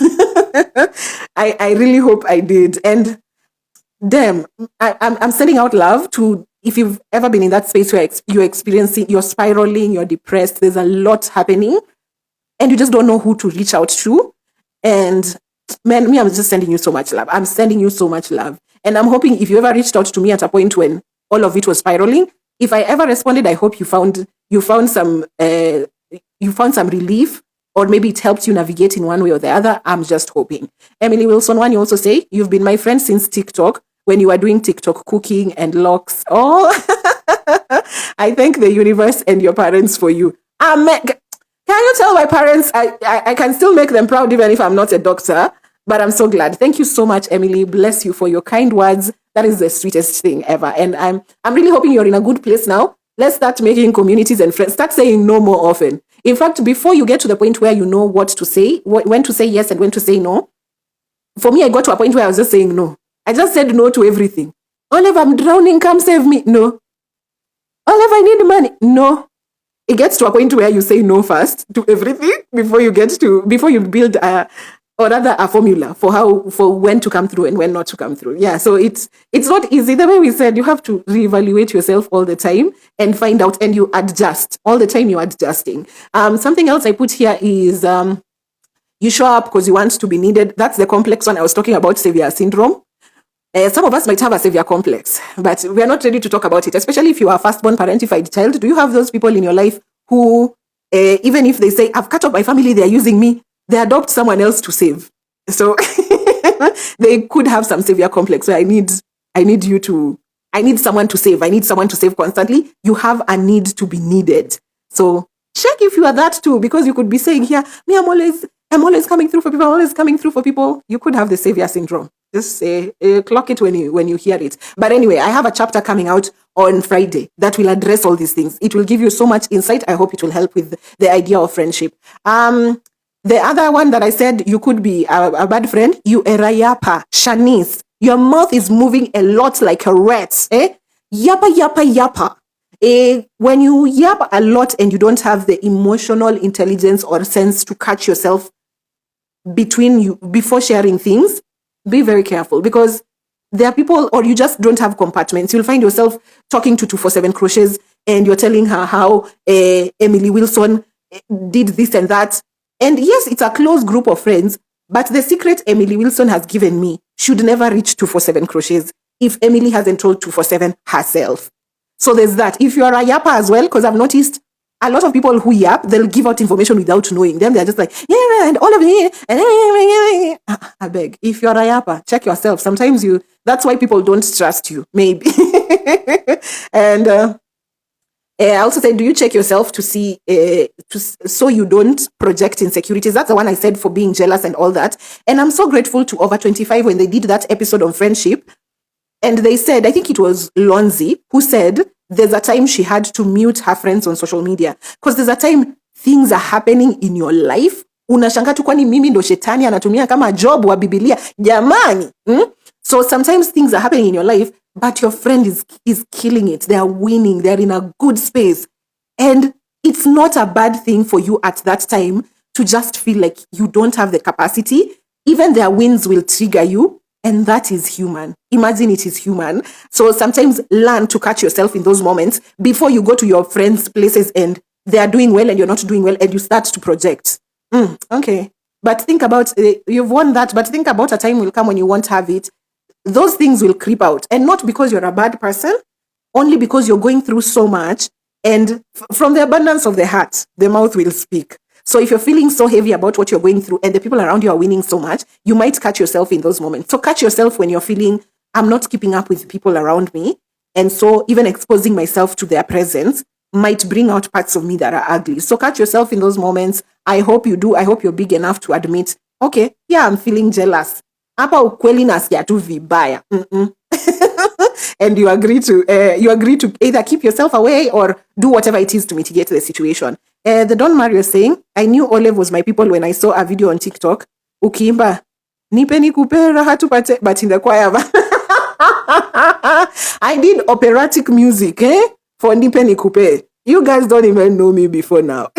I really hope I did. And damn, I'm sending out love to, if you've ever been in that space where you're experiencing, you're spiraling, you're depressed, there's a lot happening. and you just don't know who to reach out to. And man, I'm just sending you so much love. I'm sending you so much love. And I'm hoping if you ever reached out to me at a point when all of it was spiraling, if I ever responded, I hope you found some relief, or maybe it helped you navigate in one way or the other. I'm just hoping. Emily Wilson, one, you also say, you've been my friend since TikTok, when you were doing TikTok cooking and locks. Oh, I thank the universe and your parents for you. Amen. Can you tell my parents I can still make them proud even if I'm not a doctor? But I'm so glad. Thank you so much, Emily. Bless you for your kind words. That is the sweetest thing ever. And I'm really hoping you're in a good place now. Let's start making communities and friends. Start saying no more often. In fact, before you get to the point where you know what to say, when to say yes and when to say no, for me, I got to a point where I was just saying no. I just said no to everything. Olive, I'm drowning, come save me. No. Olive, I need money. No. It gets to a point where you say no first to everything before you build a formula for when to come through and when not to come through. Yeah, so it's not easy. The way we said, you have to reevaluate yourself all the time and find out, and you adjust all the time. You're adjusting. Something else I put here is you show up because you want to be needed. That's the complex one I was talking about, savior syndrome. Some of us might have a savior complex, but we are not ready to talk about it, especially if you are a firstborn parentified child. Do you have those people in your life who, even if they say, I've cut off my family, they are using me, they adopt someone else to save? So they could have some savior complex. So I need someone to save. I need someone to save constantly. You have a need to be needed. So check if you are that too, because you could be saying here, me, I'm always coming through for people. I'm always coming through for people. You could have the savior syndrome. Just say, clock it when you hear it. But anyway, I have a chapter coming out on Friday that will address all these things. It will give you so much insight. I hope it will help with the idea of friendship. The other one that I said, you could be a bad friend. You erayapa, Shanice. Your mouth is moving a lot like a rat. Yappa, yappa, yappa. When you yap a lot and you don't have the emotional intelligence or sense to catch yourself before sharing things, be very careful, because there are people, or you just don't have compartments. You'll find yourself talking to 247 Crochets and you're telling her how Emily Wilson did this and that. And yes, it's a close group of friends, but the secret Emily Wilson has given me should never reach 247 Crochets if Emily hasn't told 247 herself. So there's that. If you are a yapper as well, because I've noticed a lot of people who yap, they'll give out information without knowing them. They're just like, yeah, and all of it. I beg, if you're a yapper, check yourself. Sometimes that's why people don't trust you, maybe. And I also said, do you check yourself to see, so you don't project insecurities? That's the one I said for being jealous and all that. And I'm so grateful to Over 25 when they did that episode on friendship. And they said, I think it was Lonzi who said, there's a time she had to mute her friends on social media. Because there's a time things are happening in your life. Unashanga tu kwani mimi ndo shetani anatumia kama Job wa Biblia. Jamani. So sometimes things are happening in your life, but your friend is killing it. They are winning. They're in a good space. And it's not a bad thing for you at that time to just feel like you don't have the capacity. Even their wins will trigger you. And that is human. Imagine it is human. So sometimes learn to catch yourself in those moments before you go to your friends' places and they are doing well and you're not doing well and you start to project. Okay. But think about, you've won that, but think about a time will come when you won't have it. Those things will creep out. And not because you're a bad person, only because you're going through so much. And from the abundance of the heart, the mouth will speak. So if you're feeling so heavy about what you're going through and the people around you are winning so much, you might catch yourself in those moments. So catch yourself when you're feeling, I'm not keeping up with people around me. And so even exposing myself to their presence might bring out parts of me that are ugly. So catch yourself in those moments. I hope you do. I hope you're big enough to admit, okay, yeah, I'm feeling jealous. Hapa ukweli nasikia tu vibaya. And you agree to either keep yourself away or do whatever it is to mitigate the situation. The Don Mario is saying, I knew Olive was my people when I saw a video on TikTok. Ukiimba, nipe nikupe raha tupate, but in the choir. I did operatic music, for nipe nikupe. You guys don't even know me before now.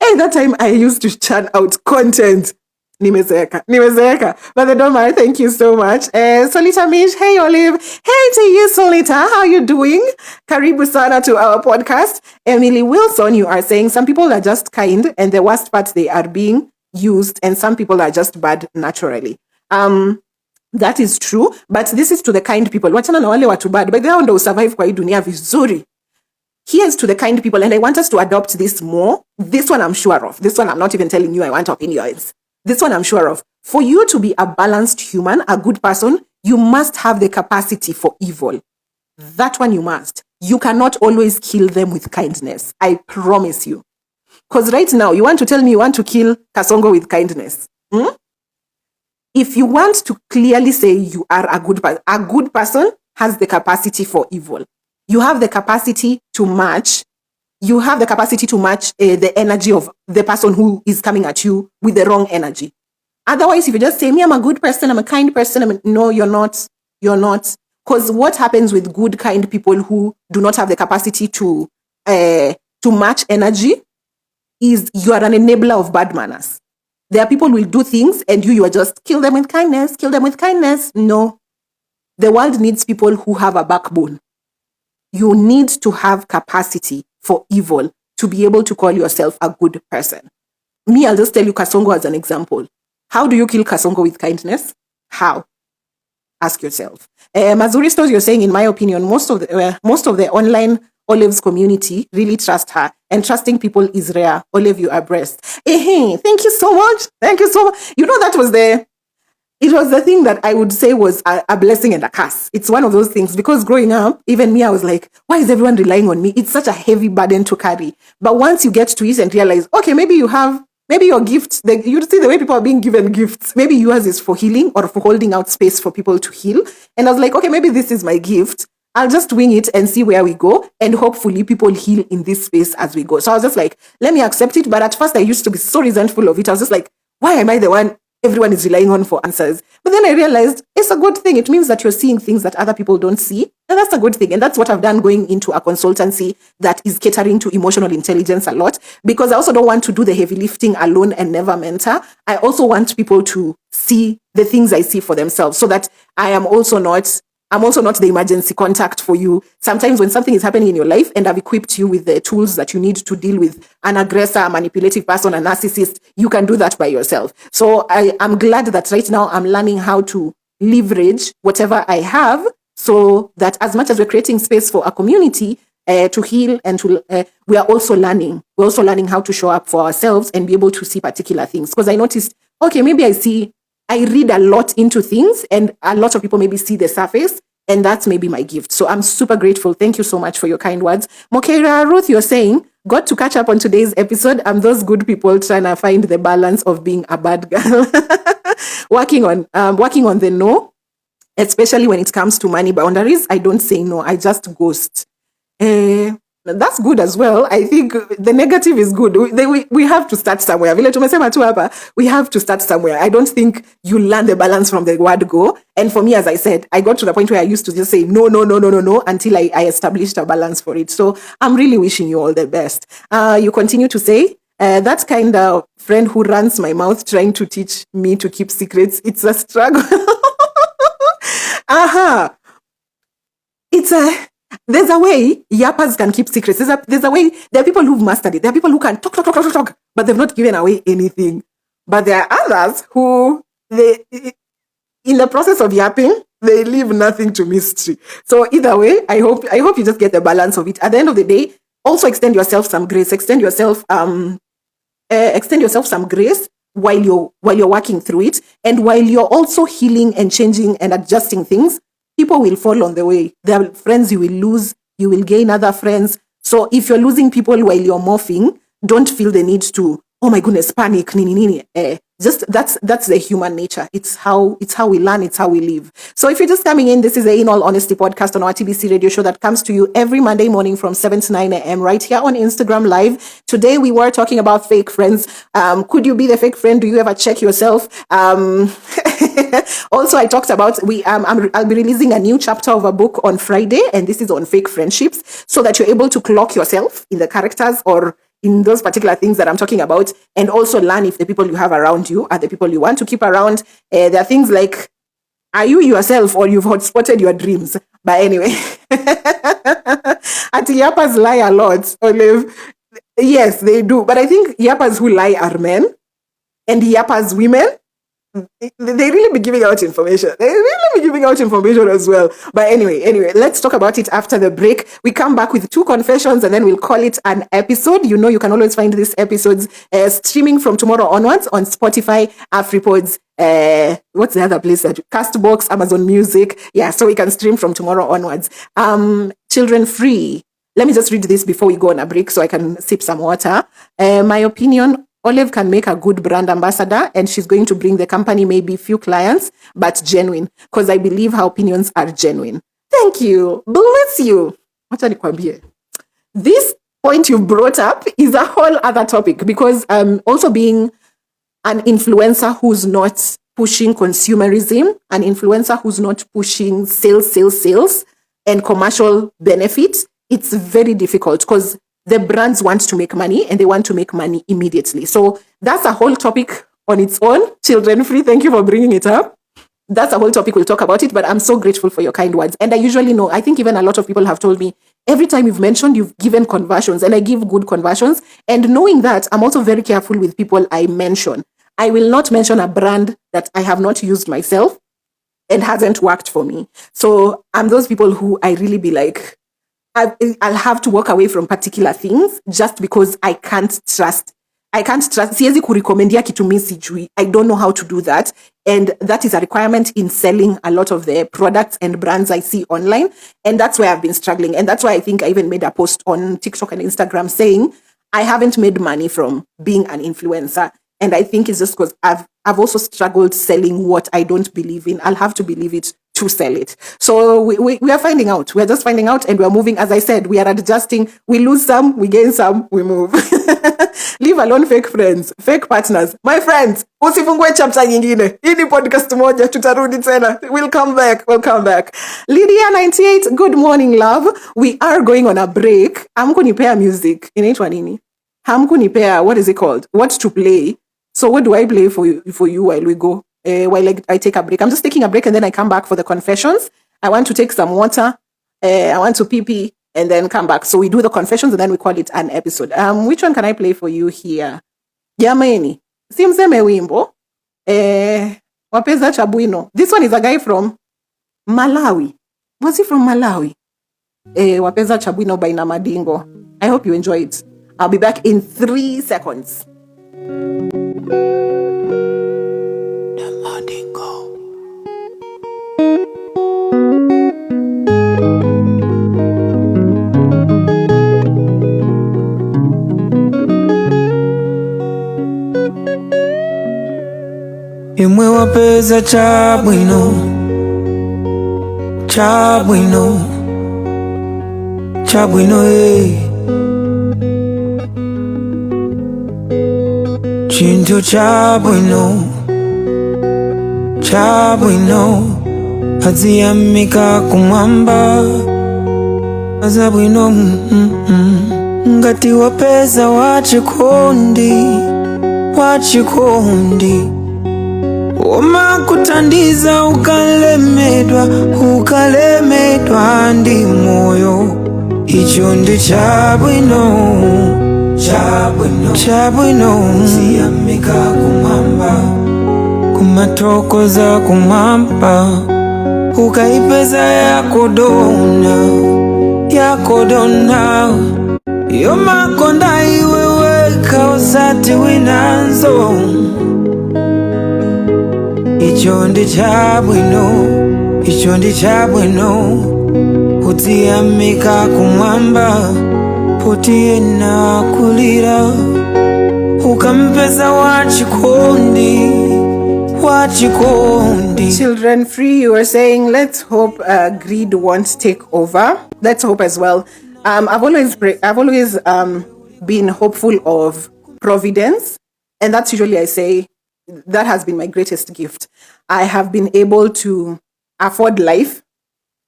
And that time I used to churn out content. Nimezeeka. But don't matter. Thank you so much. Solita Mish, hey Olive. Hey to you, Solita. How you doing? Karibu sana to our podcast. Emily Wilson, you are saying some people are just kind, and the worst part, they are being used, and some people are just bad naturally. That is true, but this is to the kind people. Wachana na wale watu bad, but they don't survive kwa hii dunia vizuri. Here's to the kind people, and I want us to adopt this more. This one I'm sure of. This one I'm not even telling you I want opinions. This one I'm sure of. For you to be a balanced human, a good person, you must have the capacity for evil. That one you must. You cannot always kill them with kindness. I promise you. Because right now, you want to tell me you want to kill Kasongo with kindness. If you want to clearly say you are a good person has the capacity for evil. You have the capacity to match. You have the capacity to match the energy of the person who is coming at you with the wrong energy. Otherwise, if you just say, me, I'm a good person, I'm a kind person, no, you're not. You're not. Because what happens with good, kind people who do not have the capacity to match energy is you are an enabler of bad manners. There are people who will do things and you are just kill them with kindness, kill them with kindness. No. The world needs people who have a backbone. You need to have capacity for evil to be able to call yourself a good person. Me, I'll just tell you Kasongo as an example. How do you kill Kasongo with kindness? How? Ask yourself. Mazuri Stores, you're saying, in my opinion, most of the online Olive's community really trust her, and trusting people is rare. Olive, you are blessed. Thank you so much. Thank you so much. You know, it was the thing that I would say was a blessing and a curse. It's one of those things, because growing up, even me, I was like, why is everyone relying on me? It's such a heavy burden to carry. But once you get to it and realize, okay, maybe your gift, you see the way people are being given gifts, maybe yours is for healing or for holding out space for people to heal. And I was like, okay, maybe this is my gift. I'll just wing it and see where we go. And hopefully people heal in this space as we go. So I was just like, let me accept it. But at first I used to be so resentful of it. I was just like, why am I the one everyone is relying on for answers? But then I realized it's a good thing. It means that you're seeing things that other people don't see. And that's a good thing. And that's what I've done going into a consultancy that is catering to emotional intelligence a lot. Because I also don't want to do the heavy lifting alone and never mentor. I also want people to see the things I see for themselves, so that I'm also not the emergency contact for you. Sometimes when something is happening in your life and I've equipped you with the tools that you need to deal with an aggressor, a manipulative person, a narcissist, you can do that by yourself. So I'm glad that right now I'm learning how to leverage whatever I have, so that as much as we're creating space for a community to heal and we are also learning. We're also learning how to show up for ourselves and be able to see particular things. Because I noticed, okay, maybe I read a lot into things, and a lot of people maybe see the surface, and that's maybe my gift. So I'm super grateful. Thank you so much for your kind words. Mokeira Ruth, you're saying, got to catch up on today's episode. I'm those good people trying to find the balance of being a bad girl. working on the no, especially when it comes to money boundaries. I don't say no. I just ghost. That's good as well. I think the negative is good. We have to start somewhere. Vile tumesema tu hapa, we have to start somewhere. I don't think you learn the balance from the word go. And for me, as I said, I got to the point where I used to just say no, until I established a balance for it. So I'm really wishing you all the best. You continue to say, that kind of friend who runs my mouth trying to teach me to keep secrets, it's a struggle. There's a way yappers can keep secrets. There's a way. There are people who've mastered it. There are people who can talk, but they've not given away anything. But there are others who, in the process of yapping, they leave nothing to mystery. So either way, I hope you just get the balance of it. At the end of the day, also extend yourself some grace. Extend yourself some grace while you're working through it, and while you're also healing and changing and adjusting things. People will fall on the way. There are friends you will lose. You will gain other friends. So if you're losing people while you're morphing, don't feel the need to, oh my goodness, panic. Just that's the human nature. It's how we learn. It's how we live. So if you're just coming in, this is the In All Honesty podcast on our TBC radio show that comes to you every Monday morning from 7 to 9 a.m. right here on Instagram Live. Today we were talking about fake friends. Could you be the fake friend? Do you ever check yourself? Also, I talked about I'll be releasing a new chapter of a book on Friday, and this is on fake friendships, so that you're able to clock yourself in the characters or in those particular things that I'm talking about, and also learn if the people you have around you are the people you want to keep around. There are things like, are you yourself or you've hotspotted your dreams? But anyway, Ati yappers lie a lot, Olive. Yes, they do. But I think yappers who lie are men, and yappers women, they really be giving out information. They really be giving out information as well. But anyway, let's talk about it after the break. We come back with 2 confessions and then we'll call it an episode. You know, you can always find these episodes streaming from tomorrow onwards on Spotify, AfriPods, what's the other place? Castbox, Amazon Music. Yeah, so we can stream from tomorrow onwards. Children free. Let me just read this before we go on a break so I can sip some water. My opinion, Olive can make a good brand ambassador and she's going to bring the company maybe few clients, but genuine, because I believe her opinions are genuine. Thank you. Bless you. Wacha nikwambie. This point you brought up is a whole other topic, because also being an influencer who's not pushing consumerism, an influencer who's not pushing sales, and commercial benefits, it's very difficult because the brands want to make money and they want to make money immediately. So that's a whole topic on its own. Children free, thank you for bringing it up. That's a whole topic. We'll talk about it, but I'm so grateful for your kind words. And I usually know, I think even a lot of people have told me, every time you've mentioned, you've given conversions, and I give good conversions. And knowing that, I'm also very careful with people I mention. I will not mention a brand that I have not used myself and hasn't worked for me. So I'm those people who I really be like, I'll have to walk away from particular things just because I can't trust. Siwezi kurekomendia kitu mimi sijui. I don't know how to do that. And that is a requirement in selling a lot of the products and brands I see online. And that's why I've been struggling. And that's why I think I even made a post on TikTok and Instagram saying I haven't made money from being an influencer. And I think it's just because I've also struggled selling what I don't believe in. I'll have to believe it to sell it. So we are finding out. We're just finding out and we're moving. As I said, we are adjusting. We lose some, we gain some, we move. Leave alone fake friends, fake partners. My friends, usifungue chapter nyingine. Hii ni podcast moja, tutarudi tena. We'll come back. Lydia 98, good morning, love. We are going on a break. Hamkunipea music. Inaitwa nini? Hamkunipea, what is it called? What to play? So what do I play for you while we go? While I take a break. I'm just taking a break and then I come back for the confessions. I want to take some water. I want to pee and then come back. So we do the confessions and then we call it an episode. Which one can I play for you here? Jamani. Simseme wimbo. Wapeza Chabuino. This one is a guy from Malawi. Was he from Malawi? Wapeza Chabuino by Namadingo. I hope you enjoy it. I'll be back in 3 seconds. Imwe wapeza Chabwino Chinto Chabwino Aziyamika kumamba Azabwino Ngati wapeza wachikondi Oma kutandiza ukalemedwa ndi moyo Icho ndi Chabwino Ziyamika kumamba Kumatokoza kumamba Ukaipeza yako dona Yomakonda iwewe kaosati winanzo Icho ndi Chabwino Uziyamika kumwamba Poti na kulira Ukampeza wachikondi Children free, you were saying, let's hope greed won't take over. Let's hope as well. I've always been hopeful of providence, and that's usually I say that has been my greatest gift. I have been able to afford life,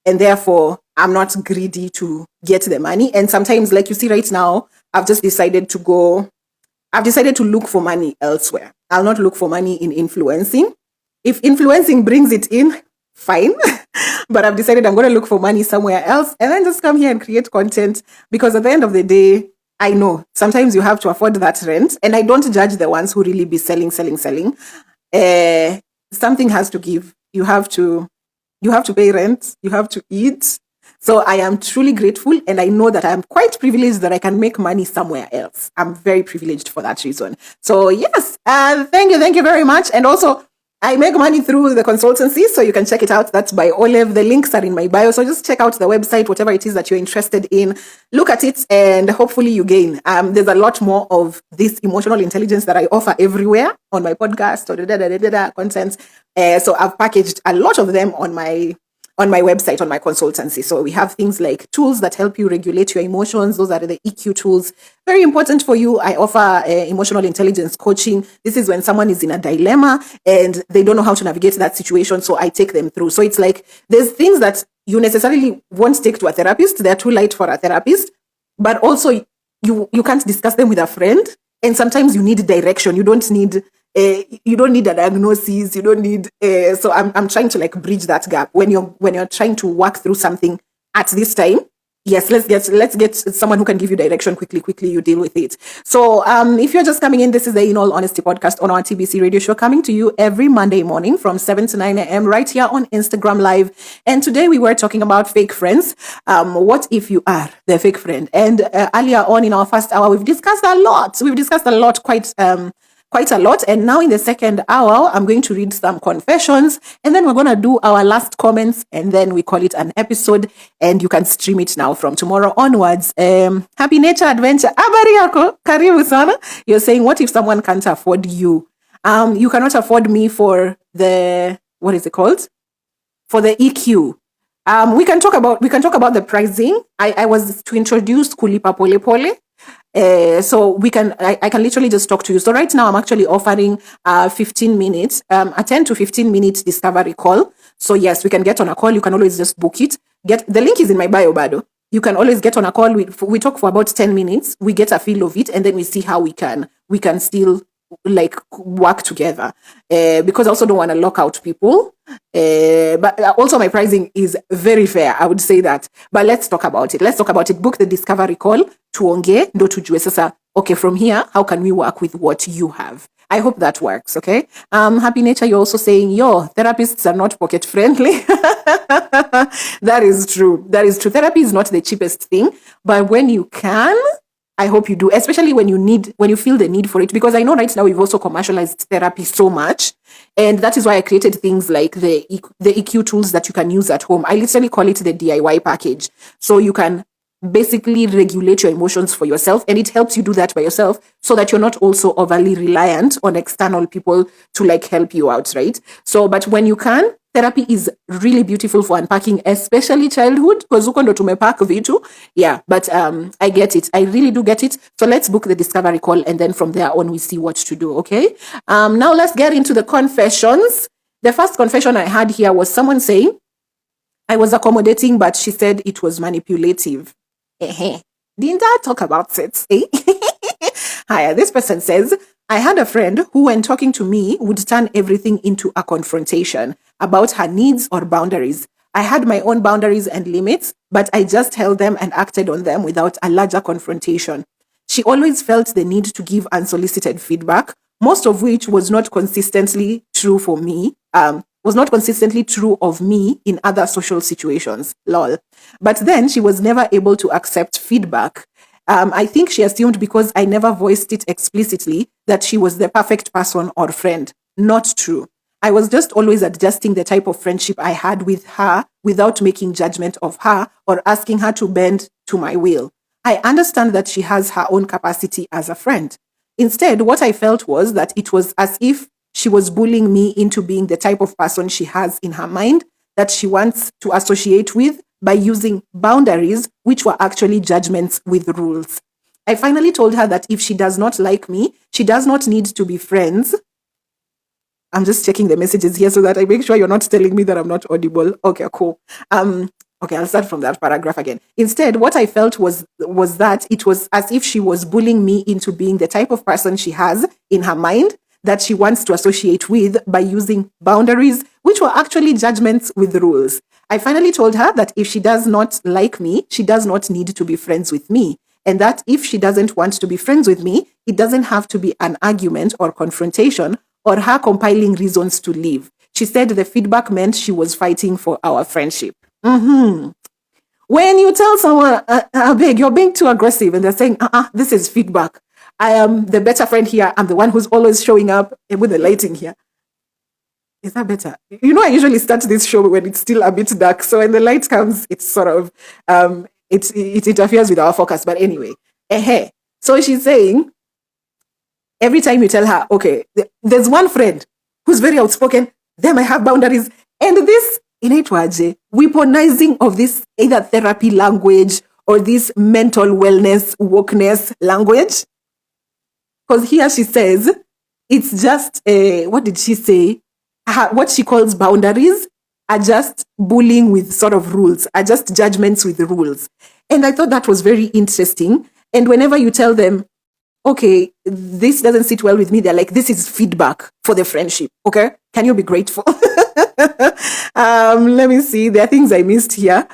and therefore I'm not greedy to get the money. And sometimes, like you see right now, I've decided to look for money elsewhere. I'll not look for money in influencing. If influencing brings it in, fine. But I've decided I'm going to look for money somewhere else and then just come here and create content, because at the end of the day, I know sometimes you have to afford that rent, and I don't judge the ones who really be selling. Something has to give. You have to pay rent. You have to eat. So I am truly grateful, and I know that I'm quite privileged that I can make money somewhere else. I'm very privileged for that reason. So yes, thank you very much. And also, I make money through the consultancy, so you can check it out. That's by Olive. The links are in my bio. So just check out the website, whatever it is that you're interested in. Look at it, and hopefully you gain. There's a lot more of this emotional intelligence that I offer everywhere on my podcast or content. So I've packaged a lot of them on my website, on my consultancy. So we have things like tools that help you regulate your emotions. Those are the EQ tools. Very important for you. I offer emotional intelligence coaching. This is when someone is in a dilemma and they don't know how to navigate that situation. So I take them through. So it's like there's things that you necessarily won't take to a therapist. They're too light for a therapist. But also you can't discuss them with a friend. And sometimes you need direction. You don't need a diagnosis. You don't need. So I'm trying to like bridge that gap when you're trying to work through something at this time. Yes, let's get someone who can give you direction quickly. You deal with it. So if you're just coming in, this is the In All Honesty podcast on our TBC radio show, coming to you every Monday morning from 7 to 9 a.m. right here on Instagram Live. And today we were talking about fake friends. What if you are the fake friend? And earlier on in our first hour, we've discussed a lot. Quite a lot. And now in the second hour, I'm going to read some confessions, and then we're going to do our last comments, and then we call it an episode, and you can stream it now from tomorrow onwards. Happy Nature Adventure. Habari yako, karibu sana. You're saying, what if someone can't afford you? You cannot afford me for the, what is it called? For the EQ. We can talk about the pricing. I was to introduce Kulipa Pole Pole. So I can literally just talk to you. So right now I'm actually offering 15 minutes, a 10 to 15 minute discovery call. So yes, we can get on a call. You can always just book it. The link is in my bio, Bado. You can always get on a call. We talk for about 10 minutes. We get a feel of it, and then we see how we can still like work together, because I also don't want to lock out people, but also my pricing is very fair, I would say that. But let's talk about it. Book the discovery call, tuonge ndo tujue sasa, okay, from here how can we work with what you have. I hope that works. Okay. Happy Nature, you're also saying therapists are not pocket friendly. That is true. Therapy is not the cheapest thing, but when you can, I hope you do, especially when you feel the need for it, because I know right now we've also commercialized therapy so much. And that is why I created things like the EQ tools that you can use at home. I literally call it the DIY package. So you can basically regulate your emotions for yourself, and it helps you do that by yourself so that you're not also overly reliant on external people to like help you out, right? So, but when you can, therapy is really beautiful for unpacking, especially childhood, because huko ndo tumepack vitu. Yeah, but I get it. I really do get it. So let's book the discovery call, and then from there on we see what to do, okay? Now let's get into the confessions. The first confession I had here was someone saying, I was accommodating, but she said it was manipulative. Didn't I talk about it? Hi, this person says, I had a friend who, when talking to me, would turn everything into a confrontation about her needs or boundaries. I had my own boundaries and limits, but I just held them and acted on them without a larger confrontation. She always felt the need to give unsolicited feedback, most of which was not consistently true for me, was not consistently true of me in other social situations. Lol. But then she was never able to accept feedback. I think she assumed because I never voiced it explicitly that she was the perfect person or friend. Not true. I was just always adjusting the type of friendship I had with her without making judgment of her or asking her to bend to my will. I understand that she has her own capacity as a friend. Instead, what I felt was that it was as if she was bullying me into being the type of person she has in her mind that she wants to associate with by using boundaries, which were actually judgments with rules. I finally told her that if she does not like me, she does not need to be friends. I'm just checking the messages here so that I make sure you're not telling me that I'm not audible. Okay, cool. Okay, I'll start from that paragraph again. Instead, what I felt was that it was as if she was bullying me into being the type of person she has in her mind that she wants to associate with by using boundaries, which were actually judgments with rules. I finally told her that if she does not like me, she does not need to be friends with me. And that if she doesn't want to be friends with me, it doesn't have to be an argument or confrontation or her compiling reasons to leave. She said the feedback meant she was fighting for our friendship. When you tell someone, I beg, you're being too aggressive, and they're saying, this is feedback. I am the better friend here. I'm the one who's always showing up with the lighting here. Is that better? You know, I usually start this show when it's still a bit dark. So when the light comes, it's sort of, it interferes with our focus. But anyway, so she's saying, every time you tell her, okay, there's one friend who's very outspoken, they might have boundaries. And this inaitwaje, weaponizing of this either therapy language or this mental wellness, wokeness language. Because here she says, it's just, what did she say? What she calls boundaries are just bullying with sort of rules, are just judgments with rules. And I thought that was very interesting. And whenever you tell them, okay, this doesn't sit well with me, they're like, this is feedback for the friendship. Okay, can you be grateful? Let me see. There are things I missed here.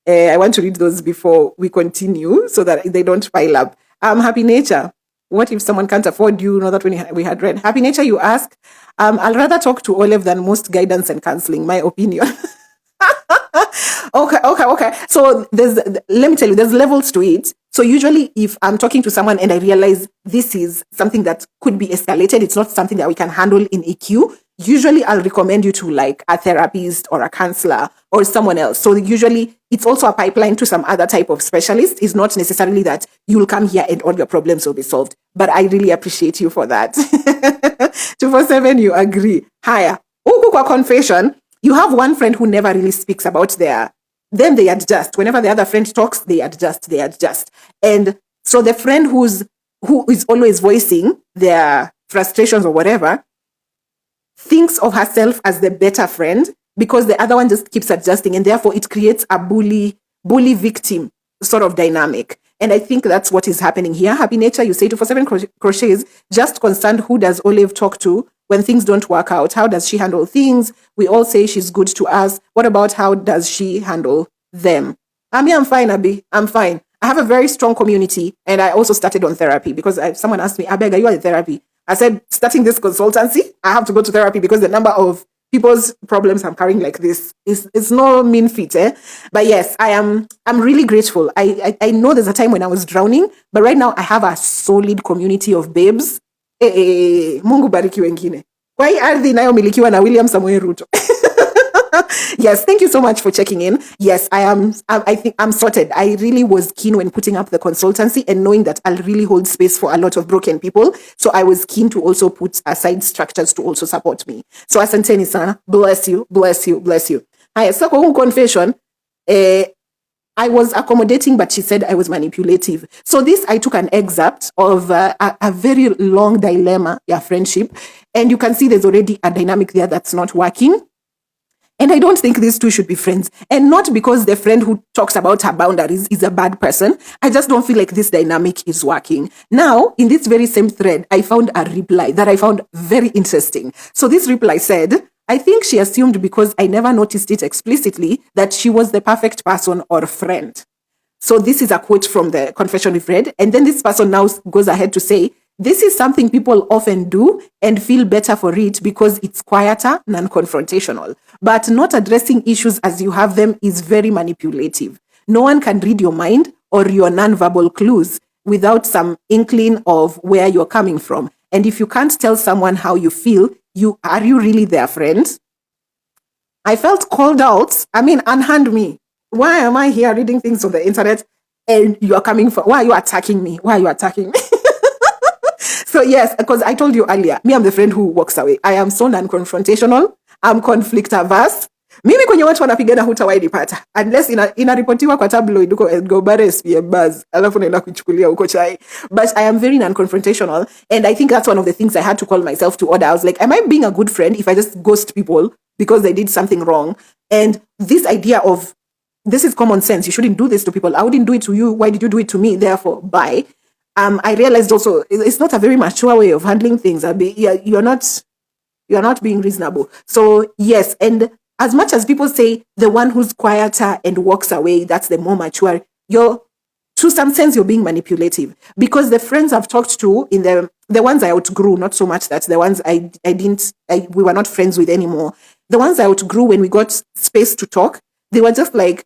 I want to read those before we continue so that they don't pile up. Happy Nature. What if someone can't afford you? Know that when we had read Happy Nature, you ask, I'll rather talk to Olive than most guidance and counseling, my opinion. Okay. So let me tell you, there's levels to it. So usually if I'm talking to someone and I realize this is something that could be escalated, it's not something that we can handle in EQ, usually I'll recommend you to like a therapist or a counselor or someone else. So usually it's also a pipeline to some other type of specialist. It's not necessarily that you'll come here and all your problems will be solved. But I really appreciate you for that. 247, you agree. Higher. Kwa confession, you have one friend who never really speaks about then they adjust. Whenever the other friend talks, they adjust. And so the friend who is always voicing their frustrations or whatever thinks of herself as the better friend because the other one just keeps adjusting, and therefore it creates a bully victim sort of dynamic. And I think that's what is happening here. Happy Nature, you say 247 crochets, just concerned who does Olive talk to when things don't work out? How does she handle things? We all say she's good to us. What about how does she handle them? I'm fine, Abby. I'm fine. I have a very strong community, and I also started on therapy because someone asked me, Abeg, are you at therapy? I said, starting this consultancy, I have to go to therapy because the number of people's problems I'm carrying like this is no mean feat. But yes, I'm really grateful. I know there's a time when I was drowning, but right now I have a solid community of babes. Mungu bariki wengine. Kwa hii ardhi inayomilikiwa na William Samoei Ruto. Yes, thank you so much for checking in. Yes, I think I'm sorted. I really was keen when putting up the consultancy and knowing that I'll really hold space for a lot of broken people. So I was keen to also put aside structures to also support me. So asanteni sana. Bless you. Haya, so kwa confession, I was accommodating, but she said I was manipulative. So I took an excerpt of a very long dilemma, friendship. And you can see there's already a dynamic there that's not working. And I don't think these two should be friends. And not because the friend who talks about her boundaries is a bad person. I just don't feel like this dynamic is working. Now, in this very same thread, I found a reply that I found very interesting. So this reply said, I think she assumed because I never noticed it explicitly that she was the perfect person or friend. So this is a quote from the confession we've read. And then this person now goes ahead to say, this is something people often do and feel better for it because it's quieter, non-confrontational. But not addressing issues as you have them is very manipulative. No one can read your mind or your non-verbal clues without some inkling of where you're coming from. And if you can't tell someone how you feel, are you really their friend? I felt called out. Unhand me. Why am I here reading things on the internet and you're coming for? Why are you attacking me? So yes, because I told you earlier, I'm the friend who walks away. I am so non-confrontational. I'm conflict averse. Mimi kwenye watu wanapigana hutawahi nipata. Unless inaripotiwa kwa tabloid uko Edgar Barres pia buzz. Alafu naenda kuchukulia uko chai. But I am very non-confrontational. And I think that's one of the things I had to call myself to order. I was like, am I being a good friend if I just ghost people because they did something wrong? And this idea of this is common sense. You shouldn't do this to people. I wouldn't do it to you. Why did you do it to me? Therefore, bye. I realized also it's not a very mature way of handling things. You're not being reasonable. So yes, and as much as people say the one who's quieter and walks away, that's the more mature, to some sense, you're being manipulative, because the friends I've talked to, in the ones I outgrew, not so much that the ones we were not friends with anymore. The ones I outgrew, when we got space to talk, they were just like,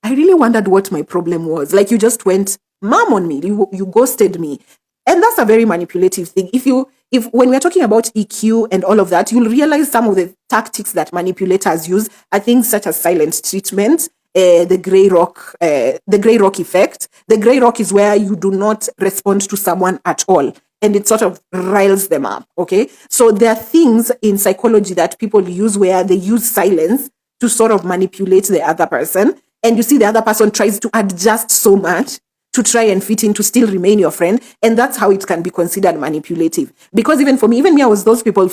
I really wondered what my problem was. Like, you just went mom on me. You ghosted me. And that's a very manipulative thing. If when we're talking about EQ and all of that, you'll realize some of the tactics that manipulators use are things such as silent treatment, the gray rock effect. The gray rock is where you do not respond to someone at all, and it sort of riles them up. Okay, so there are things in psychology that people use where they use silence to sort of manipulate the other person, and you see the other person tries to adjust so much to try and fit in to still remain your friend, and that's how it can be considered manipulative. Because even me, I was those people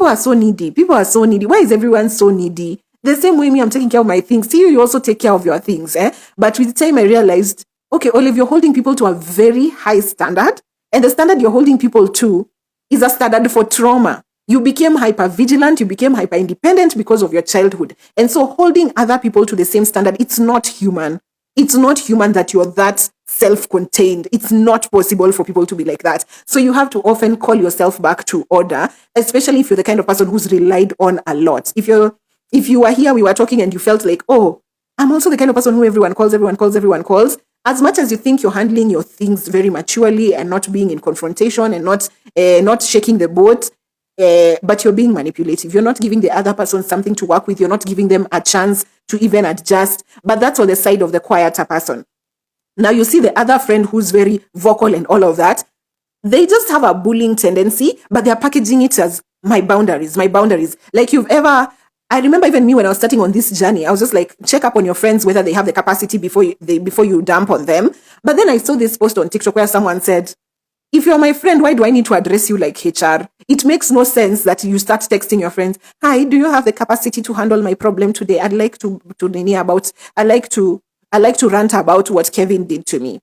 are so needy. People are so needy. Why is everyone so needy? The same way I'm taking care of my things. See, you also take care of your things. But with time, I realized, okay, Olive, you're holding people to a very high standard, and the standard you're holding people to is a standard for trauma. You became hyper vigilant, you became hyper independent because of your childhood. And so holding other people to the same standard, it's not human. It's not human that you're that self-contained. It's not possible for people to be like that. So you have to often call yourself back to order, especially if you're the kind of person who's relied on a lot. If you were here, we were talking and you felt like, oh, I'm also the kind of person who everyone calls. As much as you think you're handling your things very maturely and not being in confrontation and not shaking the boat, but you're being manipulative. You're not giving the other person something to work with. You're not giving them a chance to even adjust. But that's on the side of the quieter person. Now you see the other friend who's very vocal and all of that. They just have a bullying tendency, but they're packaging it as my boundaries. Like I remember even me when I was starting on this journey, I was just like, check up on your friends whether they have the capacity before you dump on them. But then I saw this post on TikTok where someone said, if you're my friend, why do I need to address you like HR? It makes no sense that you start texting your friends, hi, do you have the capacity to handle my problem today? I'd like to rant about what Kevin did to me.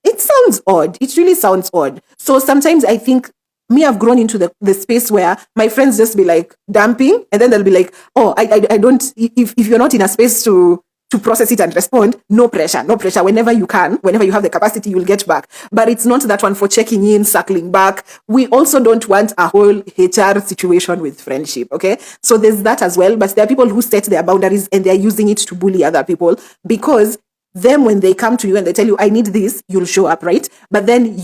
It sounds odd. It really sounds odd. So sometimes I think I've grown into the space where my friends just be like dumping, and then they'll be like, oh, I don't, if you're not in a space to process it and respond, no pressure. Whenever you have the capacity, you'll get back. But it's not that one for checking in, circling back. We also don't want a whole HR situation with friendship, okay? So there's that as well. But there are people who set their boundaries and they're using it to bully other people, because them, when they come to you and they tell you, I need this, you'll show up, right? But then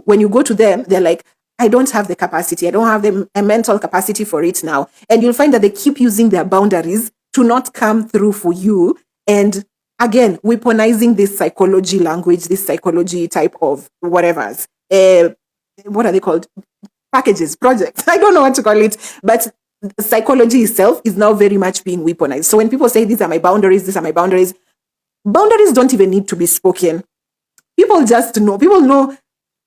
when you go to them, they're like, I don't have the capacity. I don't have a mental capacity for it now. And you'll find that they keep using their boundaries to not come through for you. And again, weaponizing this psychology language, this psychology type of whatever's. What are they called? Packages, projects. I don't know what to call it. But psychology itself is now very much being weaponized. So when people say, these are my boundaries, boundaries don't even need to be spoken. People just know. People know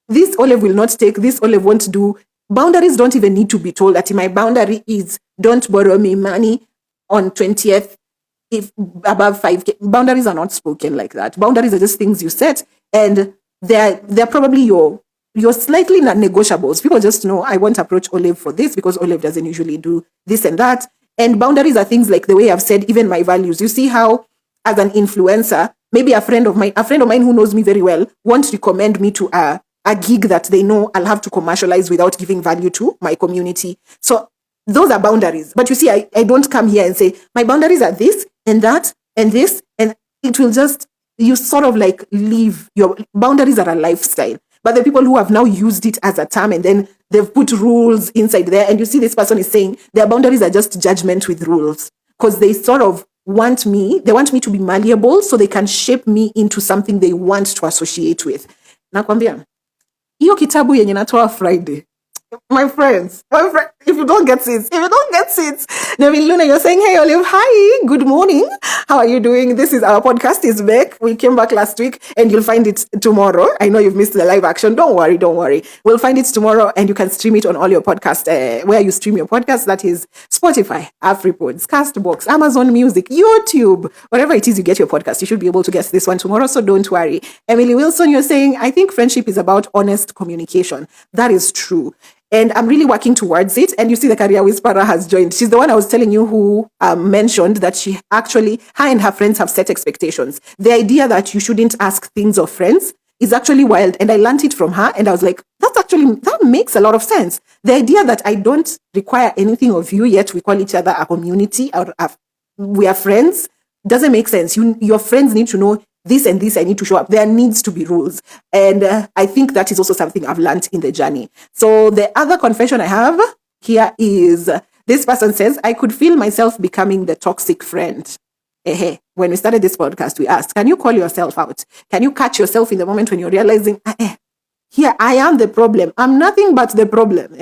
this Olive will not take, this Olive won't do. Boundaries don't even need to be told that my boundary is don't borrow me money on 20th if above 5K. Boundaries are not spoken like that. Boundaries are just things you set, and they're probably your slightly non-negotiables. People just know, I won't approach Olive for this because Olive doesn't usually do this and that. And boundaries are things like the way I've said, even my values. You see how, as an influencer, maybe a friend of mine who knows me very well won't recommend me to a gig that they know I'll have to commercialize without giving value to my community. So those are boundaries. But you see, I don't come here and say, my boundaries are this and that and this, and it will just, you sort of like leave. Your boundaries are a lifestyle. But the people who have now used it as a term and then they've put rules inside there, and you see this person is saying their boundaries are just judgment with rules, because they sort of want me to be malleable so they can shape me into something they want to associate with. Nakwambia, hiyo kitabu yenye natoa Friday. My friends, if you don't get seats, Neville Luna, you're saying, hey Olive, hi, good morning. How are you doing? This is our podcast is back. We came back last week and you'll find it tomorrow. I know you've missed the live action. Don't worry. We'll find it tomorrow and you can stream it on all your podcasts, where you stream your podcast. That is Spotify, AfriPods, Castbox, Amazon Music, YouTube, whatever it is you get your podcast. You should be able to get this one tomorrow. So don't worry. Emily Wilson, you're saying, I think friendship is about honest communication. That is true. And I'm really working towards it. And you see the career whisperer has joined. She's the one I was telling you who mentioned that her and her friends have set expectations. The idea that you shouldn't ask things of friends is actually wild. And I learned it from her. And I was like, that makes a lot of sense. The idea that I don't require anything of you, yet we call each other a community or we are friends, doesn't make sense. Your friends need to know this and this, I need to show up. There needs to be rules. And I think that is also something I've learned in the journey. So the other confession I have here is, this person says, I could feel myself becoming the toxic friend. When we started this podcast, we asked, can you call yourself out? Can you catch yourself in the moment when you're realizing, here, I am the problem. I'm nothing but the problem.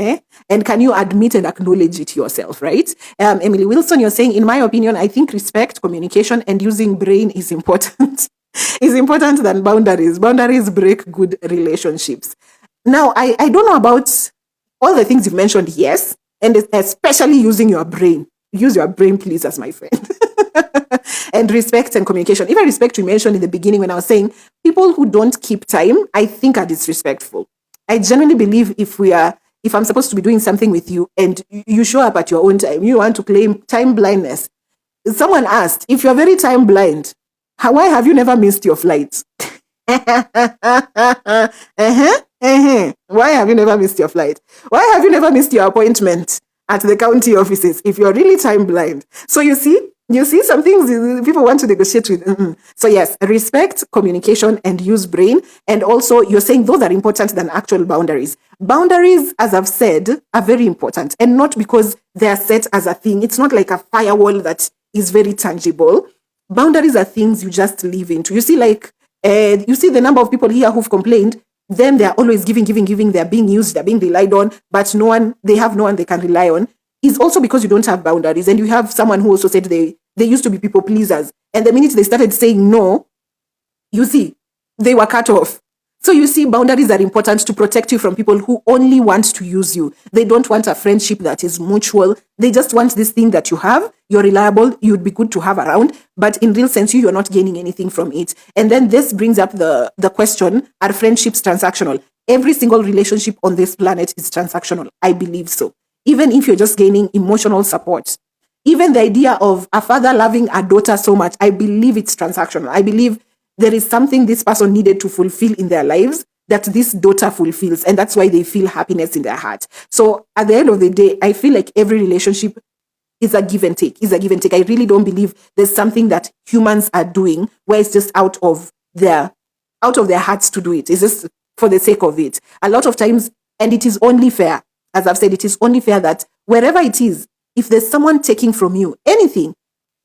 And can you admit and acknowledge it yourself, right? Emily Wilson, you're saying, in my opinion, I think respect, communication, and using brain is important. Is important than boundaries. Boundaries break good relationships. Now, I don't know about all the things you've mentioned, yes, and especially using your brain. Use your brain, please, as my friend. And respect and communication. Even respect you mentioned in the beginning when I was saying people who don't keep time, I think are disrespectful. I genuinely believe if I'm supposed to be doing something with you and you show up at your own time, you want to claim time blindness. Someone asked, if you're very time blind, why have you never missed your flight? Why have you never missed your flight? Why have you never missed your appointment at the county offices if you're really time blind? So you see some things people want to negotiate with. So yes, respect, communication, and use brain. And also you're saying those are important than actual boundaries. Boundaries, as I've said, are very important, and not because they are set as a thing. It's not like a firewall that is very tangible. Boundaries are things you just live into. You see, you see the number of people here who've complained, them, they're always giving, they're being used, they're being relied on, but they have no one they can rely on. It's also because you don't have boundaries. And you have someone who also said they used to be people pleasers. And the minute they started saying no, you see, they were cut off. So you see, boundaries are important to protect you from people who only want to use you. They don't want a friendship that is mutual. They just want this thing that you have. You're reliable. You'd be good to have around. But in real sense, you're not gaining anything from it. And then this brings up the question, are friendships transactional? Every single relationship on this planet is transactional. I believe so. Even if you're just gaining emotional support. Even the idea of a father loving a daughter so much, I believe it's transactional. I believe there is something this person needed to fulfill in their lives that this daughter fulfills. And that's why they feel happiness in their heart. So at the end of the day, I feel like every relationship is a give and take. I really don't believe there's something that humans are doing where it's just out of their hearts to do it. It's just for the sake of it. A lot of times, and it is only fair, as I've said, it is only fair that wherever it is, if there's someone taking from you anything,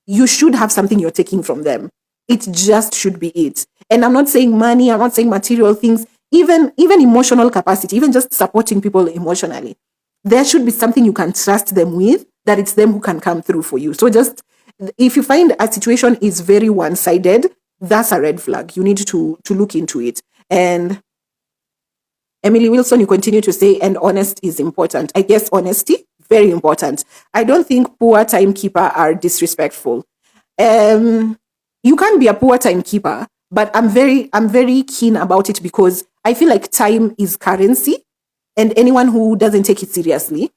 you should have something you're taking from them. It just should be it. And I'm not saying money, I'm not saying material things, even emotional capacity, even just supporting people emotionally. There should be something you can trust them with, that it's them who can come through for you. So just, if you find a situation is very one-sided, that's a red flag. You need to look into it. And Emily Wilson, you continue to say, and honest is important. I guess honesty, very important. I don't think poor timekeeper are disrespectful. You can be a poor timekeeper, but I'm very keen about it because I feel like time is currency, and anyone who doesn't take it seriously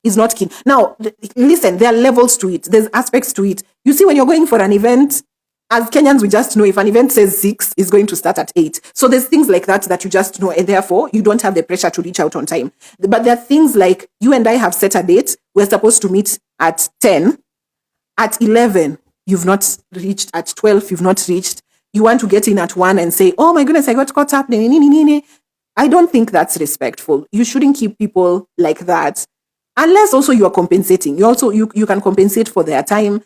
is not keen. Now, listen, there are levels to it. There's aspects to it. You see, when you're going for an event, as Kenyans, we just know if an event says 6, it's going to start at 8. So there's things like that you just know, and therefore you don't have the pressure to reach out on time. But there are things like you and I have set a date. We're supposed to meet at 10. At 11, you've not reached. At 12, you've not reached. You want to get in at 1 and say, oh my goodness, I got caught up. I don't think that's respectful. You shouldn't keep people like that. Unless also you are compensating. You can compensate for their time.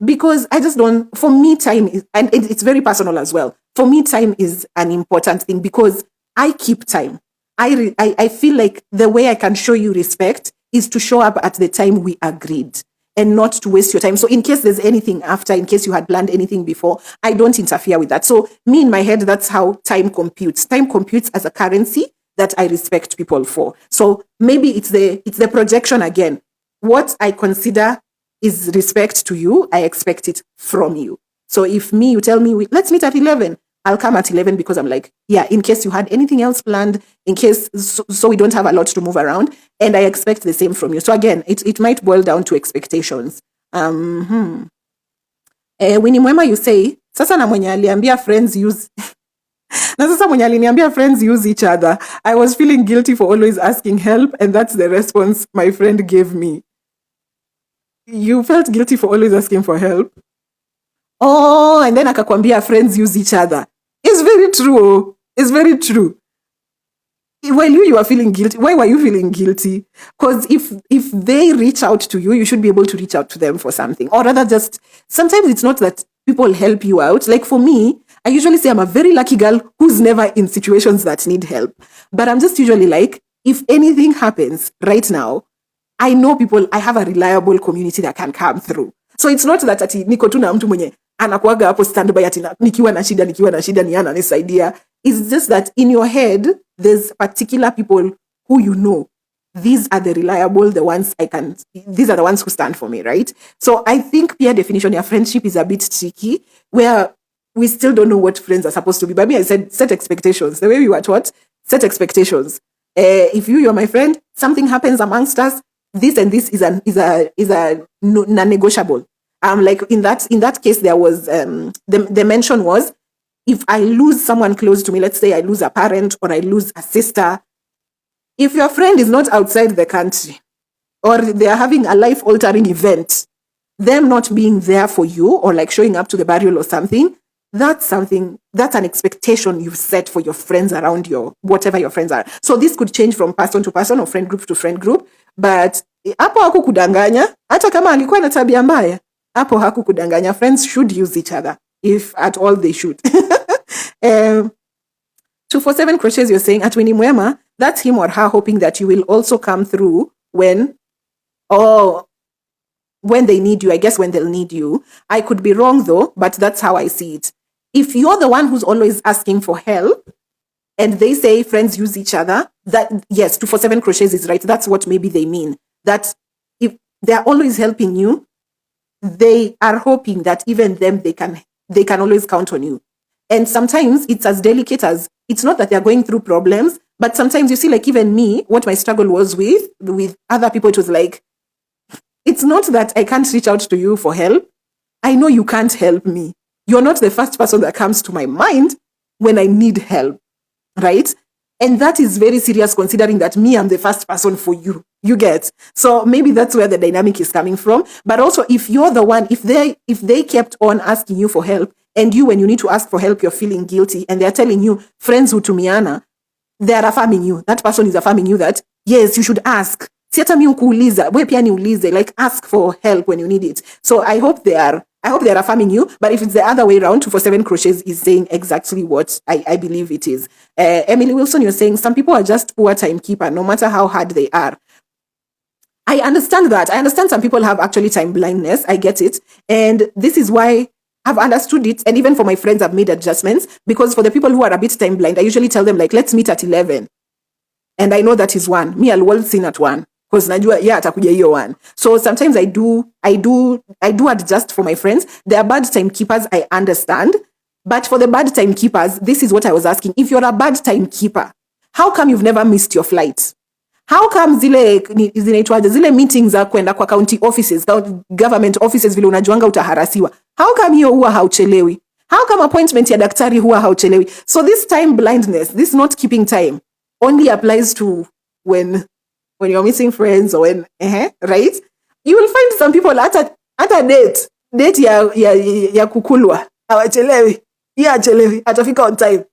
Because I just don't, for me, time is, and it's very personal as well. For me, time is an important thing because I keep time. I feel like the way I can show you respect is to show up at the time we agreed. and not to waste your time. So in case there's anything after, in case you had planned anything before, I don't interfere with that. So me in my head, that's how time computes. Time computes as a currency that I respect people for. So maybe it's the projection again. What I consider is respect to you, I expect it from you. So if you tell me, let's meet at 11, I'll come at 11 because I'm like, yeah, in case you had anything else planned, in case, so we don't have a lot to move around, and I expect the same from you. So again, it might boil down to expectations. Winnie Mwema, you say, sasa na mwenye aliambia friends use... Na sasa mwenye aliniambia friends use each other. I was feeling guilty for always asking help, and that's the response my friend gave me. You felt guilty for always asking for help? Oh, and then akakwambia friends use each other. It's very true. It's very true. While you are feeling guilty, why were you feeling guilty? Because if they reach out to you, you should be able to reach out to them for something. Or rather just, sometimes it's not that people help you out. Like for me, I usually say I'm a very lucky girl who's never in situations that need help. But I'm just usually like, if anything happens right now, I know people, I have a reliable community that can come through. So it's not that ati niko tu na mtu mwenye anakuaga hapo standby ati nikiwa na shida ni ananisaidia. It's just that in your head, there's particular people who you know. These are the reliable, these are the ones who stand for me, right? So I think peer definition of friendship is a bit tricky, where we still don't know what friends are supposed to be. But me, I said, set expectations. The way we were taught, set expectations. If you're my friend, something happens amongst us, this and this is a non-negotiable. Like in that case, there was the mention was, if I lose someone close to me, let's say I lose a parent or I lose a sister, if your friend is not outside the country or they are having a life-altering event, them not being there for you or like showing up to the burial or something, that's an expectation you've set for your friends around whatever your friends are. So this could change from person to person or friend group to friend group, but hapo hakukudanganya, hata kama alikuwa na tabia mbaya, hapo hakukudanganya. Friends should use each other, if at all they should. 247 Crochets, you're saying, at Winnie Mwema, that's him or her hoping that you will also come through when they need you, I guess when they'll need you. I could be wrong though, but that's how I see it. If you're the one who's always asking for help, and they say friends use each other, that yes, 247 Crochets is right. That's what maybe they mean. That if they're always helping you, they are hoping that even them, they can always count on you. And sometimes it's as delicate as, it's not that they're going through problems, but sometimes you see, like even me, what my struggle was with other people, it was like, it's not that I can't reach out to you for help. I know you can't help me. You're not the first person that comes to my mind when I need help, right? And that is very serious, considering that me, I'm the first person for you. You get? So maybe that's where the dynamic is coming from. But also, if you're the one, if they kept on asking you for help, and you, when you need to ask for help, you're feeling guilty, and they're telling you, friends hutumiana, they're affirming you. That person is affirming you that, yes, you should ask. Si hata mi ukuuliza, we pia niulize, like ask for help when you need it. So I hope they are affirming you. But if it's the other way around, 247 Crochets is saying exactly what I believe it is. Emily Wilson, you're saying some people are just poor timekeeper, no matter how hard they are. I understand that. I understand some people have actually time blindness. I get it. And this is why I've understood it. And even for my friends, I've made adjustments, because for the people who are a bit time blind, I usually tell them like, let's meet at 11. And I know that is 1. Me, I'll waltz in at 1. Because najua, yeah, atakuja hiyo 1. So sometimes I do adjust for my friends. They are bad timekeepers, I understand. But for the bad timekeepers, this is what I was asking. If you're a bad timekeeper, how come you've never missed your flight? How come zile meetings za kwenda kwa county offices, government offices, vile unajuanga utaharasiwa? How come hiyo huwa hauchelewi? How come appointment ya daktari huwa hauchelewi? So this time blindness, this not keeping time, only applies to when you're missing friends or when, right? You will find some people at a date ya kukulwa, hawachelewi, achelewi, atafika on time.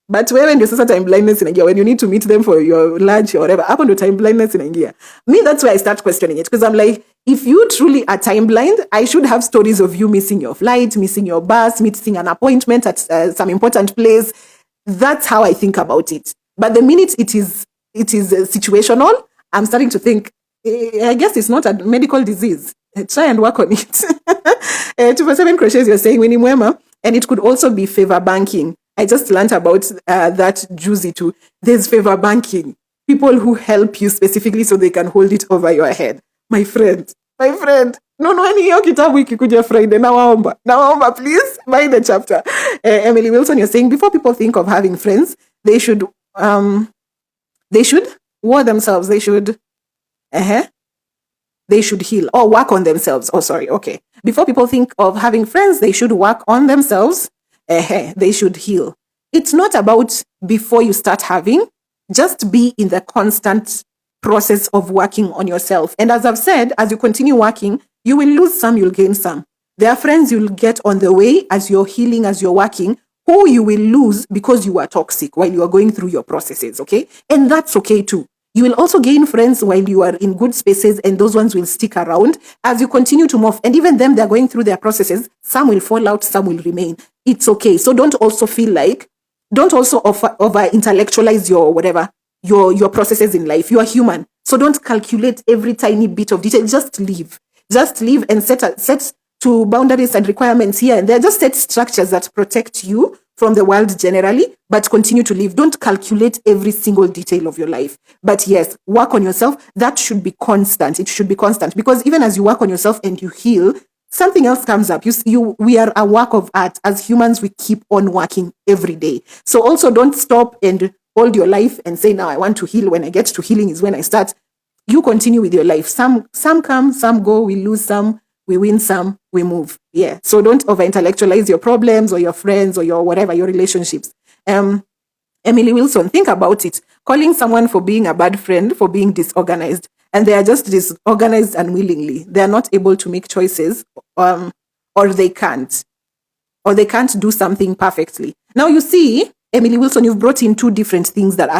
But wewe ndio sasa time blindness inaingia, when you need to meet them for your lunch or whatever, hapo ndio time blindness inaingia. Me, that's why I start questioning it, because I'm like, if you truly are time blind, I should have stories of you missing your flight, missing your bus, missing an appointment at some important place. That's how I think about it. But the minute it is situational, I'm starting to think, I guess it's not a medical disease. Try and work on it. 247 crochets, you're saying Winnie Mwema, and it could also be favor banking. I just learned about that juicy too. There's favor banking. People who help you specifically so they can hold it over your head. My friend. No, hiyo kitabu ikikuja Friday. Nawaomba, please buy the chapter. Emily Wilson, you're saying before people think of having friends, they should war themselves. They should heal or work on themselves. Oh, sorry. Okay. Before people think of having friends, they should work on themselves. They should heal. It's not about before you start having, just be in the constant process of working on yourself. And as I've said, as you continue working, you will lose some, you'll gain some. There are friends you'll get on the way as you're healing, as you're working, who you will lose because you are toxic while you are going through your processes, okay? And that's okay too. You will also gain friends while you are in good spaces, and those ones will stick around as you continue to move. And even them, they're going through their processes. Some will fall out, some will remain. It's okay. So don't also over intellectualize your processes in life. You are human. So don't calculate every tiny bit of detail. Just live and set to boundaries and requirements here. And they're just set structures that protect you from the world generally, but continue to live. Don't calculate every single detail of your life. But yes, work on yourself. That should be constant. It should be constant, because even as you work on yourself and you heal, something else comes up. We are a work of art. As humans, we keep on working every day. So also don't stop and hold your life and say, now I want to heal. When I get to healing is when I start. You continue with your life. Some come, some go. We lose some, we win some, we move. Yeah. So don't over-intellectualize your problems or your friends or your whatever, your relationships. Emily Wilson, think about it. Calling someone for being a bad friend, for being disorganized, and they are just disorganized unwillingly. They are not able to make choices, or they can't do something perfectly. Now you see, Emily Wilson, you've brought in two different things that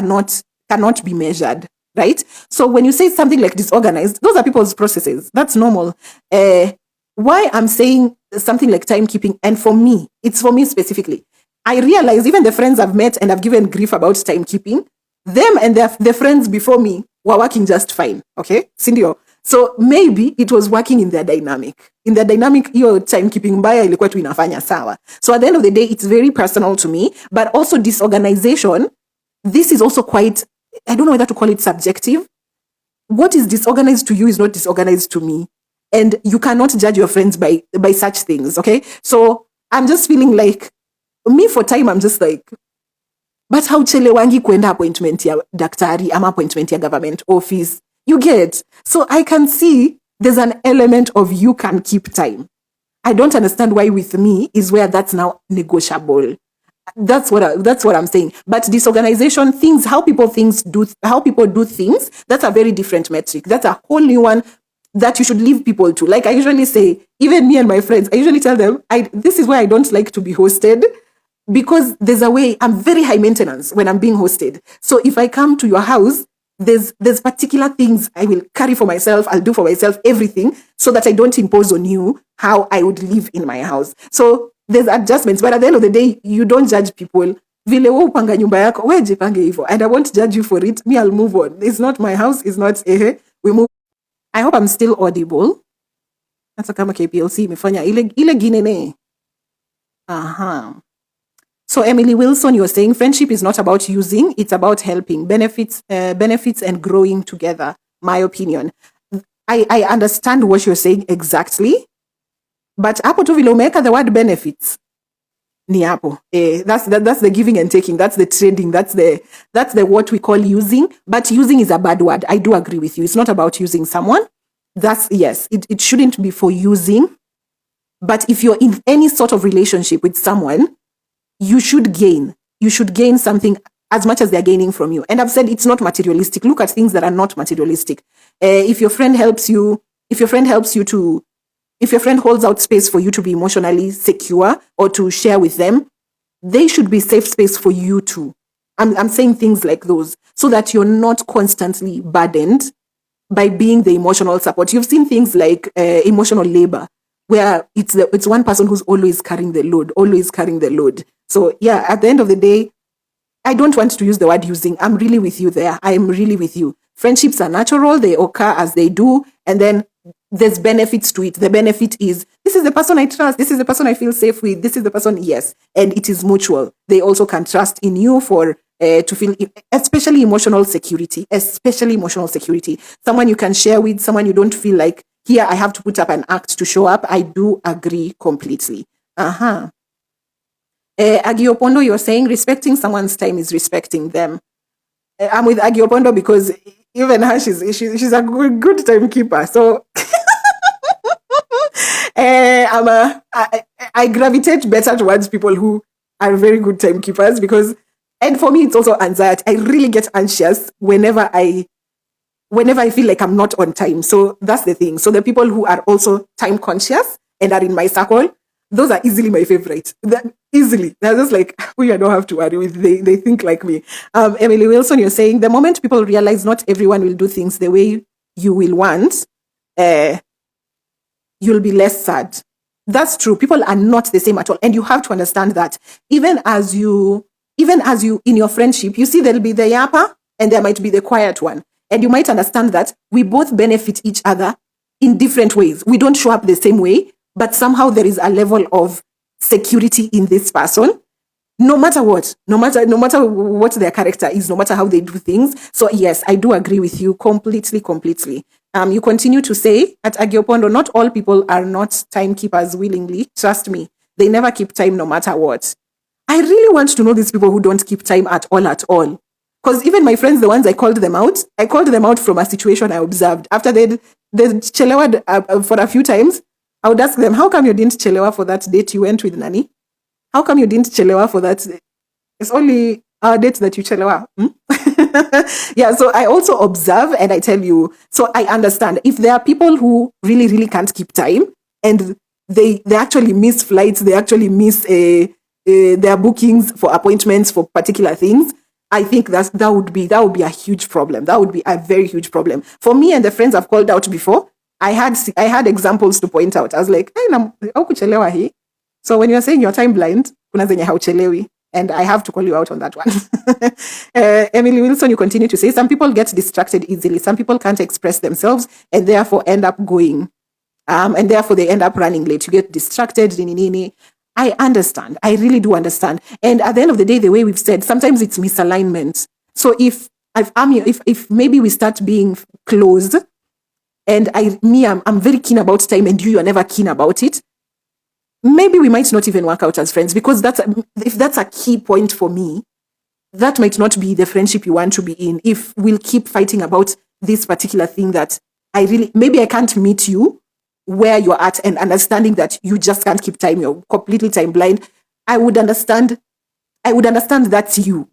cannot be measured. Right? So when you say something like disorganized, those are people's processes. That's normal. Why I'm saying something like timekeeping, and for me, it's for me specifically. I realize even the friends I've met and I've given grief about timekeeping, them and their friends before me were working just fine. Okay? Sindio. So maybe it was working in their dynamic. In their dynamic, your timekeeping mbaya ilikuwa tu inafanya sawa. So at the end of the day, it's very personal to me, but also disorganization. This is also quite, I don't know whether to call it subjective. What is disorganized to you is not disorganized to me. And you cannot judge your friends by such things, okay? So I'm just feeling like, me for time, I'm just like, but how chelewangi kwenda appointment ya daktari ama appointment ya government office? You get? So I can see there's an element of you can keep time. I don't understand why with me is where that's now negotiable. That's what I'm saying. But disorganization, things, how people do things, that's a very different metric. That's a whole new one that you should leave people to. Like I usually say, even me and my friends, I usually tell them, this is why I don't like to be hosted, because there's a way, I'm very high maintenance when I'm being hosted. So if I come to your house, there's particular things I will carry for myself, I'll do for myself, everything, so that I don't impose on you how I would live in my house. So there's adjustments, but at the end of the day, you don't judge people. Vile wewe upanga nyumba yako, wewe jipange hivyo. And I won't judge you for it. Me, I'll move on. It's not my house. It's not, we move. I hope I'm still audible. Hata kama KPLC imefanya ile ginene. So Emily Wilson, you're saying friendship is not about using, it's about helping, benefits and growing together. My opinion. I understand what you're saying exactly. But hapo tu vile umeweka the word benefits, ni hapo. That's the giving and taking. That's the trading. That's the what we call using. But using is a bad word. I do agree with you. It's not about using someone. Yes, it shouldn't be for using. But if you're in any sort of relationship with someone, you should gain. You should gain something as much as they're gaining from you. And I've said it's not materialistic. Look at things that are not materialistic. If your friend holds out space for you to be emotionally secure or to share with them, they should be safe space for you too. I'm saying things like those so that you're not constantly burdened by being the emotional support. You've seen things like emotional labor, where it's one person who's always carrying the load. So yeah, at the end of the day, I don't want to use the word using. I'm really with you there. I'm really with you. Friendships are natural. They occur as they do. And then there's benefits to it. The benefit is, this is the person I trust. This is the person I feel safe with. This is the person, yes. And it is mutual. They also can trust in you for, to feel, especially emotional security, someone you can share with, someone you don't feel like, here I have to put up an act to show up. I do agree completely. Agiopondo, you're saying respecting someone's time is respecting them. I'm with Agiopondo because even her, she's a good timekeeper. So I gravitate better towards people who are very good timekeepers because, and for me, it's also anxiety. I really get anxious whenever I feel like I'm not on time. So that's the thing. So the people who are also time conscious and are in my circle, those are easily my favorite. Easily. They're just like, who I don't have to worry with. They think like me. Emily Wilson, you're saying the moment people realize not everyone will do things the way you will want, you'll be less sad. That's true. People are not the same at all. And you have to understand that even as you in your friendship, you see there'll be the yapper and there might be the quiet one. And you might understand that we both benefit each other in different ways. We don't show up the same way, but somehow there is a level of security in this person, no matter what their character is, no matter how they do things. So yes, I do agree with you completely. You continue to say at Agiopondo, not all people are not timekeepers willingly. Trust me, they never keep time no matter what. I really want to know these people who don't keep time at all. Because even my friends, the ones I called them out from a situation I observed. After they'd chelewed for a few times, I would ask them, how come you didn't chelewa for that date you went with Nani? How come you didn't chelewa for that? It's only our date that you chelewa. Yeah, so I also observe and I tell you, so I understand if there are people who really can't keep time and they actually miss flights, they actually miss their bookings for appointments for particular things, I think that would be a huge problem. That would be a very huge problem. For me and the friends I've called out before, I had examples to point out. I was like, haukuchelewa hii. So when you're saying you're time blind, kuna zenye hauchelewi. And I have to call you out on that one. Emily Wilson, you continue to say, some people get distracted easily. Some people can't express themselves and therefore end up going. And therefore they end up running late. You get distracted. I understand. I really do understand. And at the end of the day, the way we've said, sometimes it's misalignment. So if maybe we start being close and I'm very keen about time and you're never keen about it, maybe we might not even work out as friends because if that's a key point for me, that might not be the friendship you want to be in. If we'll keep fighting about this particular thing that maybe I can't meet you where you're at and understanding that you just can't keep time, you're completely time blind, I would understand that's you.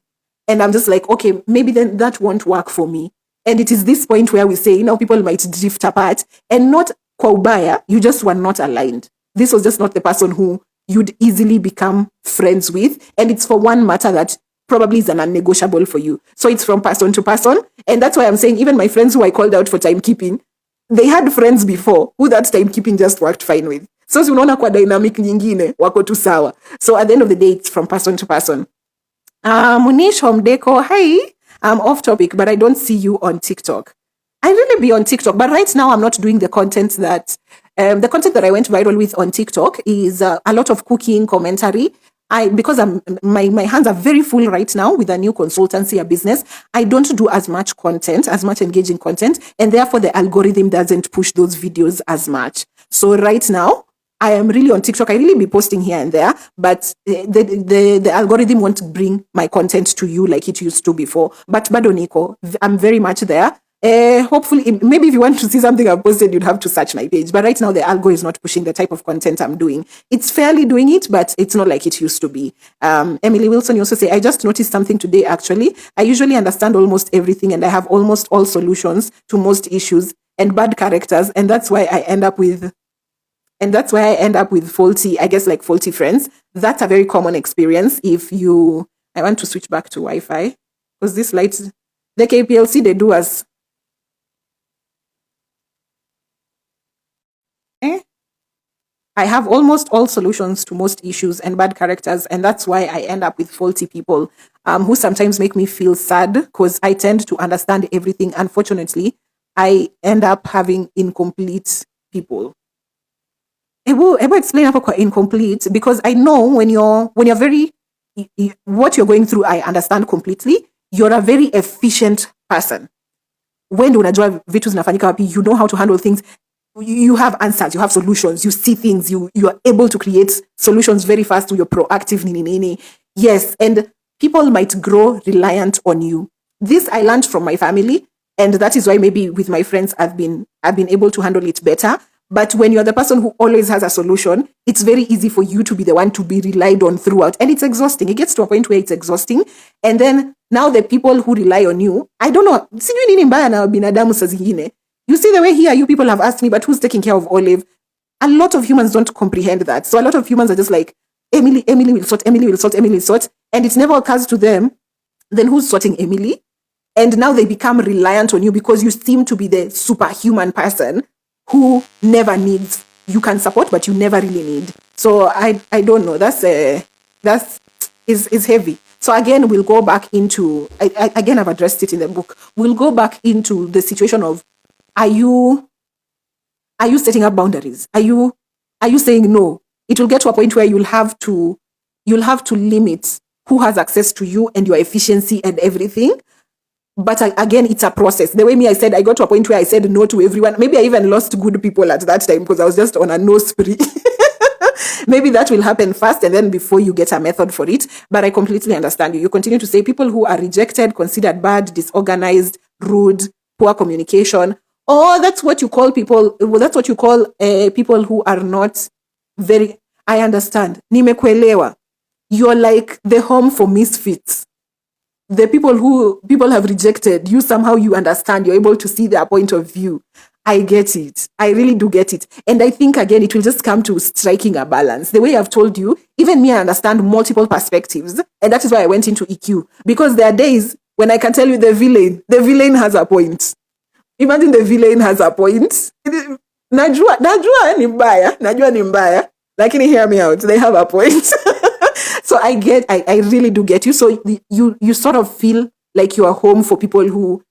And I'm just like, okay, maybe then that won't work for me. And it is this point where we say, people might drift apart and not kwa ubaya, you just were not aligned. This was just not the person who you'd easily become friends with. And it's for one matter that probably is an non-negotiable for you. So it's from person to person. And that's why I'm saying even my friends who I called out for timekeeping, they had friends before who that timekeeping just worked fine with. So unaona kwa dynamic nyingine wako tu sawa. So at the end of the day, it's from person to person. Munish Homdeko, hi. I'm off topic, but I don't see you on TikTok. I really be on TikTok, but right now I'm not doing the content that I went viral with on TikTok is a lot of cooking commentary. Because my hands are very full right now with a new consultancy, a business, I don't do as much engaging content, and therefore the algorithm doesn't push those videos as much. So right now, I am really on TikTok. I really be posting here and there, but the algorithm won't bring my content to you like it used to before. But bado niko, I'm very much there. Hopefully, maybe if you want to see something I've posted, you'd have to search my page. But right now, the algo is not pushing the type of content I'm doing. It's fairly doing it, but it's not like it used to be. Emily Wilson, you also say, I just noticed something today, actually. I usually understand almost everything, and I have almost all solutions to most issues and bad characters, and that's why I end up with faulty friends. That's a very common experience. I want to switch back to Wi-Fi, because this light, the KPLC, they do us. I have almost all solutions to most issues and bad characters, and that's why I end up with faulty people who sometimes make me feel sad because I tend to understand everything. Unfortunately, I end up having incomplete people. Ebo explain hapo kwa incomplete, because I know when you're very what you're going through, I understand completely. You're a very efficient person. When unajua vitu zinafanyika wapi, you know how to handle things. You have answers, you have solutions, you see things, you are able to create solutions very fast, you're proactive, nini. Yes, and people might grow reliant on you. This I learned from my family, and that is why maybe with my friends I've been able to handle it better. But when you're the person who always has a solution, it's very easy for you to be the one to be relied on throughout. And it's exhausting. It gets to a point where it's exhausting. And then now the people who rely on you, I don't know, sijui nini mbaya na binadamu saa zingine. You see the way here, you people have asked me, but who's taking care of Olive? A lot of humans don't comprehend that. So a lot of humans are just like, Emily will sort, Emily will sort, Emily will sort. And it never occurs to them, then who's sorting Emily? And now they become reliant on you because you seem to be the superhuman person who never needs. You can support, but you never really need. So I don't know. That's heavy. So again, we'll go back into, again, I've addressed it in the book. We'll go back into the situation of, are you setting up boundaries? Are you saying no? It will get to a point where you'll have to limit who has access to you and your efficiency and everything. But again, it's a process. The way I said, I got to a point where I said no to everyone. Maybe I even lost good people at that time because I was just on a no spree. Maybe that will happen first and then before you get a method for it. But I completely understand you. You continue to say people who are rejected, considered bad, disorganized, rude, poor communication. Oh, that's what you call people. Well, that's what you call people who are not very. I understand. Nimekuelewa. You're like the home for misfits. The people have rejected you, somehow you understand, you're able to see their point of view. I get it. I really do get it. And I think, again, it will just come to striking a balance. The way I've told you, even me, I understand multiple perspectives. And that is why I went into EQ. Because there are days when I can tell you the villain has a point. Imagine the villain has a point. Najua ni mbaya. Lakini hear me out. They have a point. So I really do get you. So you sort of feel like you are home for people who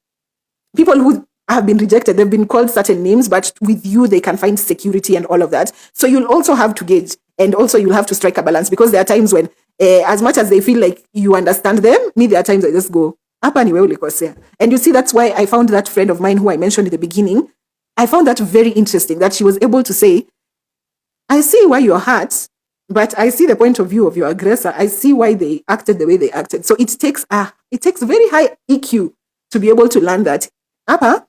have been rejected. They've been called certain names, but with you, they can find security and all of that. So you'll also have to gauge, and also you'll have to strike a balance, because there are times when, as much as they feel like you understand them, there are times I just go, hapa ni wewe ulikosea. And you see, that's why I found that friend of mine who I mentioned in the beginning, I found that very interesting, that she was able to say, I see why you're hurt, but I see the point of view of your aggressor. I see why they acted the way they acted. So it takes very high EQ to be able to learn that. Hapa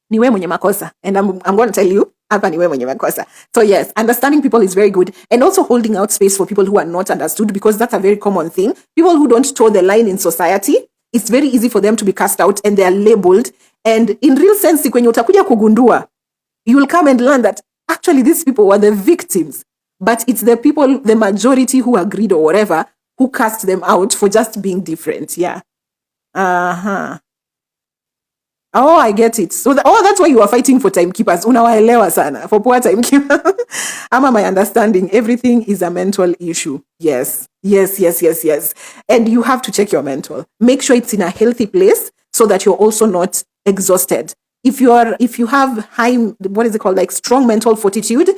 ni wewe mwenye makosa. And I'm going to tell you, hapa ni wewe mwenye makosa. So yes, understanding people is very good. And also holding out space for people who are not understood, because that's a very common thing. People who don't toe the line in society, it's very easy for them to be cast out and they are labeled. And in real sense, when utakuja kugundua, you will come and learn that actually these people were the victims. But it's the people, the majority who agreed or whatever, who cast them out for just being different. Yeah. Uh-huh. Oh, I get it. So that's why you are fighting for timekeepers. Unawaelewa sana. For poor timekeepers. Ama my understanding, everything is a mental issue. Yes. And you have to check your mental. Make sure it's in a healthy place so that you're also not exhausted. If you have high, what is it called, like strong mental fortitude,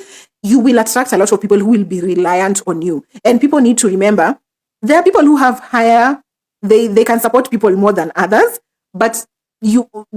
you will attract a lot of people who will be reliant on you. And people need to remember, there are people who have higher, they can support people more than others, but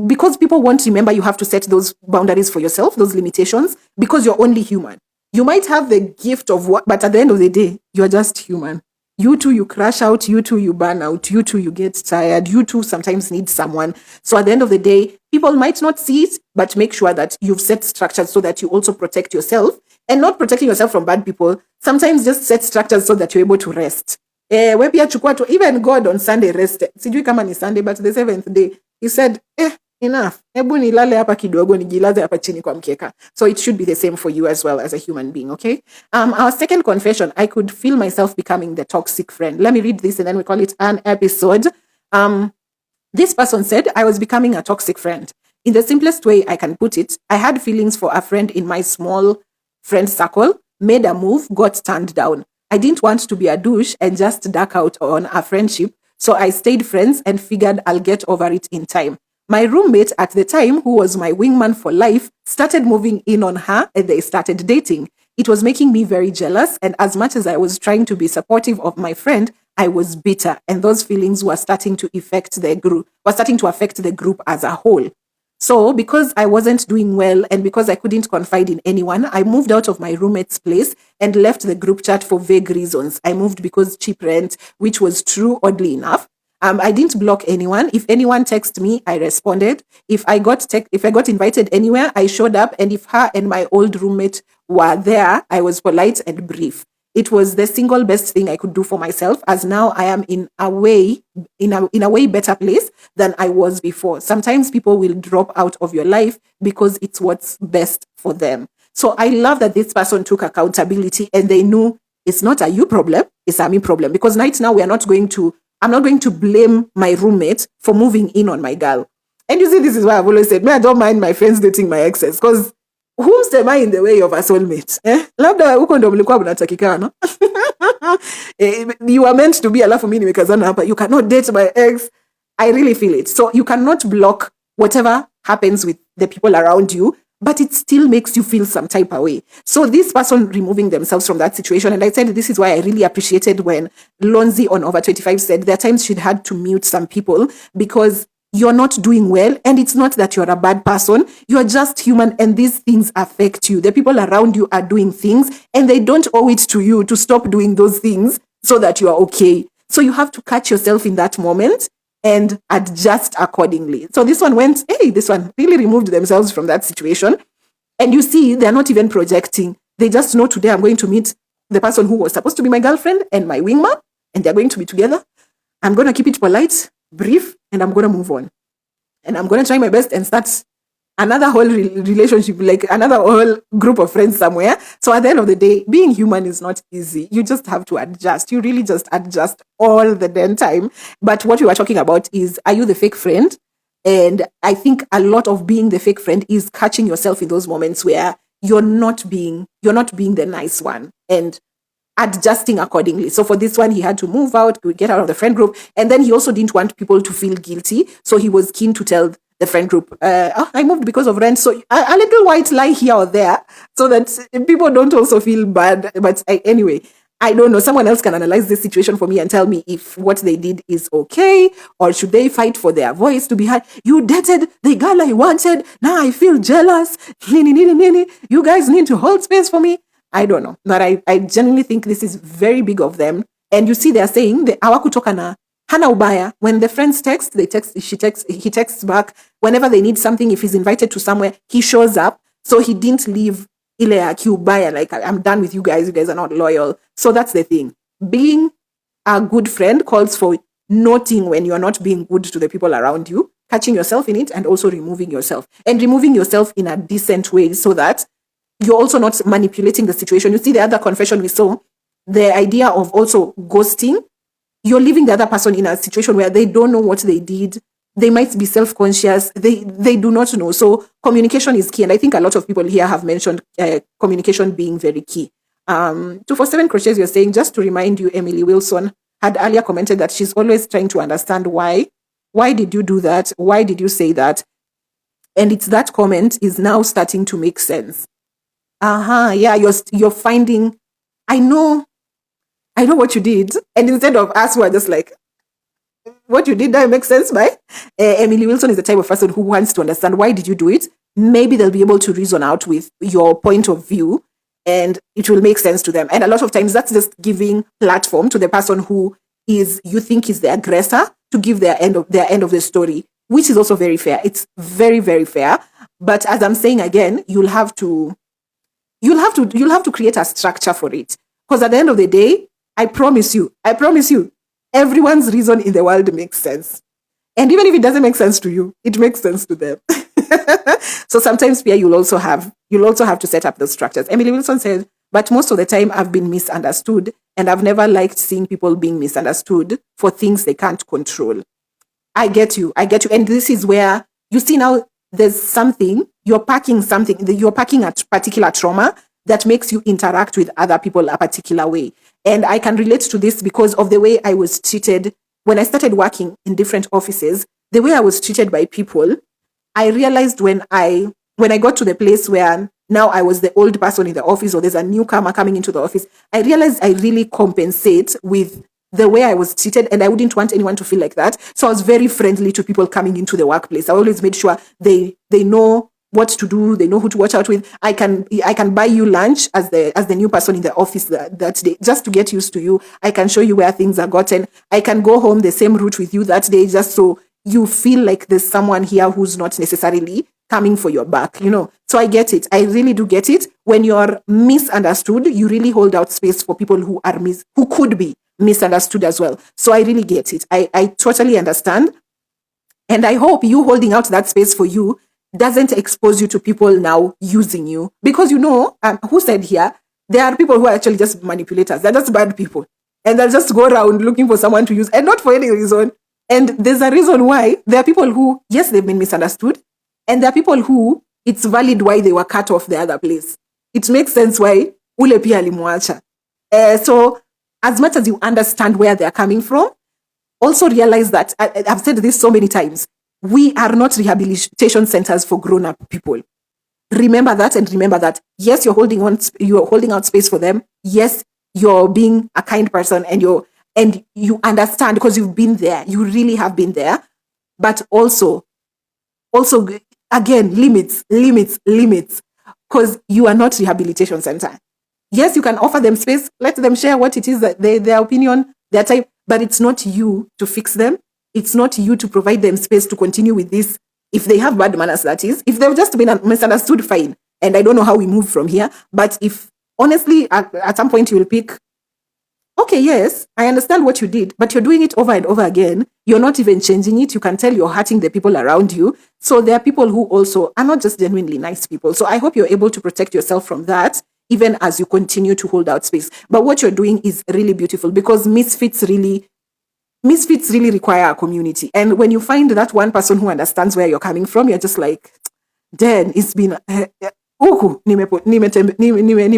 because people won't remember, you have to set those boundaries for yourself, those limitations, because you're only human. You might have the gift of what, but at the end of the day, you're just human. You too, you crash out. You too, you burn out. You too, you get tired. You too, sometimes need someone. So at the end of the day, people might not see it, but make sure that you've set structures so that you also protect yourself, and not protecting yourself from bad people. Sometimes just set structures so that you're able to rest. Even God on Sunday rested. Sijui kama ni Sunday, but the seventh day, he said, enough. Hebu nilale hapa kidogo, nijilaze hapa chini kwa mkeka. So it should be the same for you as well as a human being, okay? Our second confession, I could feel myself becoming the toxic friend. Let me read this and then we call it an episode. This person said, I was becoming a toxic friend. In the simplest way I can put it, I had feelings for a friend in my small friend circle, made a move, got turned down. I didn't want to be a douche and just duck out on a friendship, so I stayed friends and figured I'll get over it in time. My roommate at the time, who was my wingman for life, started moving in on her and they started dating. It was making me very jealous. And as much as I was trying to be supportive of my friend, I was bitter. And those feelings were starting to affect the group as a whole. So because I wasn't doing well and because I couldn't confide in anyone, I moved out of my roommate's place and left the group chat for vague reasons. I moved because cheap rent, which was true, oddly enough. I didn't block anyone. If anyone texted me, I responded. If I got invited anywhere, I showed up. And if her and my old roommate were there, I was polite and brief. It was the single best thing I could do for myself, as now I am in a way better place than I was before. Sometimes people will drop out of your life because it's what's best for them. So I love that this person took accountability and they knew it's not a you problem, it's a me problem. Because right now I'm not going to blame my roommate for moving in on my girl. And you see, this is why I've always said, I don't mind my friends dating my exes, because whom am I in the way of a soulmate? Labda huko ndo mlikuwa mnatakikana. You are meant to be, alafu mimi nimekazana hapa. You cannot date my ex. I really feel it. So you cannot block whatever happens with the people around you, but it still makes you feel some type of way. So this person removing themselves from that situation, and I said this is why I really appreciated when Lonzi on Over 25 said there are times she'd had to mute some people because you're not doing well, and it's not that you're a bad person. You're just human, and these things affect you. The people around you are doing things, and they don't owe it to you to stop doing those things so that you are okay. So you have to catch yourself in that moment and adjust accordingly. So this one really removed themselves from that situation. And you see, they're not even projecting. They just know today I'm going to meet the person who was supposed to be my girlfriend and my wingman, and they're going to be together. I'm going to keep it polite, brief, and I'm going to move on. And I'm going to try my best and start another whole relationship, like another whole group of friends somewhere. So at the end of the day, being human is not easy. You just have to adjust. You really just adjust all the damn time. But what we were talking about is, are you the fake friend? And I think a lot of being the fake friend is catching yourself in those moments where you're not being the nice one and adjusting accordingly. So for this one, he had to move out, get out of the friend group. And then he also didn't want people to feel guilty. So he was keen to tell the friend group, I moved because of rent. So a little white lie here or there so that people don't also feel bad. But anyway, I don't know. Someone else can analyze this situation for me and tell me if what they did is okay, or should they fight for their voice to be heard? You dated the girl I wanted. Now I feel jealous. You guys need to hold space for me. I don't know. But I genuinely think this is very big of them. And you see, they're saying the hawakutoka na hana ubaya. When the friends text, he texts back. Whenever they need something, if he's invited to somewhere, he shows up. So he didn't leave ile ya kiubaya, like I'm done with you guys are not loyal. So that's the thing. Being a good friend calls for noting when you're not being good to the people around you, catching yourself in it, and also removing yourself. And removing yourself in a decent way so that you're also not manipulating the situation. You see the other confession we saw, the idea of also ghosting. You're leaving the other person in a situation where they don't know what they did. They might be self-conscious. They do not know. So communication is key. And I think a lot of people here have mentioned communication being very key. 247 Crochets, you're saying, just to remind you, Emily Wilson had earlier commented that she's always trying to understand why. Why did you do that? Why did you say that? And it's that comment is now starting to make sense. Yeah, you're finding, I know what you did. And instead of us who are just like, what you did, that makes sense, right? Emily Wilson is the type of person who wants to understand why did you do it. Maybe they'll be able to reason out with your point of view and it will make sense to them. And a lot of times that's just giving platform to the person who you think is the aggressor to give their end of the story, which is also very fair. It's very, very fair. But as I'm saying again, you'll have to create a structure for it. Because at the end of the day, I promise you, everyone's reason in the world makes sense. And even if it doesn't make sense to you, it makes sense to them. So sometimes, Pia, you'll also have to set up those structures. Emily Wilson said, but most of the time I've been misunderstood and I've never liked seeing people being misunderstood for things they can't control. I get you. And this is where you see now there's something, you're packing a particular trauma that makes you interact with other people a particular way. And I can relate to this because of the way I was treated when I started working in different offices. the way I was treated by people, I realized when I got to the place where now I was the old person in the office, or there's a newcomer coming into the office, I realized I really compensate with the way I was treated, and I wouldn't want anyone to feel like that. So I was very friendly to people coming into the workplace. I always made sure they know what to do, they know who to watch out with. I can buy you lunch as the new person in the office that day, just to get used to you. I can show you where things are gotten. I can go home the same route with you that day, just so you feel like there's someone here who's not necessarily coming for your back, So I get it. I really do get it. When you're misunderstood, you really hold out space for people who could be misunderstood as well. So I really get it. I totally understand. And I hope you holding out that space for you doesn't expose you to people now using you. Because who said here, there are people who are actually just manipulators. They're just bad people. And they'll just go around looking for someone to use, and not for any reason. And there's a reason why. There are people who, yes, they've been misunderstood. And there are people who, it's valid why they were cut off the other place. It makes sense why ule pia alimwacha. So as much as you understand where they're coming from, also realize that, I've said this so many times, we are not rehabilitation centers for grown-up people. Remember that, and remember that, yes, you're holding out space for them. Yes, you're being a kind person, and you understand because you've been there. You really have been there. But also again, limits, because you are not rehabilitation center. Yes, you can offer them space, let them share what it is that their opinion, their type, but it's not you to fix them. It's not you to provide them space to continue with this. If they have bad manners, that is. If they've just been misunderstood, fine. And I don't know how we move from here. But if, honestly, at some point you will pick, okay, yes, I understand what you did, but you're doing it over and over again. You're not even changing it. You can tell you're hurting the people around you. So there are people who also are not just genuinely nice people. So I hope you're able to protect yourself from that, even as you continue to hold out space. But what you're doing is really beautiful, because misfits really require a community. And when you find that one person who understands where you're coming from, you're just like, then it's been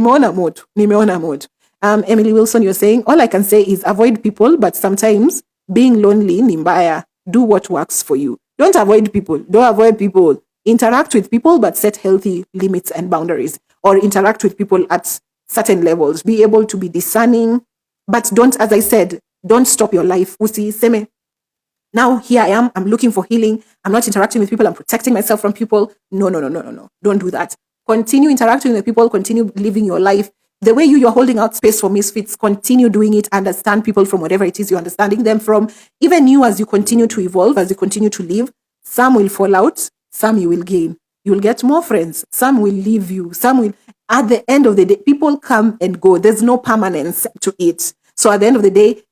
nimeona moto. Emily Wilson, you're saying, all I can say is avoid people, but sometimes being lonely ni mbaya. Do what works for you. Don't avoid people. Don't avoid people. Interact with people, but set healthy limits and boundaries, or interact with people at certain levels. Be able to be discerning, but don't, as I said, don't stop your life. Usiseme, now here I am, I'm looking for healing. I'm not interacting with people. I'm protecting myself from people. No. Don't do that. Continue interacting with people. Continue living your life. The way you're holding out space for misfits, continue doing it. Understand people from whatever it is you're understanding them from. Even you, as you continue to evolve, as you continue to live, some will fall out, some you will gain. You'll get more friends. Some will leave you. Some will, at the end of the day, people come and go. There's no permanence to it. So at the end of the day,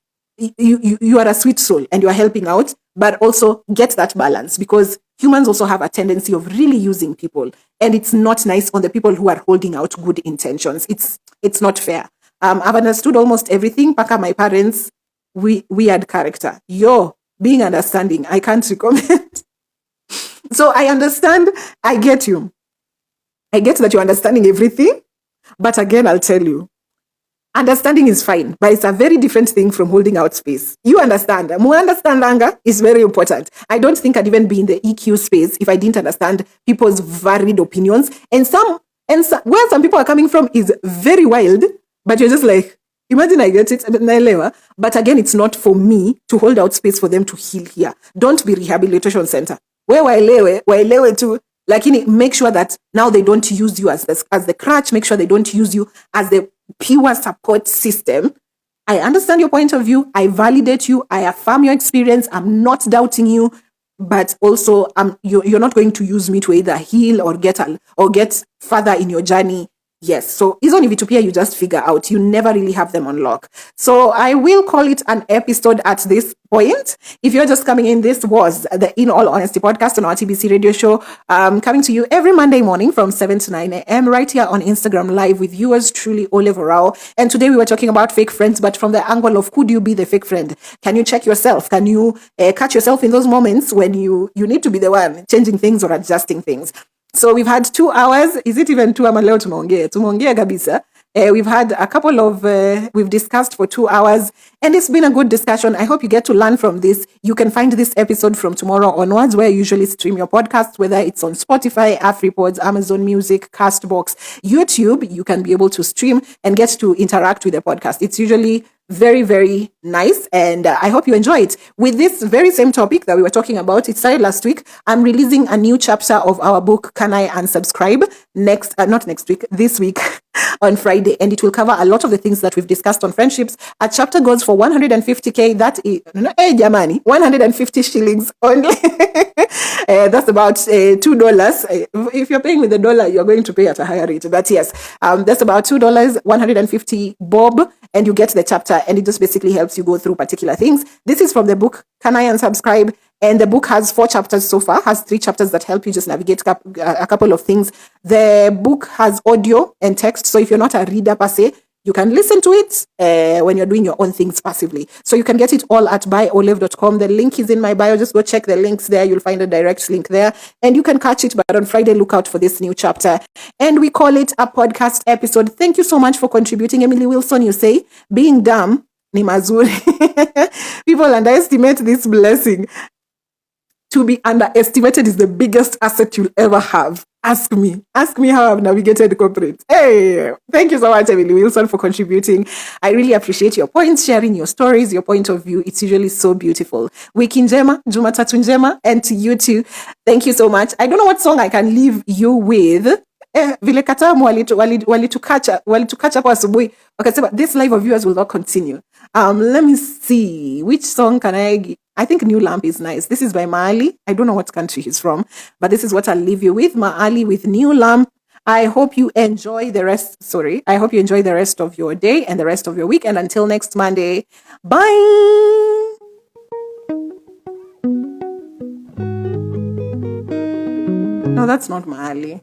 you are a sweet soul and you are helping out, but also get that balance, because humans also have a tendency of really using people, and it's not nice on the people who are holding out good intentions. It's not fair. I've understood almost everything. Paka, my parents, weird character. Being understanding, I can't recommend. So I understand. I get you. I get that you're understanding everything. But again, I'll tell you, understanding is fine, but it's a very different thing from holding out space. You understand. More understanding is very important. I don't think I'd even be in the EQ space if I didn't understand people's varied opinions. And where some people are coming from is very wild, but you're just like, imagine I get it, but again, it's not for me to hold out space for them to heal here. Don't be rehabilitation center. Where waelewe too. Like, make sure that now they don't use you as the crutch. Make sure they don't use you as the pure support system. I understand your point of view. I validate you. I affirm your experience. I'm not doubting you, but also you're not going to use me to either heal or get further in your journey. Yes. So hizo ni vitu pia you just figure out. You never really have them on lock. So I will call it an episode at this point. If you're just coming in, this was the In All Honesty podcast on our TBC radio show, coming to you every Monday morning from 7 to 9 a.m. right here on Instagram Live with yours truly, Olive Rao. And today we were talking about fake friends, but from the angle of, could you be the fake friend? Can you check yourself? Can you catch yourself in those moments when you need to be the one changing things or adjusting things? So we've had 2 hours. Is it even 2 ama leo tumeongea kabisa? We've had a couple of, we've discussed for 2 hours, and it's been a good discussion. I hope you get to learn from this. You can find this episode from tomorrow onwards, where you usually stream your podcasts, whether it's on Spotify, AfriPods, Amazon Music, Castbox, YouTube. You can be able to stream and get to interact with the podcast. It's usually very, very nice, and I hope you enjoy it. With this very same topic that we were talking about, it started last week. I'm releasing a new chapter of our book, Can I Unsubscribe? Not next week, this week on Friday, and it will cover a lot of the things that we've discussed on friendships. A chapter goes for 150k. That is, hey, Jamani, 150 shillings only. That's about $2. If you're paying with the dollar, you're going to pay at a higher rate. But yes, that's about $2, 150 bob, and you get the chapter, and it just basically helps you go through particular things. This is from the book, Can I Unsubscribe? And the book has 4 chapters so far, has 3 chapters that help you just navigate a couple of things. The book has audio and text. So if you're not a reader per se, you can listen to it when you're doing your own things passively. So you can get it all at buyolive.com. The link is in my bio. Just go check the links there. You'll find a direct link there. And you can catch it. But on Friday, look out for this new chapter. And we call it a podcast episode. Thank you so much for contributing. Emily Wilson, you say, being dumb ni mazuri. People underestimate this blessing. To be underestimated is the biggest asset you'll ever have. Ask me how I've navigated corporate. Hey, thank you so much, Emily Wilson, for contributing. I really appreciate your points, sharing your stories, your point of view. It's usually so beautiful. Wiki njema, Jumatatu njema, and to you too. Thank you so much. I don't know what song I can leave you with. Vile katamu walitukacha kwa asubuhi wakasema this live of yours will not continue. Let me see, which song can I think New Lamp is nice. This is by Maali. I don't know what country he's from, but this is what I'll leave you with. Maali with New Lamp. I hope you enjoy the rest. I hope you enjoy the rest of your day and the rest of your week. And until next Monday, bye. No, that's not Maali.